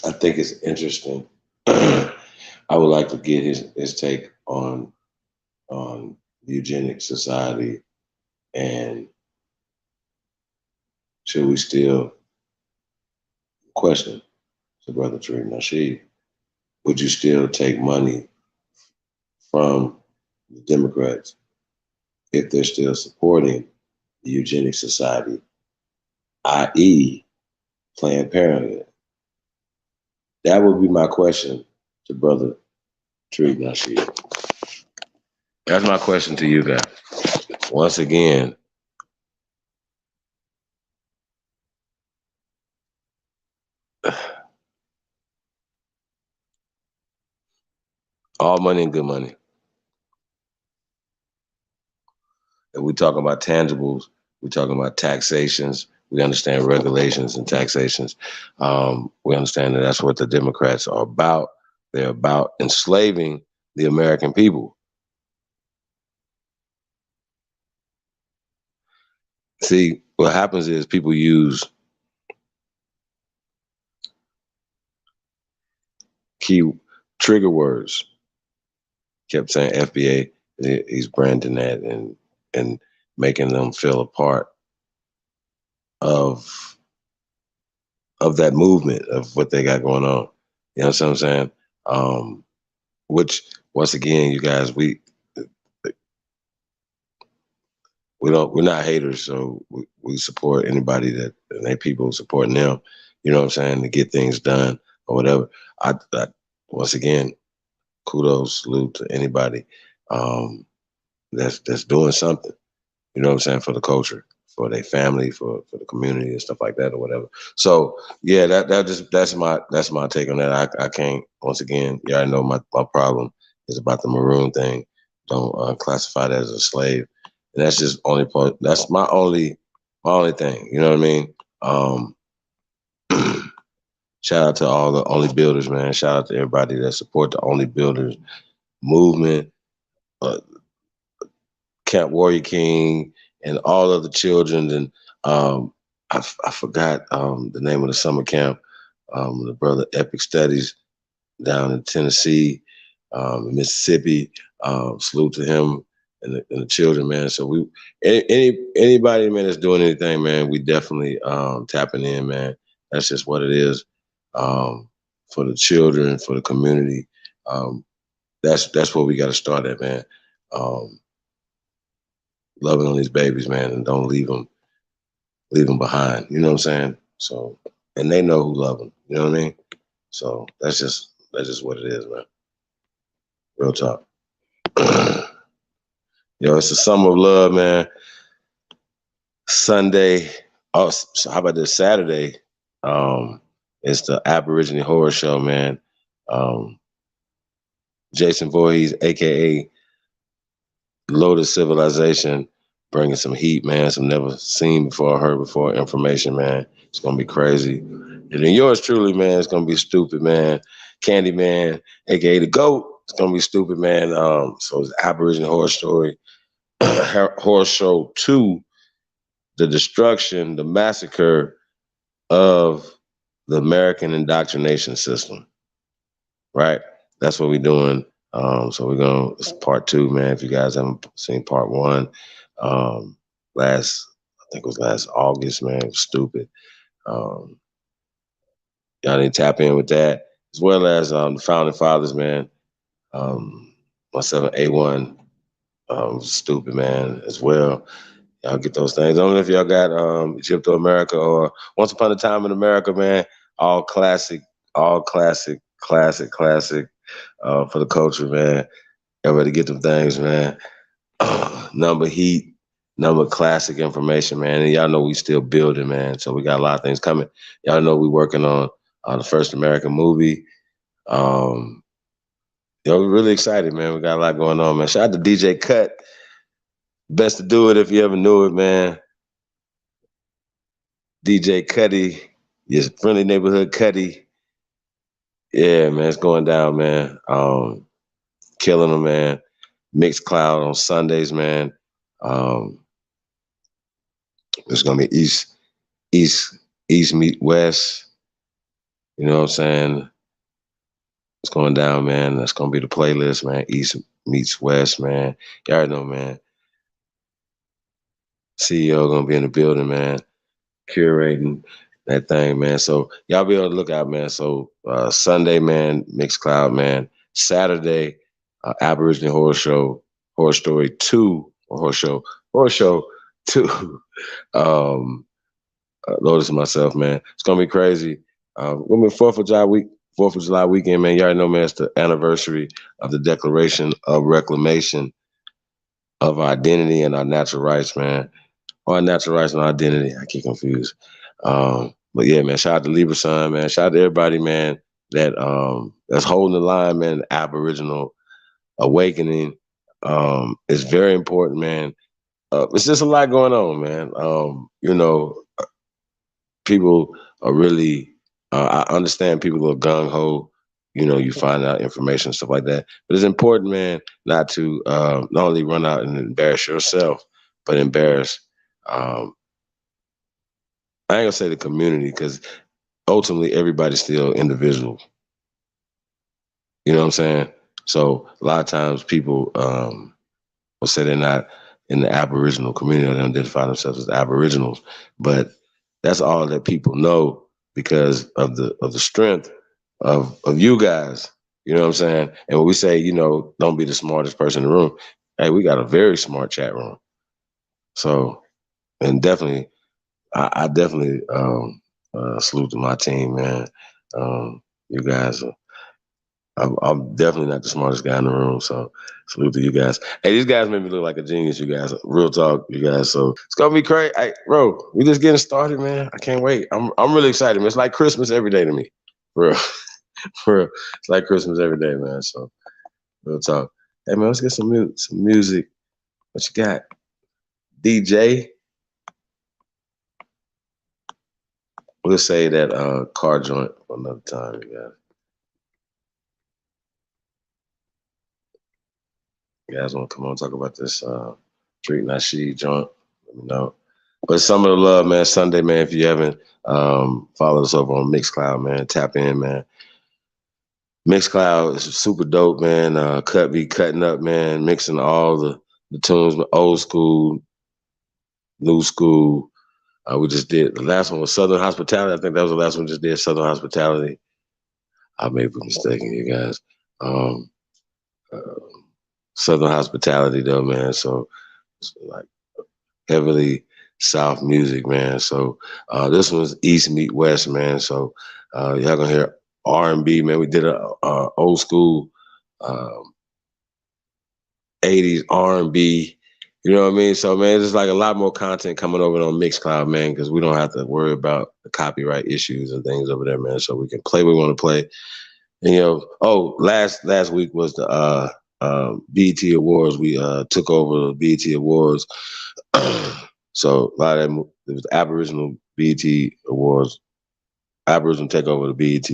I think it's interesting. I would like to get his take on the eugenics society, and should we still question the brother Tariq Nasheed? Would you still take money from the Democrats if they're still supporting the eugenics society, i.e., Planned Parenthood? That would be my question to brother Tariq Nasheed. That's my question to you guys. Once again, all money and good money. If we talk about tangibles, we're talking about taxations. We understand regulations and taxations. We understand that that's what the Democrats are about. They're about enslaving the American people. See, what happens is people use key trigger words. Kept saying FBA, he's branding that and making them feel a part of that movement of what they got going on. You know what I'm saying? Which, once again, you guys, we're not haters, so we support anybody that, and they people supporting them, you know what I'm saying, to get things done or whatever. I once again, kudos, salute to anybody that's doing something, you know what I'm saying, for the culture, for their family, for the community and stuff like that or whatever. So yeah, that's my take on that. I can't, once again, yeah, I know my problem is about the maroon thing. Don't classify that as a slave. And that's just only part, that's my only thing, you know what I mean? Shout out to all the Only Builders, man. Shout out to everybody that support the Only Builders movement, Camp Warrior King, and all of the children. And I forgot the name of the summer camp. The brother Epic Studies down in Tennessee, Mississippi. Salute to him and the children, man. So anybody, man, that's doing anything, man, we definitely tapping in, man. That's just what it is. For the children, for the community. That's where we got to start at, man. Loving on these babies, man, and don't leave them behind. You know what I'm saying? So, and they know who love them. You know what I mean? So that's just what it is, man. Real talk. Yo, it's the summer of love, man. Sunday. Oh, so how about this Saturday? It's the Aborigine Horror Show, man. Jason Voorhees, aka Loaded Civilization, bringing some heat, man. Some never seen before, heard before information, man. It's gonna be crazy. And then yours truly, man, it's gonna be stupid, man. Candyman, aka the GOAT. It's gonna be stupid, man. So it's Aboriginal Horror Story, Horror Show 2, the destruction, the massacre of the American indoctrination system. Right? That's what we're doing. So it's part 2, man. If you guys haven't seen part 1, I think it was last August, man. It was stupid. Y'all need to tap in with that, as well as the Founding Fathers, man. Myself and A1, stupid, man, as well. Y'all get those things. I don't know if y'all got Trip to America or Once Upon a Time in America, man. All classic for the culture, man. Everybody get them things, man. Number heat, number classic information, man. And y'all know we still building, man. So we got a lot of things coming. Y'all know we working on the first American movie. We're really excited, man. We got a lot going on, man. Shout out to DJ Cut. Best to do it if you ever knew it, man. DJ Cuddy, your friendly neighborhood Cuddy. Yeah, man, it's going down, man. Killing them, man. Mixcloud on Sundays, man. It's gonna be East meet West. You know what I'm saying? It's going down, man. That's gonna be the playlist, man. East meets West, man. You already know, man. CEO gonna be in the building, man. Curating that thing, man. So y'all be able to look out, man. So Sunday, man, Mixcloud, man. Saturday, Aboriginal Horror Story 2, or Horror Show 2. Lotus and myself, man. It's gonna be crazy. Gonna be 4th of July weekend, man. You already know, man. It's the anniversary of the Declaration of Reclamation of our identity and our natural rights, man. Our natural rights and our identity. I get confused. But yeah, man. Shout out to Libra Sun, man. Shout out to everybody, man. That's holding the line, man. Aboriginal awakening is very important, man. It's just a lot going on, man. You know. People are really, I understand people are gung-ho, you know, you find out information, stuff like that. But it's important, man, not to not only run out and embarrass yourself, but embarrass, I ain't gonna say the community, because ultimately everybody's still individual. You know what I'm saying? So a lot of times people will say they're not in the Aboriginal community, or they identify themselves as Aboriginals, but that's all that people know because of the strength of you guys. You know what I'm saying? And when we say, you know, don't be the smartest person in the room, hey, we got a very smart chat room. So, and definitely, I definitely salute to my team, man. You guys are, I'm definitely not the smartest guy in the room, so salute to you guys. Hey, these guys make me look like a genius, you guys. Real talk, you guys. So it's gonna be crazy. Hey, bro, we just getting started, man. I can't wait. I'm really excited, man. It's like Christmas every day to me. For real. For real. It's like Christmas every day, man. So real talk. Hey man, let's get some music. What you got? DJ? We'll say that car joint for another time, you guys. You guys want to come on and talk about this Tariq Nasheed joint? Let me know. But some of the love, man. Sunday, man. If you haven't followed us over on Mixcloud, man, tap in, man. Mixcloud is super dope, man. Cut be cutting up, man, mixing all the tunes, old school, new school. We just did the last one was Southern Hospitality. I think that was the last one we just did, Southern Hospitality. I may be mistaken, you guys. Southern Hospitality, though, man. So it's like heavily South music, man. So this one's East meet West, man. So y'all gonna hear R&B, man. We did a old school 80s R&B. You know what I mean? So, man, there's like a lot more content coming over on Mixcloud, man, because we don't have to worry about the copyright issues and things over there, man. So we can play what we want to play. And, you know, last week was the BET Awards. We took over the BET Awards. So a lot of them, it was the Aboriginal BET Awards. Aboriginal take over the BET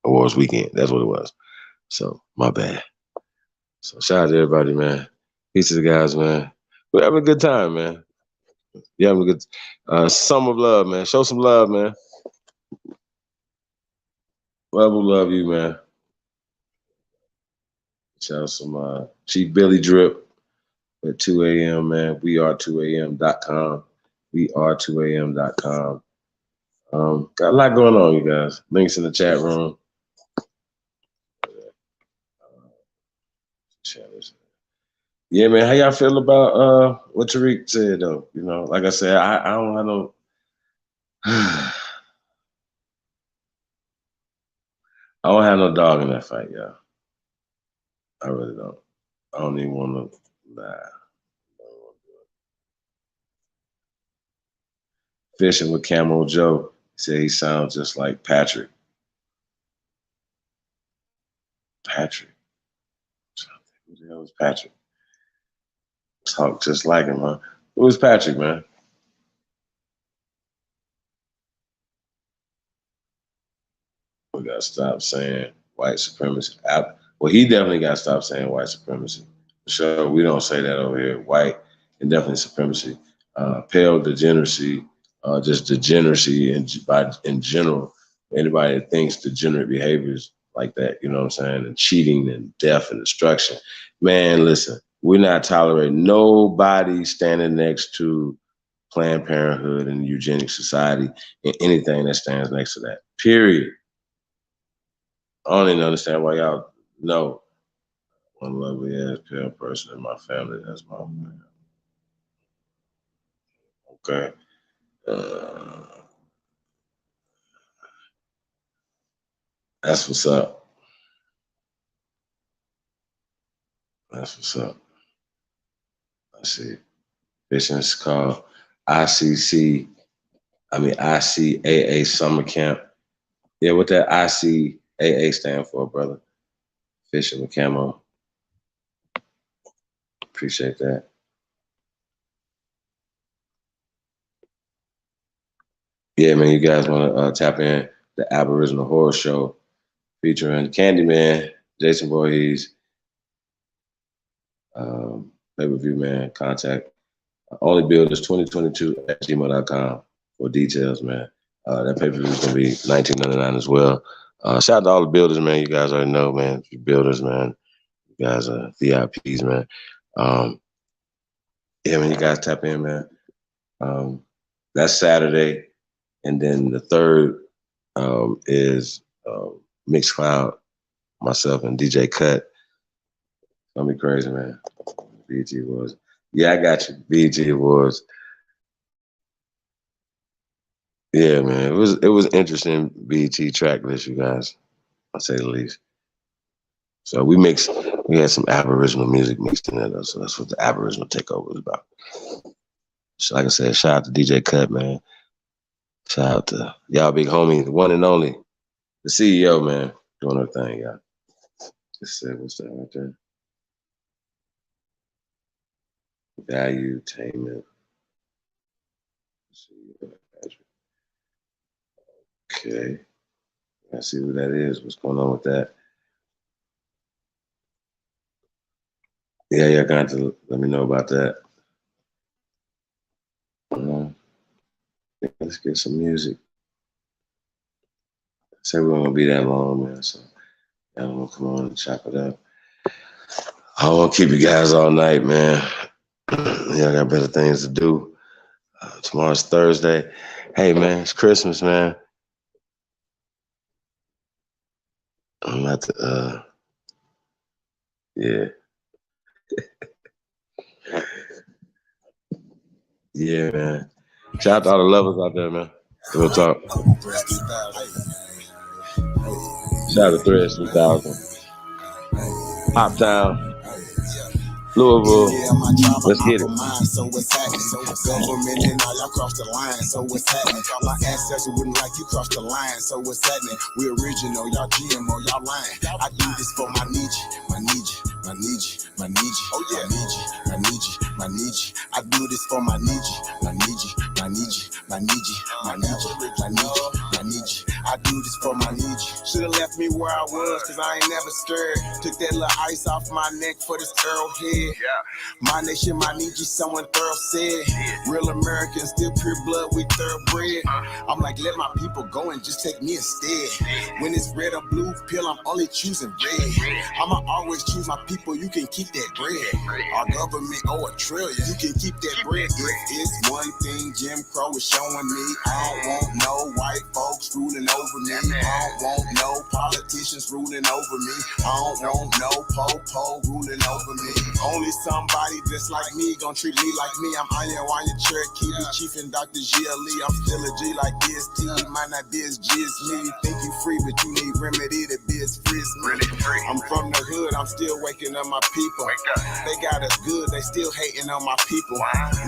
Awards weekend. That's what it was. So my bad. So shout out to everybody, man. Peace to the guys, man. We're having a good time, man. You're having a good summer of love, man. Show some love, man. Love will love you, man. Shout out some Chief Billy Drip at 2 a.m., man. weare2am.com. weare2am.com. Got a lot going on, you guys. Links in the chat room. Yeah, man. How y'all feel about what Tariq said, though? You know, like I said, I don't have no. I don't have no dog in that fight, y'all. I really don't. I don't even want to. Nah. Fishing with Camel Joe said he sounds just like Patrick. Patrick. Who the hell is Patrick? Talk just like him, huh? Who is Patrick, man? got to stop saying white supremacy. Well, he definitely got to stop saying white supremacy. For sure, we don't say that over here. White and definitely supremacy. Pale degeneracy, just degeneracy in general. Anybody that thinks degenerate behaviors like that, you know what I'm saying, and cheating and death and destruction. Man, listen, we're not tolerating nobody standing next to Planned Parenthood and eugenic society and anything that stands next to that. Period. I don't even understand why y'all know one lovely ass pale person in my family. That's my man. Okay. That's what's up. That's what's up. Let's see. It's called ICAA Summer Camp. Yeah, what that ICAA stand for, brother? Fishing with Camo. Appreciate that. Yeah, man, you guys want to tap in the Aboriginal Horror Show featuring Candyman, Jason Voorhees, pay-per-view, man. Contact onlybuilders2022@gmail.com for details, man. That pay-per-view is going to be $19.99 as well. Shout out to all the builders, man. You guys already know, man. You builders, man. You guys are VIPs, man. Yeah, man, you guys tap in, man. That's Saturday. And then the third is Mixcloud, myself, and DJ Cut. It's gonna be crazy, man. BET Awards. Yeah, I got you. BET Awards. Yeah, man. It was interesting BET track list, you guys. I'll say the least. So we had some Aboriginal music mixed in there, so that's what the Aboriginal takeover is about. So like I said, shout out to DJ Cut, man. Shout out to y'all big homie, the one and only, the CEO, man, doing her thing, y'all. Just said what's that right there? Valuetainment. Okay. I see what that is. What's going on with that? Yeah, y'all got to let me know about that. Let's get some music. Say we won't be that long, man. So y'all want to come on and chop it up. I won't keep you guys all night, man. Y'all got better things to do. Tomorrow's Thursday. Hey, man, it's Christmas, man. I'm about to, yeah. Yeah, man. Shout out to all the lovers out there, man. Real talk. Shout out to Threads 2000. Hop Town. Louisville. Let's get it. So what's happening? Government and all y'all cross the line. So what's happening? My ancestors wouldn't like you cross the line. So what's happening? We original, y'all GMO, y'all lying. I do this for my Nietzsche, my Nietzsche, my Nietzsche, my Nietzsche. Oh yeah, my Nietzsche, my Nietzsche. I do this for my Nietzsche, my Nietzsche, my Nietzsche, my Nietzsche, my Nietzsche, my Nietzsche, my Nietzsche. I do this for my Nietzsche. Should've left me where I was, cause I ain't never scared. Took that little ice off my neck for this Earl head. My nation, my Nietzsche, someone thorough said. Real Americans, still pure blood, we thoroughbred. I'm like, let my people go and just take me instead. When it's red or blue pill, I'm only choosing red. I'ma always choose my people, you can keep that bread. Our government owe $1 trillion, you can keep that bread. If it's one thing Jim Crow is showing me, I don't want no white folks ruling over me. I don't want no politicians ruling over me. I don't want no po-po ruling over me. Only somebody just like me gon' treat me like me. I'm Anya Cherokee, the chief and Dr. GLE. I'm still a G like DST. Might not be as G as me. You think you free, but you need remedy to be as free as me. I'm from the hood, I'm still waking up my people. They got us good, they still hating on my people.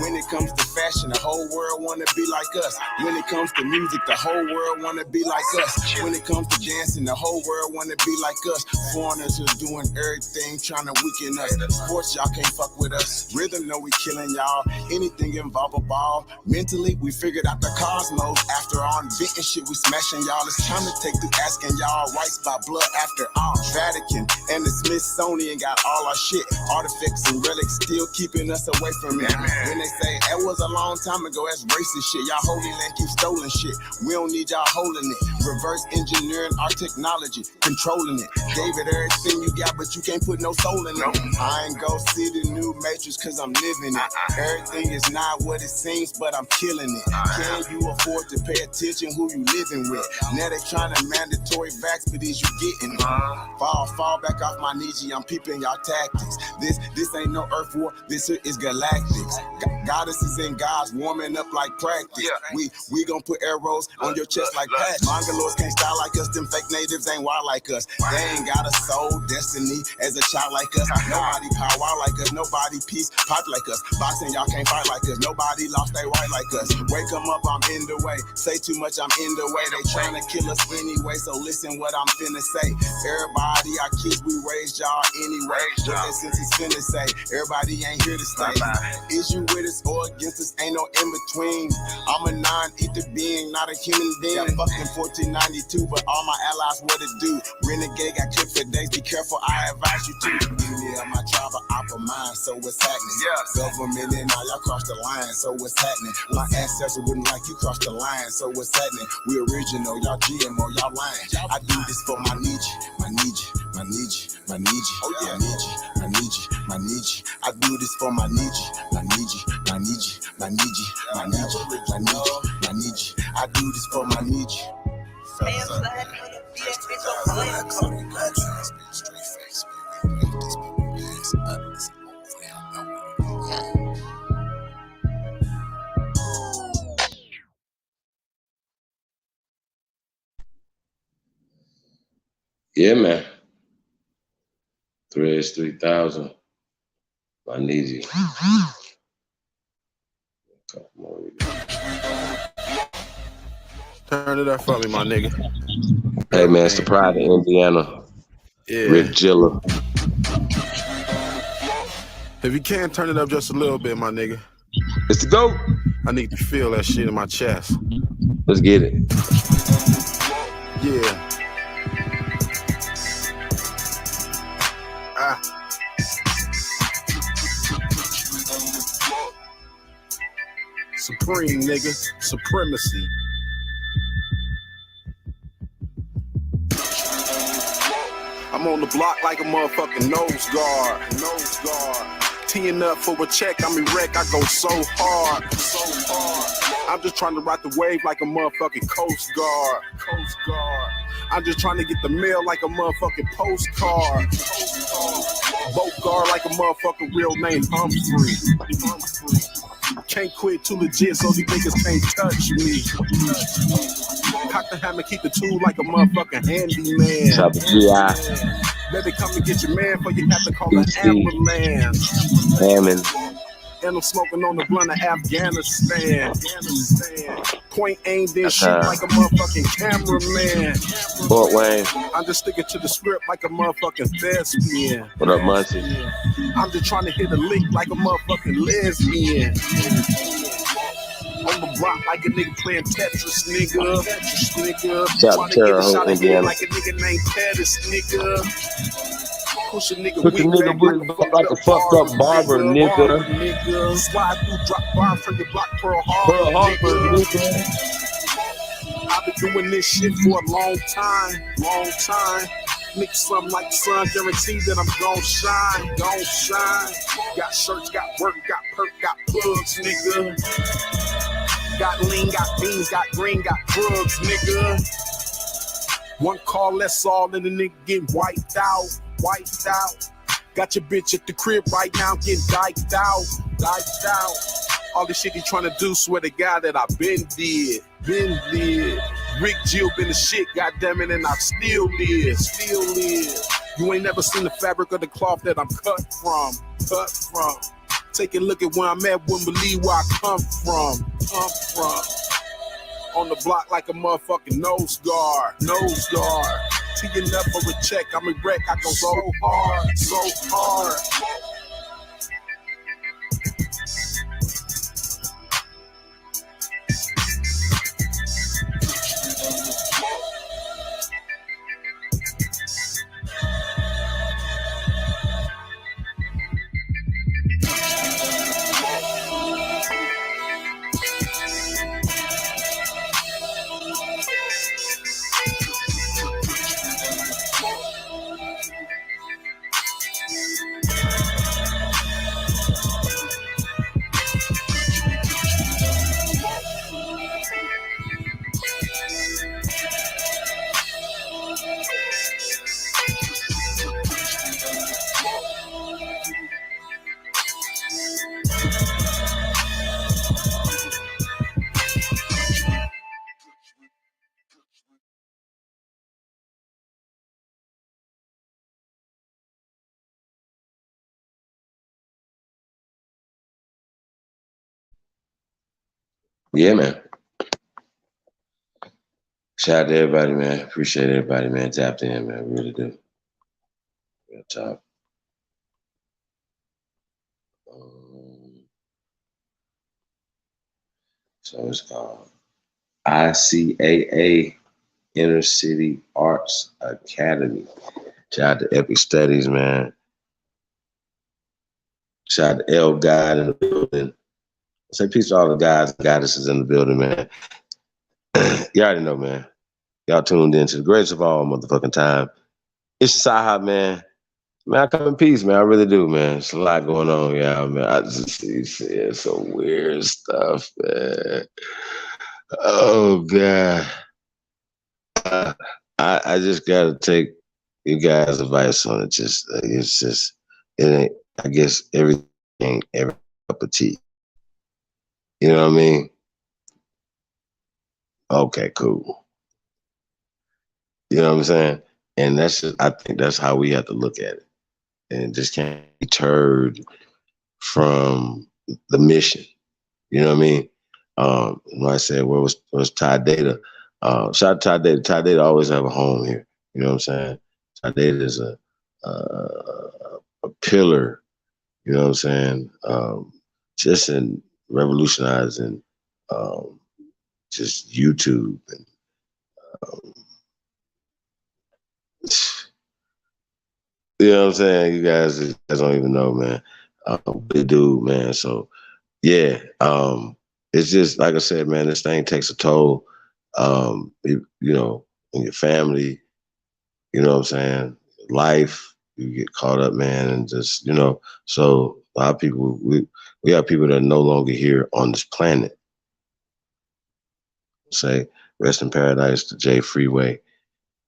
When it comes to fashion, the whole world wanna be like us. When it comes to music, the whole world wanna be like us. When it comes to dance advancing. The whole world wanna be like us. Foreigners are doing everything, trying to weaken us. Sports, y'all can't fuck with us. Rhythm, know we killing y'all. Anything involve a ball. Mentally, we figured out the cosmos. After all inventing shit, we smashing y'all. It's time to take through asking y'all rights by blood after all. Vatican and the Smithsonian got all our shit. Artifacts and relics still keeping us away from it. When they say that was a long time ago, that's racist shit. Y'all holy land keep stolen shit. We don't need y'all holding it. Reverse engineering our technology, controlling it. Gave it everything you got, but you can't put no soul in it. I ain't go see the new Matrix cause I'm living it. Everything is not what it seems, but I'm killing it. Can you afford to pay attention who you living with? Now they trying to mandatory vax, but is you getting it? Fall back off my knees, I'm peeping y'all tactics. This ain't no earth war, this is galactics. Goddesses and gods warming up like practice. We gon' put arrows on your chest like patch. Mongoloids can't style like us, them fake natives ain't wild like us. They ain't got a soul, destiny as a child like us. Nobody power like us, nobody peace pipe like us. Boxing, y'all can't fight like us. Nobody lost they right like us. Wake them up, I'm in the way. Say too much, I'm in the way. They tryna kill us anyway, so listen what I'm finna say. Everybody, our kids, we raised y'all anyway. What that sense is finna say. Everybody ain't here to stay. Is you with us or against us? Ain't no in between. I'm a non-ether being, not a human being. I fucked in 1492, but all my allies what it do. Renegade got clipped for days. Be careful, I advise you to. Yeah, my tribe of opera mind, so what's happening? Government and all y'all cross the line, so what's happening? My ancestors wouldn't like you cross the line, so what's happening? We original, y'all GMO, y'all lying. I do this for my Nietzsche, my Nietzsche, my Nietzsche, my Nietzsche, my Nietzsche, my Nietzsche, my Nietzsche. I do this for my Nietzsche, my Nietzsche, my Nietzsche, my Nietzsche, my Nietzsche, my Nietzsche, my Nietzsche. I do this for my Nietzsche. Yeah, man. Threads 3000. I need you. Turn it up for me, my nigga. Hey, man, it's the pride of Indiana. Yeah. Rick Gilla. If you can, turn it up just a little bit, my nigga. It's the GOAT. I need to feel that shit in my chest. Let's get it. Yeah. Supreme, nigga. Supremacy. I'm on the block like a motherfucking nose guard. Nose guard. Teeing up for a check, I'm erect, I go so hard. So hard. I'm just trying to ride the wave like a motherfucking Coast Guard. Coast Guard. I'm just trying to get the mail like a motherfucking postcard. Boat guard like a motherfucking real name Humphrey. Can't quit, too legit, so these niggas can't touch me. Cock the hammer, keep the tool like a motherfucking handyman. Top of GI. Better come and get your man, for you have to call an Amber man. Hammond. And I'm smoking on the blunt of Afghanistan. Point aimed and shoot like a motherfucking cameraman. Fort Wayne. I'm just sticking to the script like a motherfucking thespian. What up, Muncie? I'm just trying to hit a lick like a motherfucking lesbian. On the block like a nigga playing Tetris, nigga. Tetris, nigga. Shout to Terre Haute, Indiana. Like a nigga named Pettis, nigga. Push a nigga with like a fucked up barber, nigga. Slide through, drop bombs from your block, Pearl Harbor, nigga. I've been doing this shit for a long time. Nigga, something like the sun, guaranteed that I'm gon' shine. Got shirts, got work, got perk, got plugs, nigga. Got lean, got beans, got green, got drugs, nigga. One call, that's all, and the nigga getting wiped out. Got your bitch at the crib right now, getting diked out. All the shit he tryna do, swear to God that I been did. Rick Jill been the shit, goddammit, and I still live. You ain't never seen the fabric of the cloth that I'm cut from. Take a look at where I'm at, wouldn't believe where I come from. On the block like a motherfucking nose guard. till you never a check. I'm a wreck. I go so hard, so hard. Yeah, man. Shout out to everybody, man. Appreciate everybody, man. Tapped in, man. Really do. Real talk. So it's called ICAA Inner City Arts Academy. Shout out to Epic Studies, man. Shout out to L Guide in the building. Say peace to all the guys and goddesses in the building, man. You already know, man. Y'all tuned in to the greatest of all motherfucking time. It's the SciHop, man. Man, I come in peace, man. I really do, man. It's a lot going on, y'all, man. I just see some weird stuff, man. Oh, God. I just gotta take you guys' advice on it. It ain't, I guess everything ain't every cup of tea. You know what I mean? Okay, cool. You know what I'm saying? And that's just, I think that's how we have to look at it. And just can't be deterred from the mission. You know what I mean? When I said, where was Ty Data? Shout out to Ty Data. Ty Data always have a home here. You know what I'm saying? Ty Data is a pillar, you know what I'm saying? Just in revolutionizing just YouTube and you know what I'm saying? You guys don't even know, man. Big dude, man. So yeah, it's just like I said, man. This thing takes a toll. You know, in your family. You know what I'm saying? Life, you get caught up, man, and just So a lot of people, we have people that are no longer here on this planet. Say rest in paradise to Jay Freeway.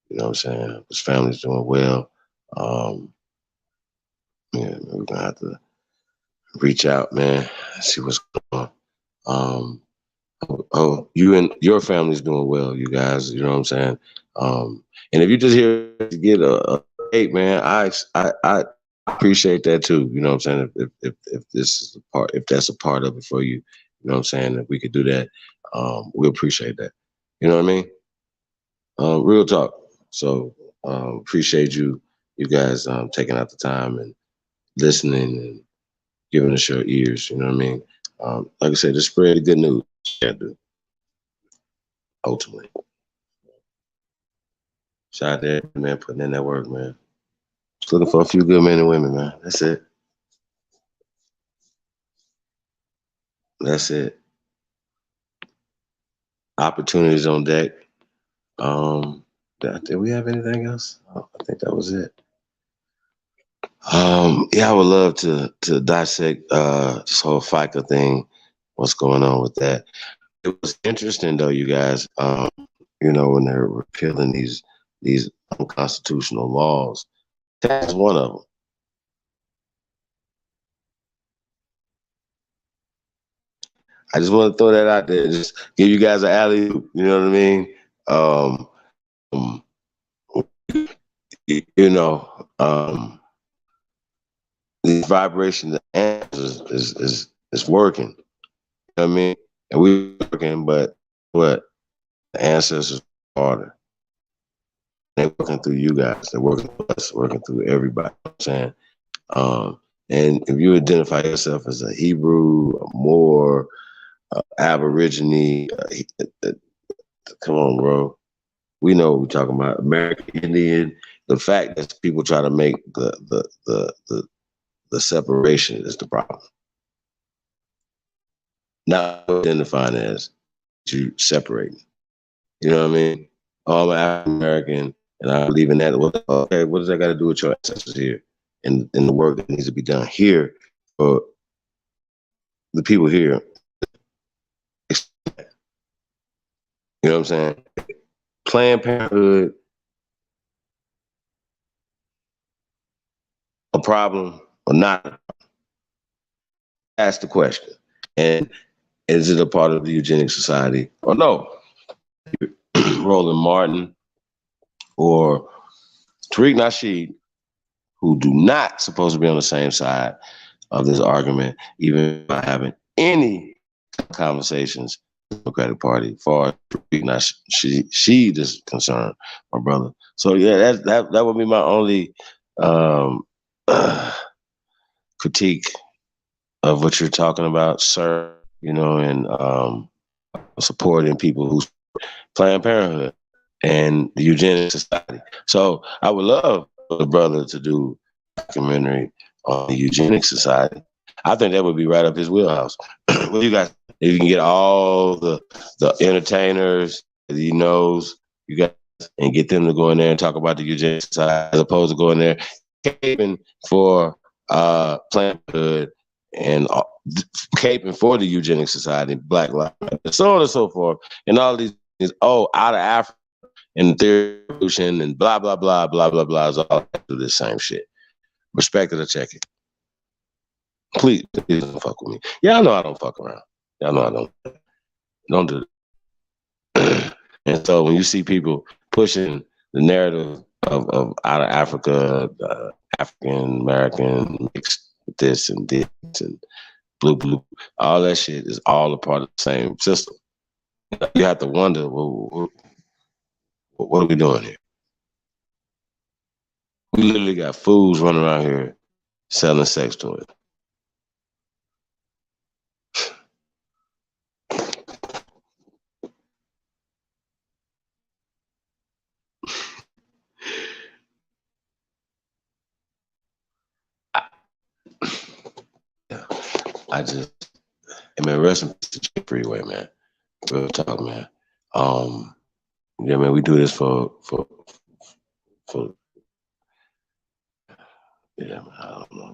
You know what I'm saying? His family's doing well. Yeah, we're gonna have to reach out, man, and see what's going on. You and your family's doing well, you guys. You know what I'm saying? And if you just here to get a hate, man, I appreciate that too. You know what I'm saying? If this is a part, if that's a part of it for you, you know what I'm saying? If we could do that, we appreciate that. You know what I mean? Real talk. So appreciate you guys taking out the time and listening and giving us your ears. You know what I mean? Like I said, just spread the good news. Yeah, dude. Ultimately. Shout out to every man putting in that work, man. Just looking for a few good men and women, man. That's it. That's it. Opportunities on deck. Did we have anything else? I think that was it. Yeah, I would love to dissect this whole FICA thing. What's going on with that? It was interesting though, you guys. You know, when they're repealing these unconstitutional laws. That's one of them. I just want to throw that out there, just give you guys an alley, you know what I mean? The vibration, the answers is working. You know what I mean? And we're working, but what? The ancestors are harder. They're working through you guys. They're working through us, working through everybody. You know what I'm saying? And if you identify yourself as a Hebrew, a Moor, Aborigine, come on, bro. We know what we're talking about. American Indian. The fact that people try to make the separation is the problem. Not identifying as you separating. You know what I mean? Oh, I'm African American, and I believe in that. Okay, what does that got to do with your ancestors here, and the work that needs to be done here for the people here? You know what I'm saying? Planned Parenthood, a problem or not? Ask the question. And is it a part of the eugenic society or no? Roland Martin or Tariq Nasheed, who do not supposed to be on the same side of this argument, even by having any conversations with the Democratic Party, as far as Tariq Nasheed is concerned, my brother. So yeah, that would be my only critique of what you're talking about, sir. You know, and supporting people who Planned Parenthood and the Eugenics Society. So I would love for the brother to do a documentary on the Eugenics Society. I think that would be right up his wheelhouse. Well, you guys, if you can get all the entertainers that he knows, you guys, and get them to go in there and talk about the Eugenics Society, as opposed to going there caping for Planned Parenthood and caping for the Eugenics Society, Black Lives Matter, so on and so forth, and all these things. Oh, out of Africa and the theory of evolution and blah blah blah blah blah blah is all do the same shit. Respect it or check it. Please don't fuck with me. Y'all know I don't fuck around. Y'all know I don't do it. And so when you see people pushing the narrative of out of Africa, African American mixed with this and blue, all that shit is all a part of the same system. You have to wonder, well, what are we doing here? We literally got fools running around here selling sex toys. Man, rest in peace to Freeway, man. Real talk, man. Yeah, man, we do this for yeah, man, I don't know,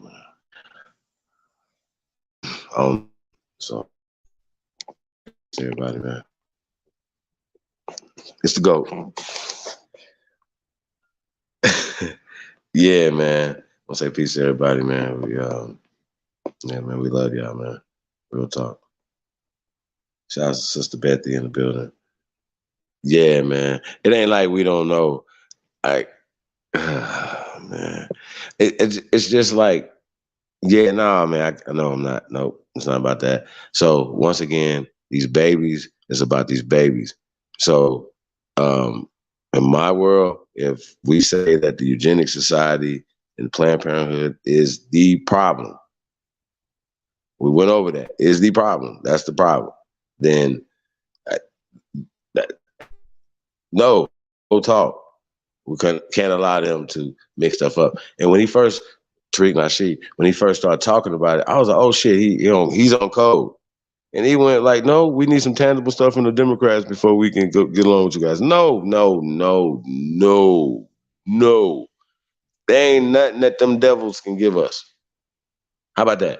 man. So everybody, man. It's the GOAT. Yeah, man. I'll say peace to everybody, man. Yeah, man, we love y'all, man. Real talk. Shout out to Sister Bethy in the building. Yeah, man. It ain't like we don't know. Like, man. It's just like, yeah, nah, man. I know I'm not. Nope, it's not about that. So once again, these babies, it's about these babies. So in my world, if we say that the Eugenics Society and Planned Parenthood is the problem, we went over that, is the problem, that's the problem, then no talk. We can't allow them to mix stuff up. And when he first, Tariq Nasheed, when he first started talking about it, I was like, oh shit, he's on code. And he went like, no, we need some tangible stuff from the Democrats before we can get along with you guys. No. There ain't nothing that them devils can give us. How about that?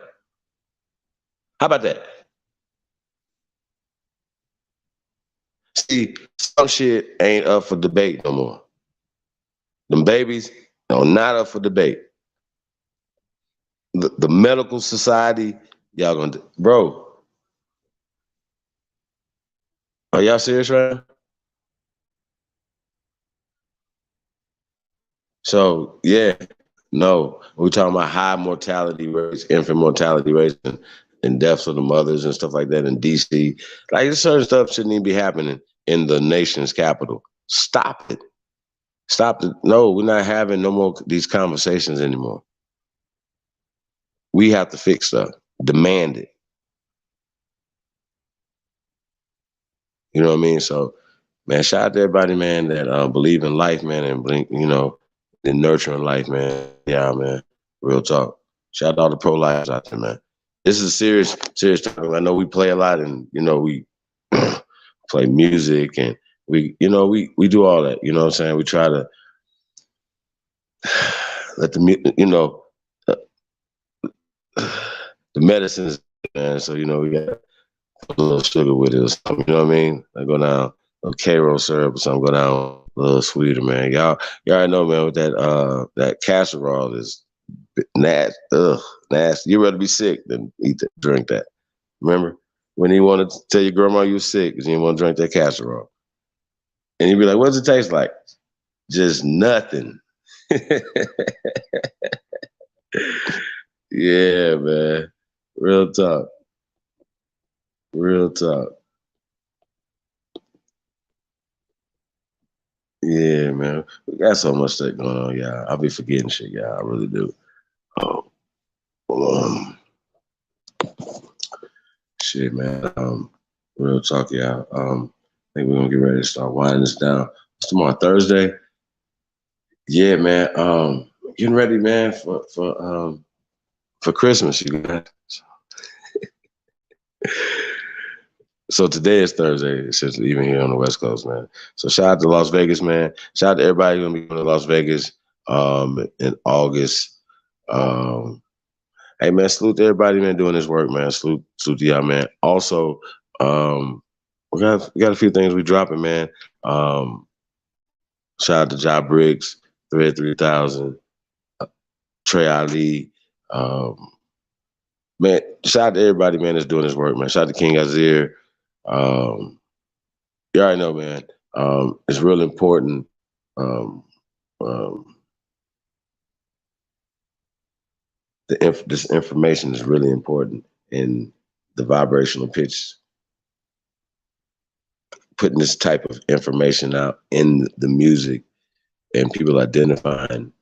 See, some shit ain't up for debate no more. Them babies are not up for debate. The medical society, y'all gonna bro. Are y'all serious right now? So yeah, no, we're talking about high mortality rates, infant mortality rates, and deaths of the mothers and stuff like that in DC. Like certain stuff shouldn't even be happening in the nation's capital. Stop it. No, we're not having no more these conversations anymore. We have to fix stuff. Demand it. You know what I mean? So, man, shout out to everybody, man, that believe in life, man, and believe, in nurturing life, man. Yeah, man. Real talk. Shout out to all the pro-lifers out there, man. This is a serious topic. I know we play a lot, and we play music, and we do all that. You know what I'm saying? We try to let the medicines, man. So we got a little sugar with it or something, you know what I mean? I go down a Cairo syrup or something, go down a little sweeter, man. Y'all already know, man, with that casserole is nasty. Ugh, nasty. You'd rather be sick than drink that. Remember? When you want to tell your grandma you were sick because you didn't want to drink that casserole. And you'd be like, what does it taste like? Just nothing. Yeah, man. Real talk. Real talk. Yeah, man. We got so much stuff going on, y'all. I'll be forgetting shit, y'all. I really do. Shit, man. Real talk, y'all. I think we're gonna get ready to start winding this down. It's tomorrow, Thursday. Yeah, man. Getting ready, man, for Christmas, you guys. So today is Thursday, essentially, even here on the West Coast, man. So shout out to Las Vegas, man. Shout out to everybody who's gonna be going to Las Vegas in August. Hey, man, salute to everybody, man, doing this work, man. Salute to y'all, man. Also, we got a few things we dropping, man. Shout out to Job Briggs, Thread 3000, Trey Ali. Man, shout out to everybody, man, that's doing this work, man. Shout out to King Azir. You already know, man. It's real important. This information is really important in the vibrational pitch. Putting this type of information out in the music and people identifying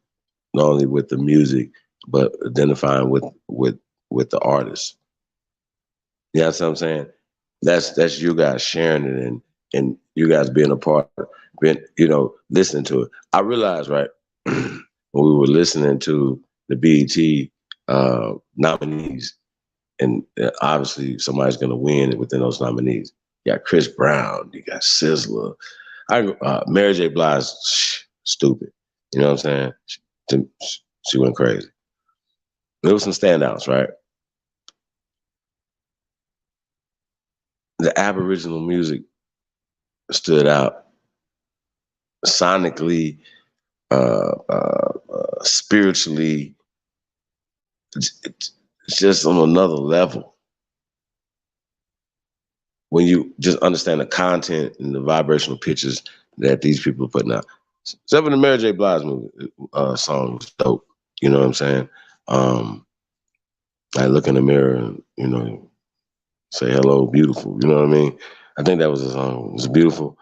not only with the music, but identifying with the artist. You know what I'm saying? That's you guys sharing it and you guys being a part of it, listening to it. I realized, right, when we were listening to the BET nominees, and obviously somebody's going to win within those nominees. You got Chris Brown, you got Sizzler. Mary J. Blige, stupid. You know what I'm saying? She went crazy. There were some standouts, right? The Aboriginal music stood out sonically, spiritually, it's just on another level. When you just understand the content and the vibrational pitches that these people are putting out. Except for the Mary J. Blige song was dope. You know what I'm saying? I look in the mirror and, say hello, beautiful. You know what I mean? I think that was a song. It was beautiful.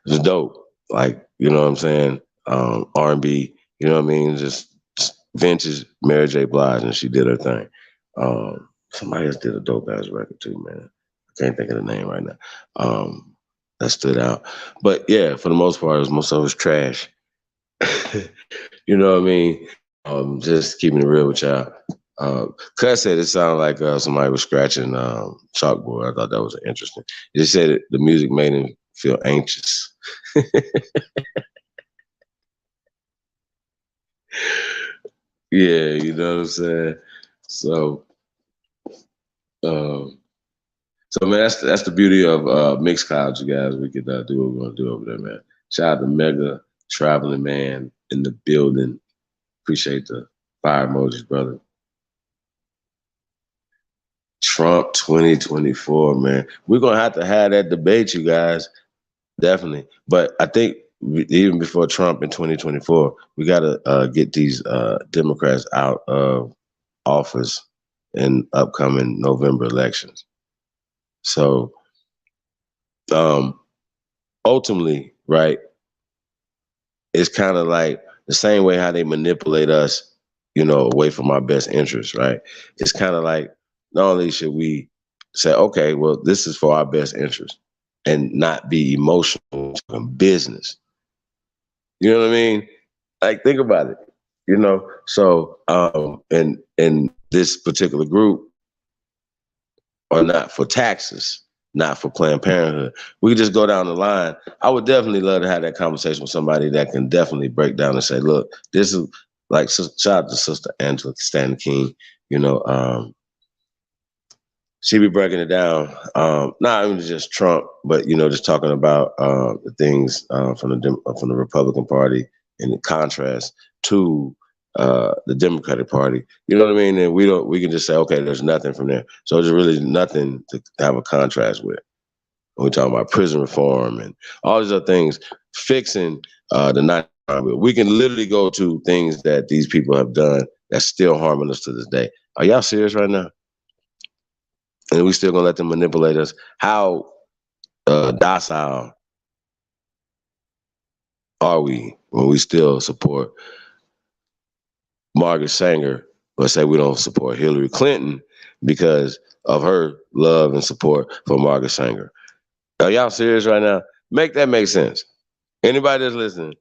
It was dope. Like, you know what I'm saying? R&B, you know what I mean? Just vintage Mary J. Blige, and she did her thing. Somebody else did a dope ass record too, man. I can't think of the name right now. That stood out. But yeah, for the most part, most of it was trash. You know what I mean? Just keeping it real with y'all. Cuz said it sounded like somebody was scratching chalkboard. I thought that was interesting. He just said the music made him feel anxious. Yeah, you know what I'm saying? So man, that's the beauty of mixed clouds, you guys. We could do what we're gonna do over there, man. Shout out to Mega Traveling Man in the building. Appreciate the fire emojis, brother. Trump 2024, man. We're gonna have to have that debate, you guys. Definitely. But I think even before Trump in 2024, we gotta get these Democrats out of office in upcoming November elections. So ultimately, right, it's kind of like the same way how they manipulate us, away from our best interests, right? It's kind of like, not only should we say, okay, well, this is for our best interest and not be emotional and business. You know what I mean? Like, think about it, So, and this particular group are not for taxes, not for Planned Parenthood. We could just go down the line. I would definitely love to have that conversation with somebody that can definitely break down and say, look, this is like, shout out to Sister Angela Stanton King, she be breaking it down, not even just Trump, but just talking about the things from the Republican Party in contrast to the Democratic Party. You know what I mean? And we can just say, okay, there's nothing from there. So there's really nothing to have a contrast with. When we talk about prison reform and all these other things, fixing the not. We can literally go to things that these people have done that's still harming us to this day. Are y'all serious right now? And we still gonna let them manipulate us? How docile are we when we still support Margaret Sanger, but say we don't support Hillary Clinton because of her love and support for Margaret Sanger? Are y'all serious right now? Make that make sense. Anybody that's listening?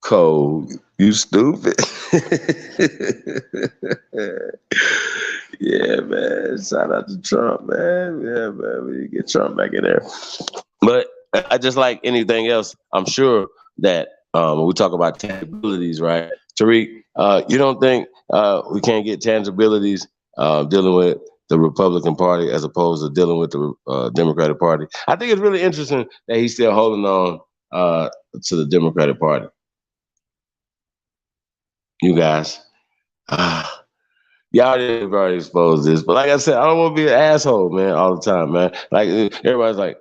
Cole, you stupid. Yeah, man. Shout out to Trump, man. Yeah, man. We need to get Trump back in there. But I just like anything else, I'm sure that when we talk about tangibilities, right? Tariq, you don't think we can't get tangibilities dealing with the Republican Party as opposed to dealing with the Democratic Party? I think it's really interesting that he's still holding on to the Democratic Party. You guys, y'all didn't already expose this, but like I said, I don't want to be an asshole, man, all the time, man. Like everybody's like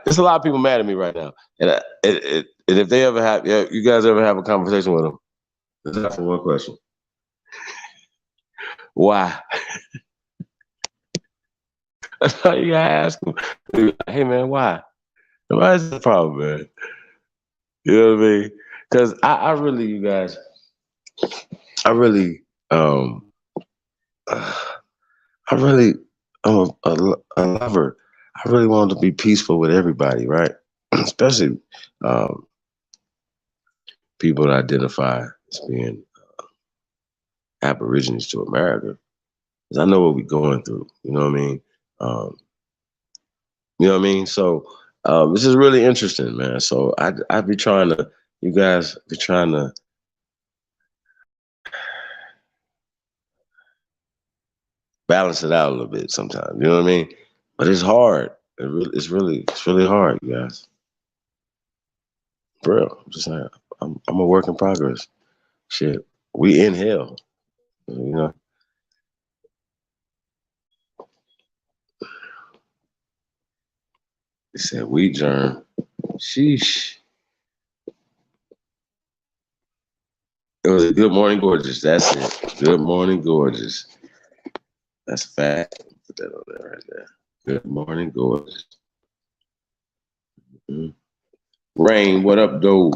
there's a lot of people mad at me right now, and if they ever have, you guys ever have a conversation with them, just ask them one question: why? That's all you gotta ask them. Hey, man, why? Why is the problem, man? You know what I mean? Because I really, you guys, I'm a lover. I really want to be peaceful with everybody, right? Especially people that identify as being Aborigines to America. Because I know what we're going through. You know what I mean? You know what I mean? So this is really interesting, man. So I be trying to, you guys be trying to balance it out a little bit sometimes. You know what I mean? But it's hard. It's really hard, you guys. For real. I'm just saying, I'm a work in progress. Shit, we in hell. You know. They said wheat germ. Sheesh. It was a Good Morning Gorgeous. That's it. Good Morning Gorgeous. That's a fact. Put that on there right there. Good Morning Gorgeous. Mm-hmm. Rain, what up, though?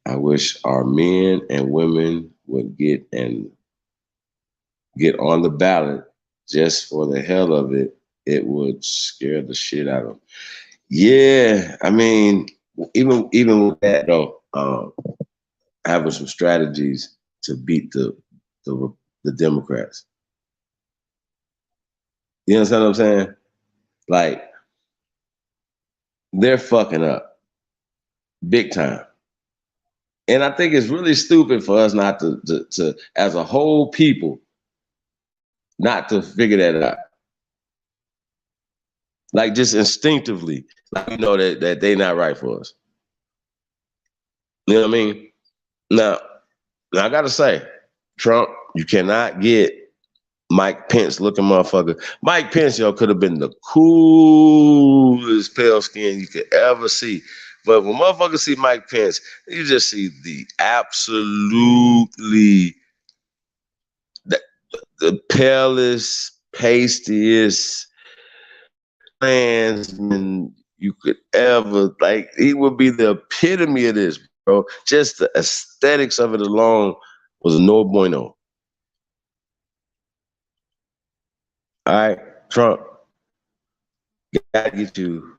I wish our men and women would get on the ballot just for the hell of it. It would scare the shit out of them. Yeah, I mean, even with that though, having some strategies to beat the Democrats. You understand what I'm saying? Like, they're fucking up big time. And I think it's really stupid for us not to as a whole people, not to figure that out. Like, just instinctively, like, we know that they're not right for us. You know what I mean? Now I gotta say, Trump, you cannot get Mike Pence looking motherfucker. Mike Pence, could have been the coolest pale skin you could ever see. But when motherfuckers see Mike Pence, you just see the absolutely the palest, pastiest Klansman you could ever, like, he would be the epitome of this, bro. Just the aesthetics of it alone was no bueno. All right, Trump, gotta get you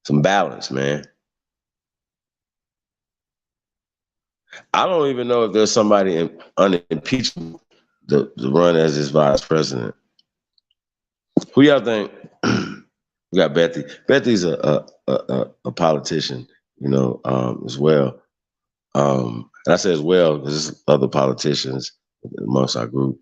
some balance, man. I don't even know if there's somebody unimpeachable to run as his vice president. Who y'all think? We got Bethy. Bethy's a politician, you know, as well. And I say as well because there's other politicians amongst our group.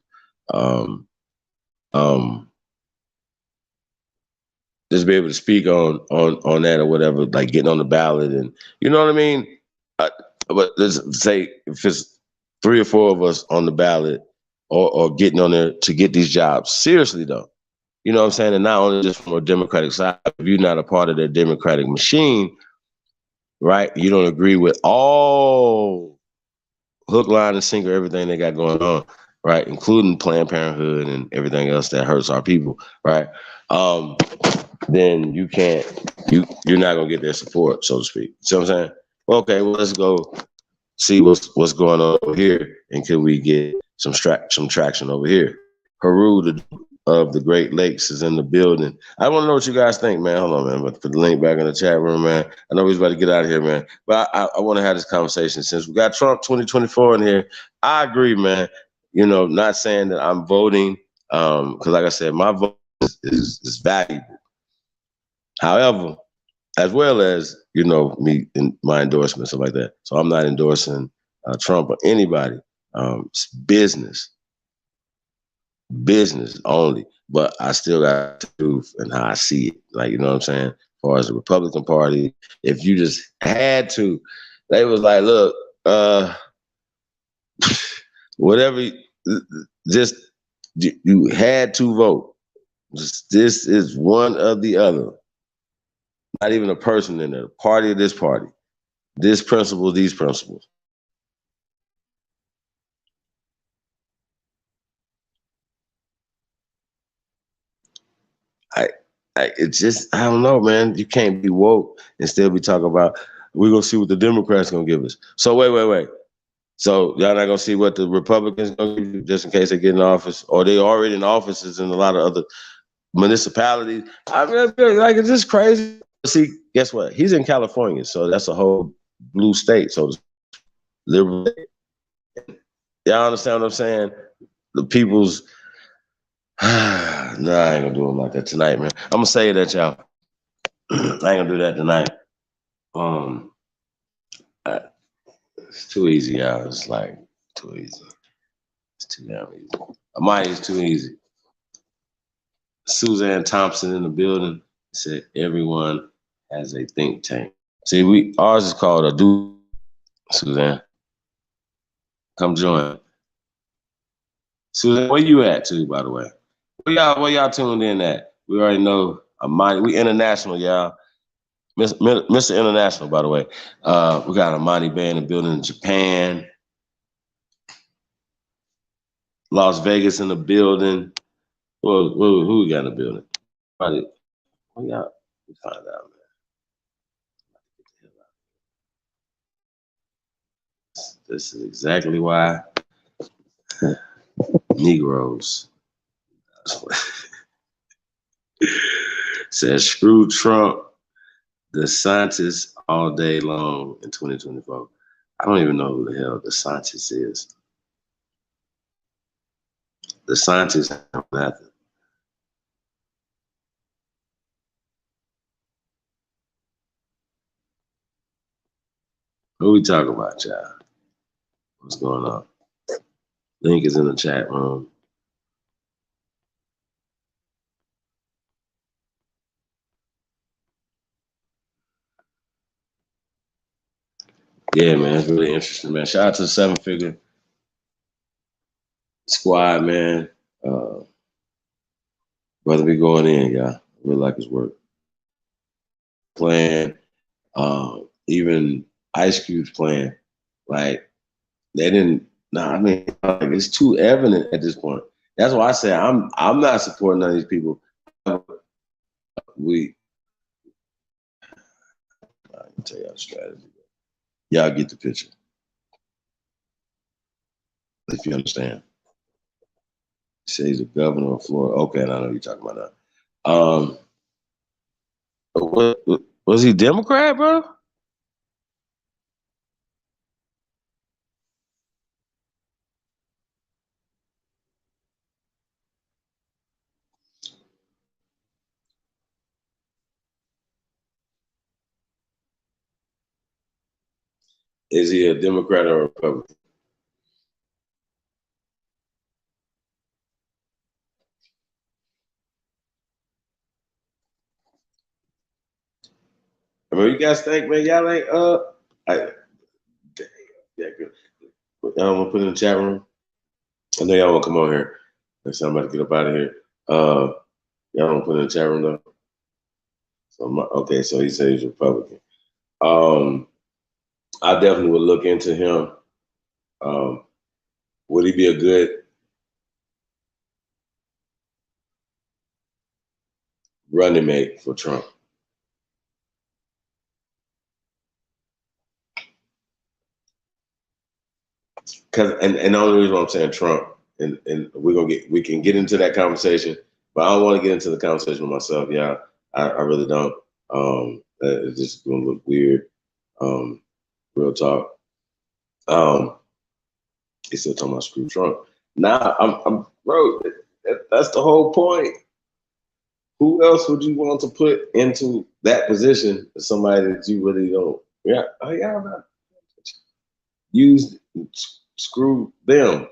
Just be able to speak on that or whatever, like getting on the ballot, and you know what I mean. But let's say if it's 3 or 4 of us on the ballot or getting on there to get these jobs, seriously though, you know what I'm saying? And not only just from a Democratic side, if you're not a part of their Democratic machine, right? You don't agree with all hook, line, and sinker, everything they got going on, right? Including Planned Parenthood and everything else that hurts our people, right? Then you can't, you're not gonna get their support, so to speak. See what I'm saying? Okay, well, let's go see what's going on over here, and can we get some traction over here? Haru of the Great Lakes is in the building. I want to know what you guys think, man. Hold on, man. But put the link back in the chat room, man. I know he's about to get out of here, man. But I want to have this conversation since we got Trump 2024 in here. I agree, man. You know, not saying that I'm voting, because like I said, my vote is valuable. However, as well as, you know, me and my endorsement, stuff like that. So I'm not endorsing Trump or anybody. It's business only. But I still got the truth and how I see it. Like, you know what I'm saying? As far as the Republican Party, if you just had to, they was like, look, whatever, just you had to vote. This is one or the other. Not even a person in there. Party of this party. This principle, these principles. It's just, I don't know, man. You can't be woke and still be talking about, we're going to see what the Democrats going to give us. So wait. So y'all not going to see what the Republicans going to give you just in case they get in office? Or they already in offices in a lot of other municipalities? I mean, I feel like it's just crazy. See, guess what? He's in California, so that's a whole blue state. So liberal. Y'all understand what I'm saying? The people's no, I ain't gonna do them like that tonight, man. I'm gonna say that, y'all. I ain't gonna do that tonight. It's too easy, y'all. It's like too easy. It's too damn easy. Amaya is too easy. Suzanne Thompson in the building said everyone has a think tank. See, ours is called a do. Suzanne, come join. Suzanne, where you at too, by the way? Where y'all tuned in at? We already know Amani. We international, y'all. Mr. International, by the way. We got Amani Bay in the building in Japan. Las Vegas in the building. Who we got in the building? Where y'all? We find out, man. This is exactly why Negroes. Says screw Trump, DeSantis all day long in 2024. I don't even know who the hell DeSantis is. DeSantis nothing. Who we talking about, y'all? What's going on? Link is in the chat room. Yeah, man, it's really interesting, man. Shout out to the 7-figure squad, man. Brother be going in, y'all. Really like his work. Playing, even Ice Cube's playing. Like, they didn't, I mean, like, it's too evident at this point. That's why I say I'm not supporting none of these people. I can tell y'all the strategy. Y'all get the picture. If you understand. Say he's the governor of Florida. Okay, I know what you're talking about now. What was he Democrat, bro? Is he a Democrat or a Republican? I mean, you guys think, man, y'all ain't yeah, good. Y'all want to put it in the chat room? I know y'all want to come on here. Next time I'm about to get up out of here. Y'all want to put it in the chat room though? So okay, so he says he's Republican. I definitely would look into him. Would he be a good running mate for Trump? Because and the only reason why I'm saying Trump, and we can get into that conversation, but I don't want to get into the conversation with myself. Yeah, I really don't. It's just gonna look weird. Real talk. He's still talking about screw Trump. Nah, I'm bro. That's the whole point. Who else would you want to put into that position? Somebody that you really don't. Yeah, man. Use screw them.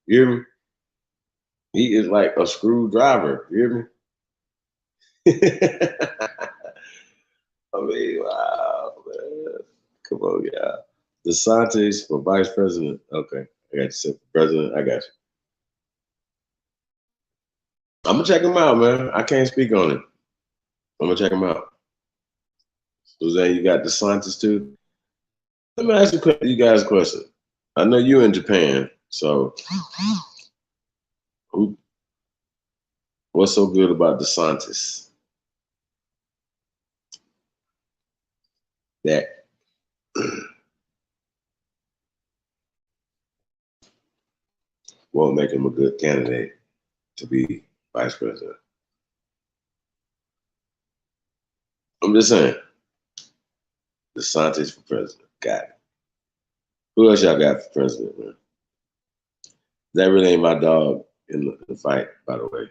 You hear me? He is like a screwdriver. You hear me? I mean, wow, man. Come on, yeah. DeSantis for vice president. Okay, I got you set for president. I got you. I'm gonna check him out, man. I can't speak on it. I'm gonna check him out. Suzanne, you got DeSantis too. Let me ask you guys a question. I know you're in Japan, so what's so good about DeSantis that won't make him a good candidate to be vice president? I'm just saying. DeSantis for president. Got it. Who else y'all got for president, man? That really ain't my dog in the fight, by the way.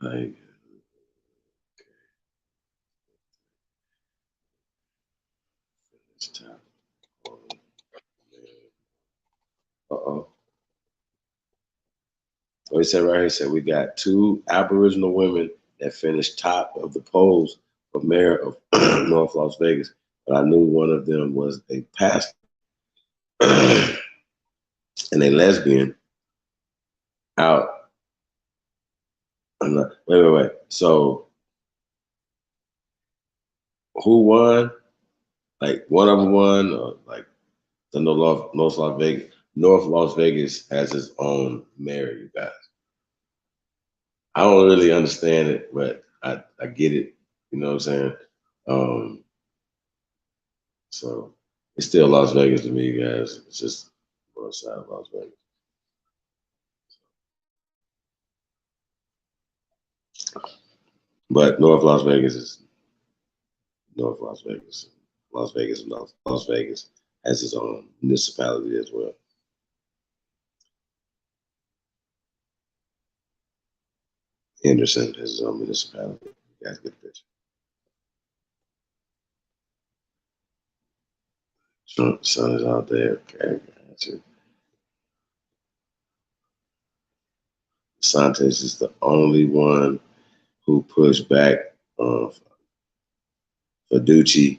Like, uh-oh. What he said right here, he said, we got 2 Aboriginal women that finished top of the polls for mayor of North Las Vegas. But I knew one of them was a pastor and a lesbian out. Wait. So who won? Like one of them won, or like the North Las Vegas. North Las Vegas has its own mayor, you guys. I don't really understand it, but I get it. You know what I'm saying? So it's still Las Vegas to me, you guys. It's just north side of Las Vegas. But North Las Vegas is North Las Vegas. Las Vegas has its own municipality as well. Henderson has its own municipality. You guys get the picture. Trump son is out there. Okay, gotcha. DeSantis is the only one who pushed back Fiduci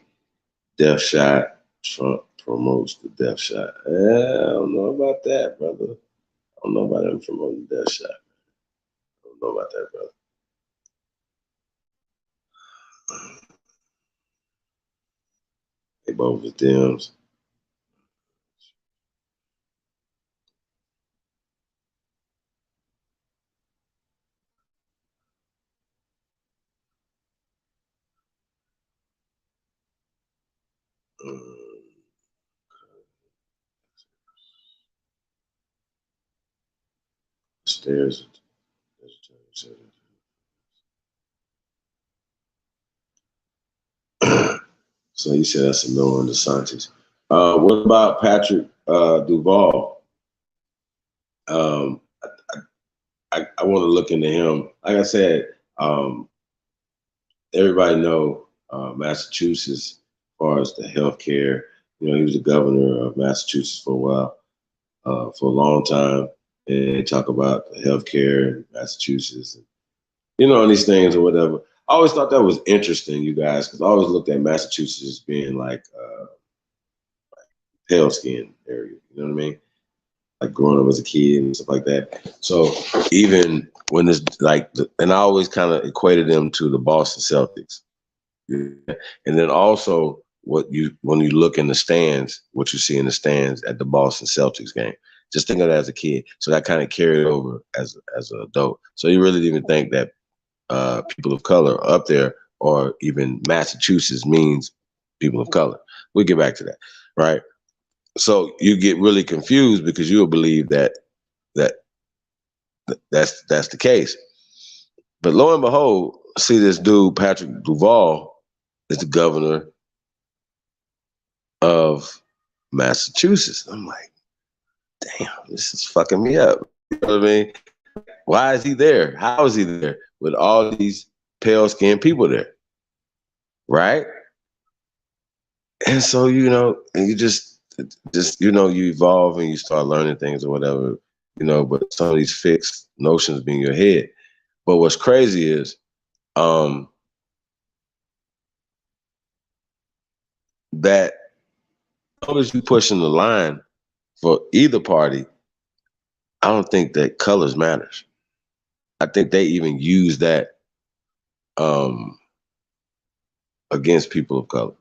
death shot. Trump promotes the death shot. I don't know about that, brother. I don't know about him promoting the death shot. I don't know about that, brother. They both with Dems. Stairs. So you said that's a no on DeSantis. What about Patrick Duval? I want to look into him. Like I said, everybody know Massachusetts as far as the healthcare. You know, he was the governor of Massachusetts for a while, for a long time. And they talk about the healthcare in Massachusetts, and, you know, and these things or whatever. I always thought that was interesting, you guys, because I always looked at Massachusetts as being like pale skin area. You know what I mean? Like growing up as a kid and stuff like that. So even when it's like, and I always kind of equated them to the Boston Celtics. Yeah. And then also when you look in the stands, what you see in the stands at the Boston Celtics game, just think of that as a kid. So that kind of carried over as an adult. So you really didn't even think that people of color up there or even Massachusetts means people of color. We'll get back to that, right? So you get really confused because you'll believe that's the case. But lo and behold, see this dude, Patrick Duval, is the governor of Massachusetts. I'm like, damn, this is fucking me up. You know what I mean? Why is he there? How is he there with all these pale-skinned people there? Right? And so, you know, and you just, you know, you evolve and you start learning things or whatever, you know, but some of these fixed notions be in your head. But what's crazy is, that as long as you pushing the line for either party, I don't think that colors matters. I think they even use that against people of color.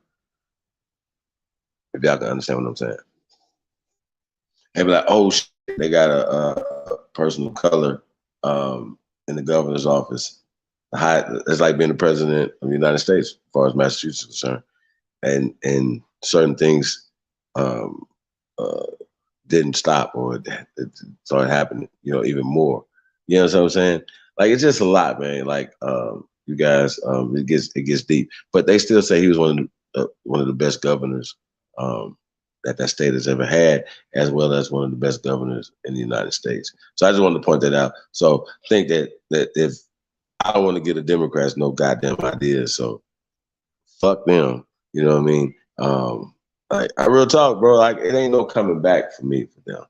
If y'all can understand what I'm saying. They be like, oh shit, they got a person of color in the governor's office. It's like being the president of the United States, as far as Massachusetts is concerned. And certain things didn't stop, or it started happening, you know, even more. You know what I'm saying? Like, it's just a lot, man. Like, you guys, it gets deep. But they still say he was one of the best governors that state has ever had, as well as one of the best governors in the United States. So I just wanted to point that out. So think that if I don't want to give the Democrats no goddamn ideas, so fuck them. You know what I mean? Like, I real talk, bro. Like, it ain't no coming back for me for them.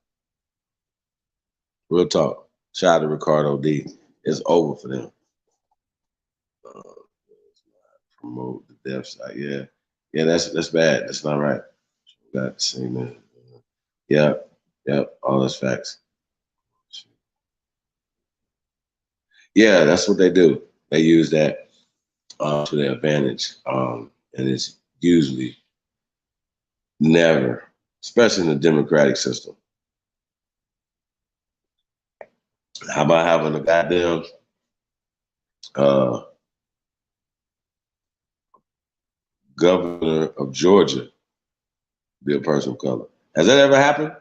Real talk. Shout out to Ricardo D. It's over for them. Promote the death side. Yeah. Yeah, that's bad. That's not right. Got to say, man. Yep. All those facts. Yeah, that's what they do. They use that to their advantage. And it's usually never, especially in the democratic system. How about having a goddamn governor of Georgia be a person of color? Has that ever happened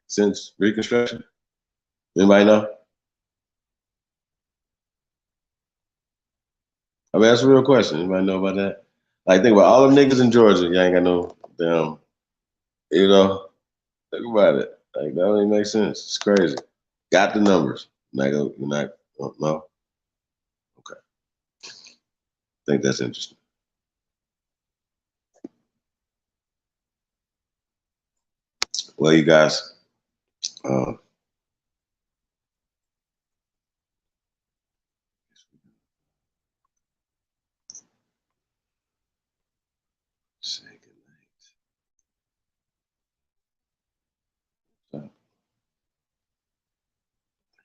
since Reconstruction? Anybody know? I mean, that's a real question. Anybody know about that? Like, think about all the niggas in Georgia. You ain't got no damn, you know? Think about it. Like, that don't even make sense. It's crazy. Got the numbers. You're not, no? Okay. I think that's interesting. Well, you guys, say goodnight.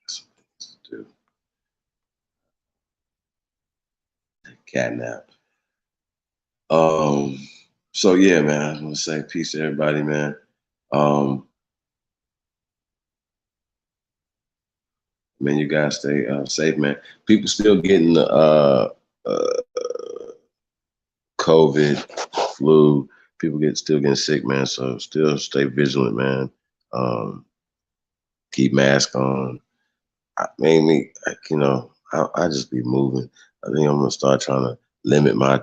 Some things to do. Cat nap. So yeah, man, I want to say peace to everybody, man. Man, you guys stay safe, man. People still getting the COVID, flu. people still getting sick, man. So still stay vigilant, man. Keep mask on. Mainly, I just be moving. I think I'm gonna start trying to limit my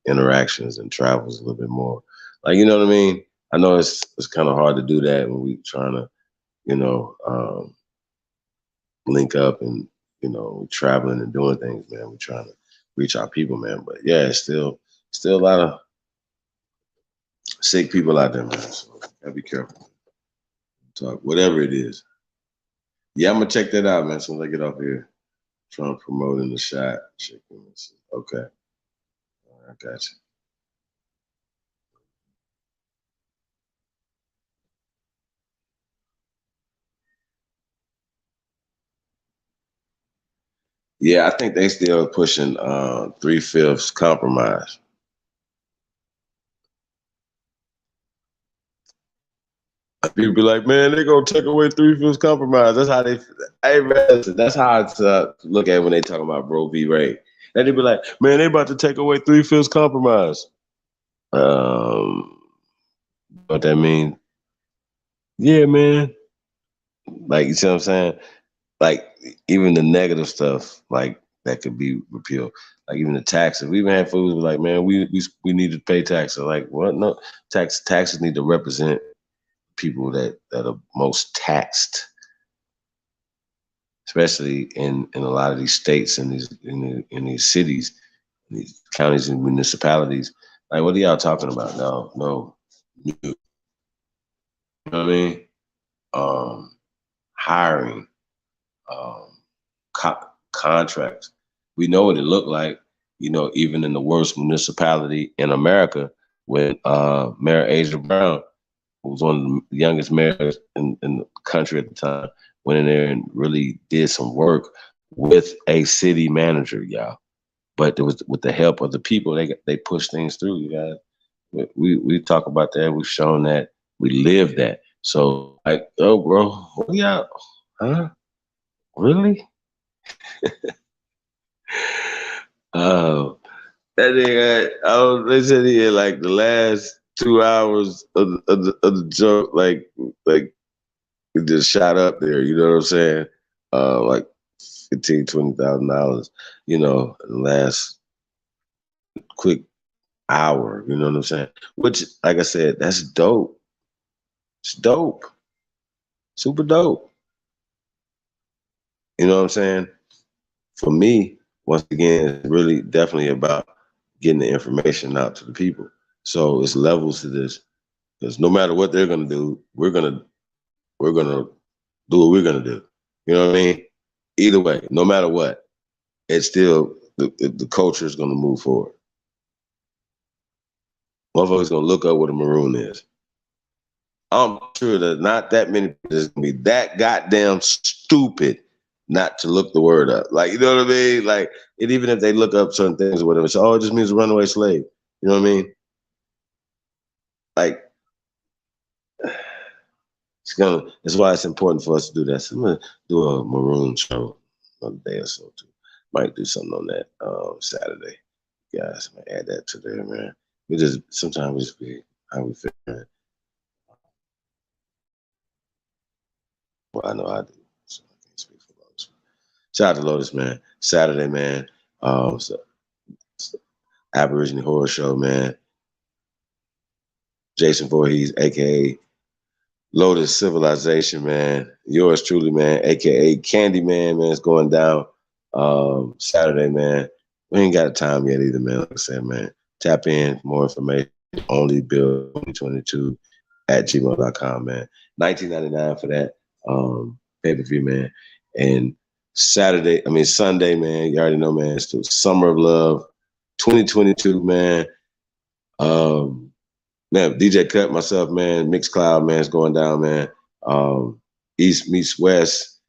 interactions and travels a little bit more. Like, you know what I mean? I know it's kind of hard to do that when we trying to, link up and, traveling and doing things, man. We're trying to reach our people, man. But yeah, it's still a lot of sick people out there, man. So gotta be careful. Talk whatever it is. Yeah, I'm gonna check that out, man. As soon as I get off here, trying to promote in the shot. Okay, I got you. Yeah, I think they still pushing 3/5 compromise. People be like, man, they gonna take away 3/5 compromise. That's how they. Hey, man, that's how I look at when they talk about Roe v. Wade. And they be like, man, they about to take away 3/5 compromise. What that mean? Yeah, man. Like, you see what I'm saying? Like, even the negative stuff, like, that could be repealed. Like, even the taxes. We even had fools who like, man, we need to pay taxes. Like, what? No, taxes need to represent people that are most taxed, especially in a lot of these states and in these cities, these counties and municipalities. Like, what are y'all talking about? No. You know what I mean? Hiring, contracts. We know what it looked like, even in the worst municipality in America when Mayor Asia Brown, who was one of the youngest mayors in the country at the time, went in there and really did some work with a city manager, y'all. But it was with the help of the people, they pushed things through, you guys. We talk about that. We've shown that. We live that. So, like, oh, bro, yeah, huh? Really? Oh, that nigga, they said he had like the last 2 hours of the joke, like it just shot up there. You know what I'm saying? Like $15,000-$20,000. In the last quick hour. You know what I'm saying? Which, like I said, that's dope. It's dope. Super dope. You know what I'm saying? For me, once again, it's really definitely about getting the information out to the people. So it's levels to this. Because no matter what they're gonna do, we're gonna do what we're gonna do. You know what I mean? Either way, no matter what, it's still the culture is gonna move forward. Motherfuckers gonna look up what a maroon is. I'm sure that not that many people is gonna be that goddamn stupid not to look the word up. Like, you know what I mean? Like, and even if they look up certain things or whatever, it's it just means a runaway slave. You know what I mean? Like, that's why it's important for us to do that. So I'm gonna do a maroon show another day or so too. Might do something on that Saturday. Guys, I'm gonna add that to there, man. Sometimes we just be how we feel, man. Well, I know I do, so I can't speak for Lotus. Shout out to Lotus, man. Saturday, man. Aboriginal Horror Show, man. Jason Voorhees, aka Lotus Civilization, man. Yours truly, man, aka Candyman, man. It's going down Saturday, man. We ain't got time yet either, man. Like I said, man. Tap in for more information. Only Bill 2022 at gmail.com, man. $19.99 for that pay-per-view, man. And Sunday, man, you already know, man, it's the Summer of Love 2022, man. Man, DJ Cut, myself, man, Mixcloud, man, it's going down, man. East meets West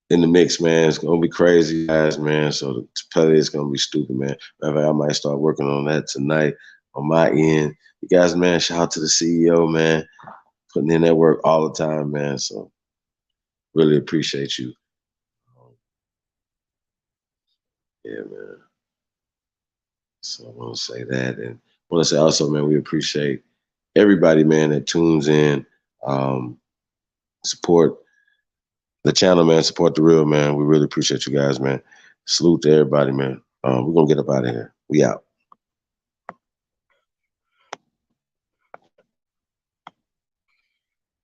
in the mix, man. It's gonna be crazy, guys, man. So the play is gonna be stupid, man. I might start working on that tonight on my end. You guys, man, shout out to the CEO, man, putting in that work all the time, man. So really appreciate you. Yeah, man. So I want to say that, and want to say also, man, we appreciate everybody, man, that tunes in, support the channel, man, support the real, man. We really appreciate you guys, man. Salute to everybody, man. We're going to get up out of here. We out.